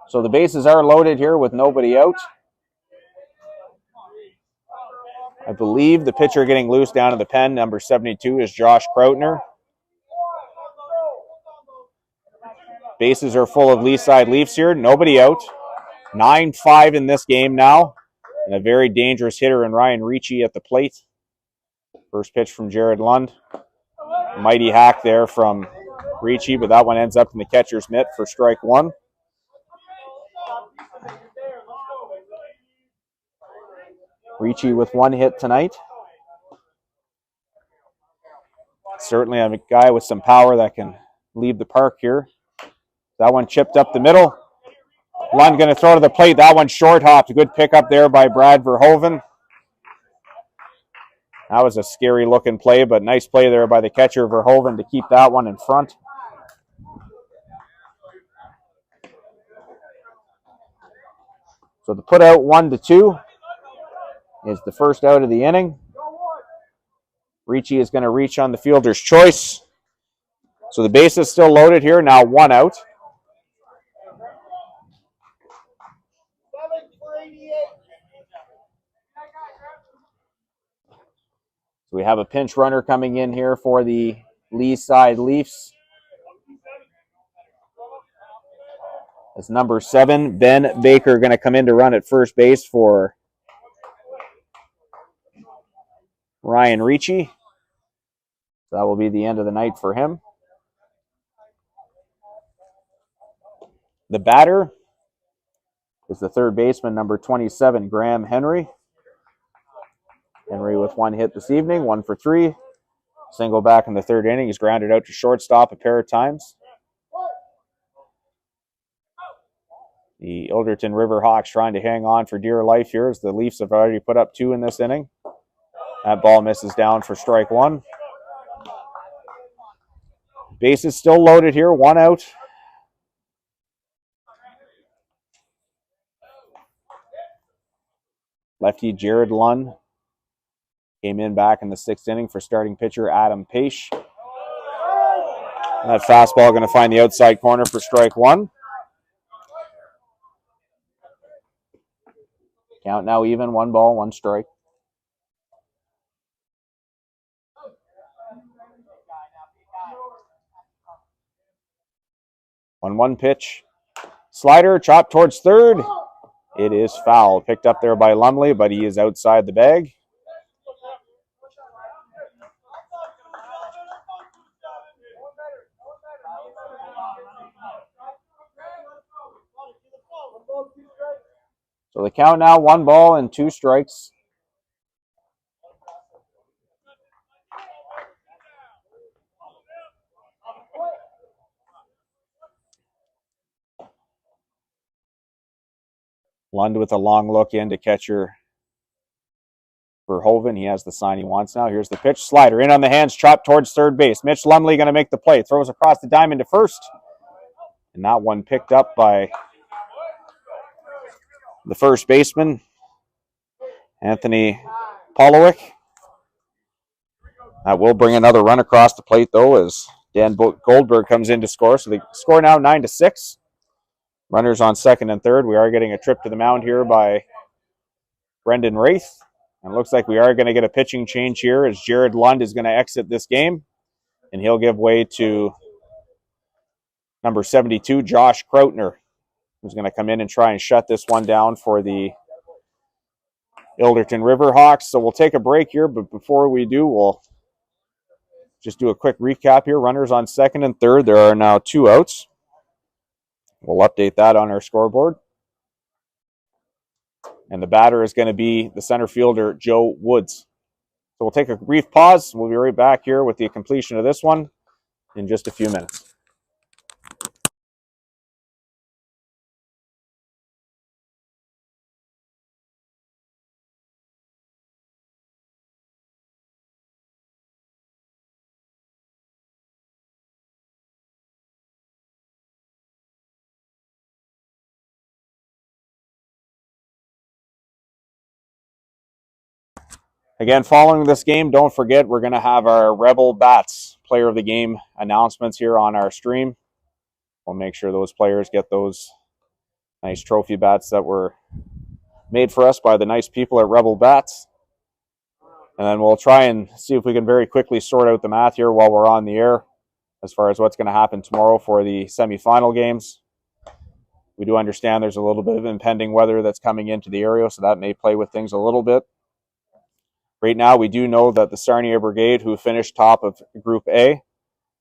So the bases are loaded here with nobody out. I believe the pitcher getting loose down in the pen, number 72, is Josh Krautner. Bases are full of Lee side Leafs here. Nobody out. 9-5 in this game now. And a very dangerous hitter in Ryan Ricci at the plate. First pitch from Jared Lund. Mighty hack there from Ricci, but that one ends up in the catcher's mitt for strike 1. Ricci with 1 hit tonight. Certainly a guy with some power that can leave the park here. That one chipped up the middle. Lund going to throw to the plate. That one short hopped. A good pickup there by Brad Verhoeven. That was a scary looking play, but nice play there by the catcher Verhoeven to keep that one in front. So the put out 1-2 is the first out of the inning. Ricci is going to reach on the fielder's choice. So the base is still loaded here. Now 1 out. So we have a pinch runner coming in here for the Lee side Leafs. It's number 7, Ben Baker, going to come in to run at first base for Ryan Ricci. That will be the end of the night for him. The batter is the third baseman, number 27, Graham Henry. Henry with 1 hit this evening, 1 for 3. Single back in the third inning. He's grounded out to shortstop a pair of times. The Ilderton Riverhawks trying to hang on for dear life here as the Leafs have already put up 2 in this inning. That ball misses down for strike 1. Base is still loaded here, 1 out. Lefty Jared Lund came in back in the 6th inning for starting pitcher Adam Paish. That fastball going to find the outside corner for strike 1. Count now even, 1 ball, 1 strike. On 1 pitch. Slider chopped towards third. It is foul. Picked up there by Lumley, but he is outside the bag. So the count now 1 ball and 2 strikes. Lund with a long look in to catcher Verhoeven. He has the sign he wants now. Here's the pitch. Slider in on the hands, chopped towards third base. Mitch Lumley going to make the play. Throws across the diamond to first. And that one picked up by the first baseman, Anthony Polowick. That will bring another run across the plate, though, as Dan Goldberg comes in to score. So they score now 9-6. Runners on second and third. We are getting a trip to the mound here by Brendan Wraith. And it looks like we are going to get a pitching change here as Jared Lund is going to exit this game. And he'll give way to number 72, Josh Krautner, who's going to come in and try and shut this one down for the Ilderton Riverhawks. So we'll take a break here, but before we do, we'll just do a quick recap here. Runners on second and third. There are now 2 outs. We'll update that on our scoreboard. And the batter is going to be the center fielder, Joe Woods. So we'll take a brief pause. We'll be right back here with the completion of this one in just a few minutes. Again, following this game, don't forget we're going to have our Rebel Bats Player of the Game announcements here on our stream. We'll make sure those players get those nice trophy bats that were made for us by the nice people at Rebel Bats. And then we'll try and see if we can very quickly sort out the math here while we're on the air as far as what's going to happen tomorrow for the semifinal games. We do understand there's a little bit of impending weather that's coming into the area, so that may play with things a little bit. Right now, we do know that the Sarnia Brigade, who finished top of Group A,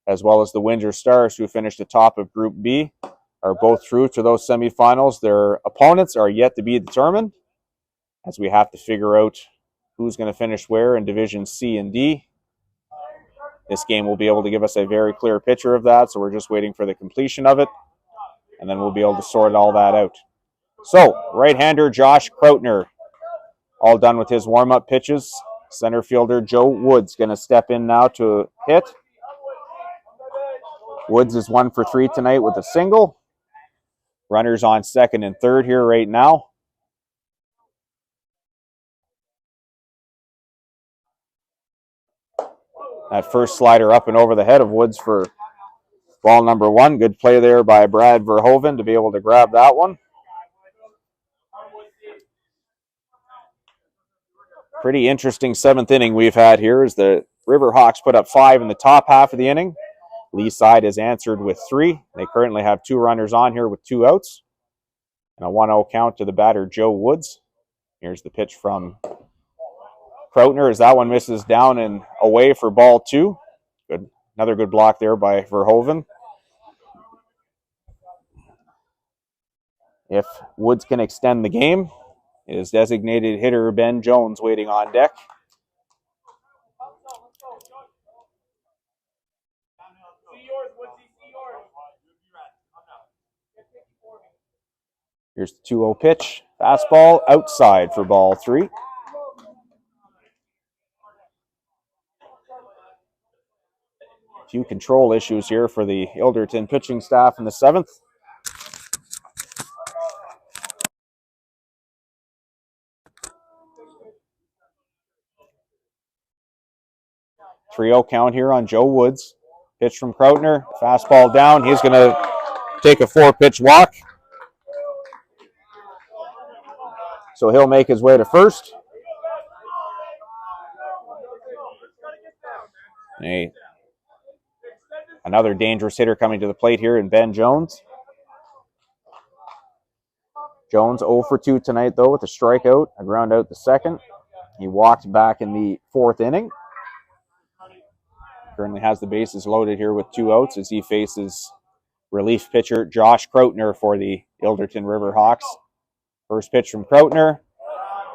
as well as the Windsor Stars, who finished the top of Group B, are both through to those semifinals. Their opponents are yet to be determined, as we have to figure out who's going to finish where in Division C and D. This game will be able to give us a very clear picture of that, so we're just waiting for the completion of it, and then we'll be able to sort all that out. So, right-hander Josh Krautner, all done with his warm-up pitches. Center fielder Joe Woods going to step in now to hit. Woods is 1 for 3 tonight with a single. Runners on second and third here right now. That first slider up and over the head of Woods for ball number 1. Good play there by Brad Verhoeven to be able to grab that one. Pretty interesting 7th inning we've had here as the Riverhawks put up 5 in the top half of the inning. Lee side has answered with 3. They currently have 2 runners on here with 2 outs. And a 1-0 count to the batter, Joe Woods. Here's the pitch from Krautner as that one misses down and away for ball 2. Good, another good block there by Verhoeven. If Woods can extend the game, his designated hitter Ben Jones waiting on deck. Here's the 2-0 pitch. Fastball outside for ball 3. A few control issues here for the Ilderton pitching staff in the 7th. Three-0 count here on Joe Woods. Pitch from Krautner. Fastball down. He's going to take a 4-pitch walk. So he'll make his way to first. Another dangerous hitter coming to the plate here in Ben Jones. Jones 0 for 2 tonight, though, with a strikeout, a ground out the second. He walked back in the 4th inning. Currently has the bases loaded here with 2 outs as he faces relief pitcher Josh Krautner for the Ilderton Riverhawks. First pitch from Krautner.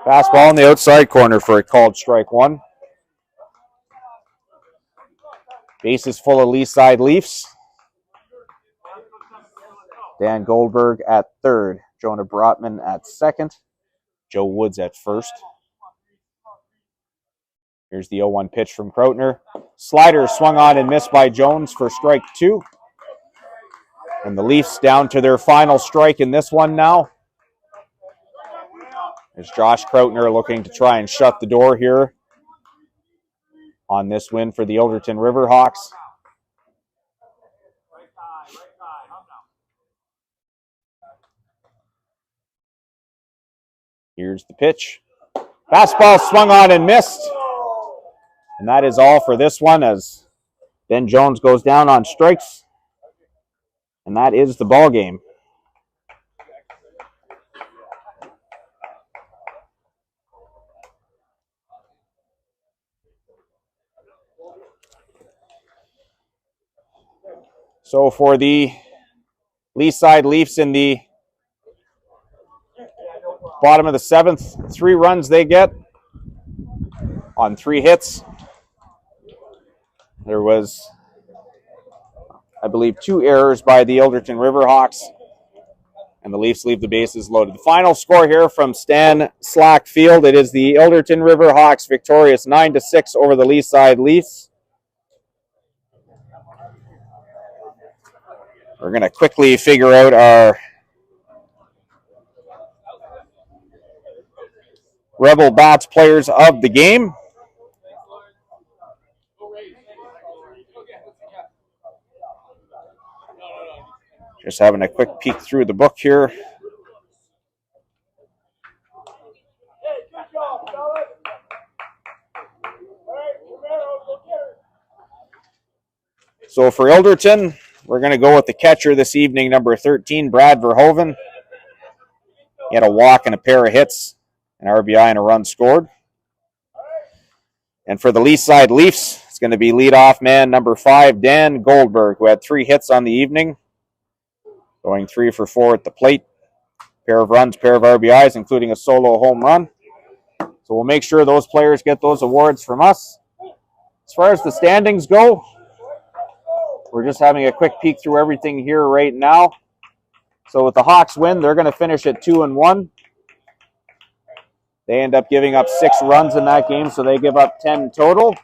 Fastball in the outside corner for a called strike 1. Bases full of Lee side Leafs. Dan Goldberg at third. Jonah Brotman at second. Joe Woods at first. Here's the 0-1 pitch from Krautner. Slider swung on and missed by Jones for strike 2. And the Leafs down to their final strike in this one now. There's Josh Krautner looking to try and shut the door here on this win for the Ilderton Riverhawks. Here's the pitch. Fastball swung on and missed. And that is all for this one as Ben Jones goes down on strikes. And that is the ball game. So for the Lee side Leafs in the bottom of the 7th, 3 runs they get on 3 hits. There was, I believe, 2 errors by the Ilderton Riverhawks, and the Leafs leave the bases loaded. The final score here from Stan Slack Field, it is the Ilderton Riverhawks victorious 9-6 over the Lee side Leafs. We're going to quickly figure out our Rebel Bats players of the game. Just having a quick peek through the book here. So for Ilderton, we're going to go with the catcher this evening, number 13, Brad Verhoeven. He had a walk and a pair of hits, an RBI and a run scored. And for the Lee side Leafs, it's going to be leadoff man number 5, Dan Goldberg, who had 3 hits on the evening, going 3 for 4 at the plate. Pair of runs, pair of RBIs, including a solo home run. So we'll make sure those players get those awards from us. As far as the standings go, we're just having a quick peek through everything here right now. So with the Hawks win, they're going to finish at 2-1. They end up giving up 6 runs in that game, so they give up 10 total.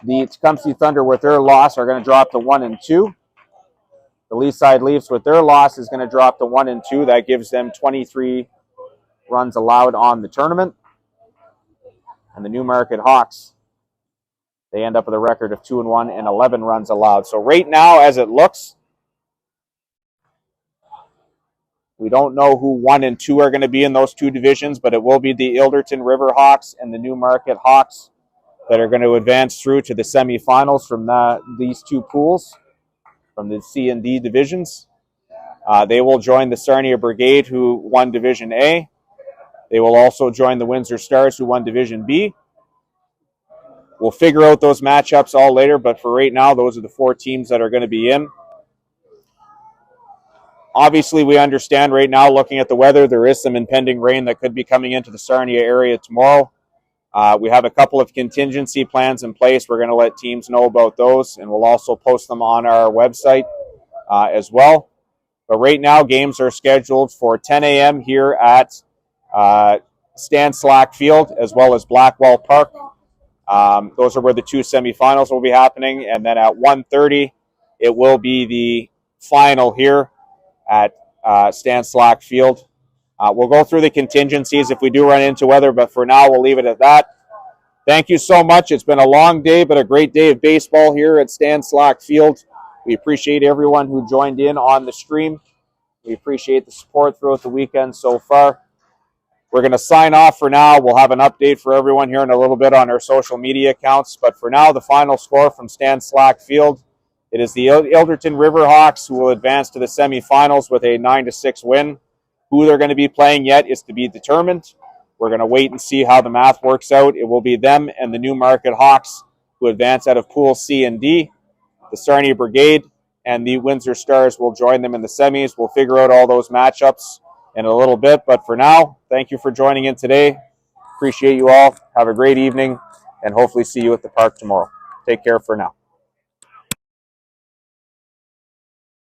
The Tecumseh Thunder, with their loss, are going to drop to 1-2. The Leaside Leafs, with their loss, is going to drop to 1-2. That gives them 23 runs allowed on the tournament. And the Newmarket Hawks, they end up with a record of 2-1 and 11 runs allowed. So right now, as it looks, we don't know who 1 and 2 are going to be in those 2 divisions, but it will be the Ilderton River Hawks and the Newmarket Hawks that are going to advance through to the semifinals from these 2 pools, from the C and D divisions. They will join the Sarnia Brigade, who won Division A. They will also join the Windsor Stars, who won Division B. We'll figure out those matchups all later, but for right now, those are the 4 teams that are going to be in. Obviously, we understand right now, looking at the weather, there is some impending rain that could be coming into the Sarnia area tomorrow. We have a couple of contingency plans in place. We're going to let teams know about those, and we'll also post them on our website as well. But right now, games are scheduled for 10 a.m. here at Stan Slack Field, as well as Blackwell Park. Those are where the 2 semifinals will be happening. And then at 1:30, it will be the final here at Stan Slack Field. We'll go through the contingencies if we do run into weather, but for now, we'll leave it at that. Thank you so much. It's been a long day, but a great day of baseball here at Stan Slack Field. We appreciate everyone who joined in on the stream. We appreciate the support throughout the weekend so far. We're going to sign off for now. We'll have an update for everyone here in a little bit on our social media accounts. But for now, the final score from Stan Slack Field, it is the Ilderton River Hawks who will advance to the semifinals with a 9-6 win. Who they're going to be playing yet is to be determined. We're going to wait and see how the math works out. It will be them and the Newmarket Hawks who advance out of Pool C and D. The Sarnia Brigade and the Windsor Stars will join them in the semis. We'll figure out all those matchups in a little bit. But for now, thank you for joining in today. Appreciate you all. Have a great evening, and hopefully see you at the park tomorrow. Take care for now.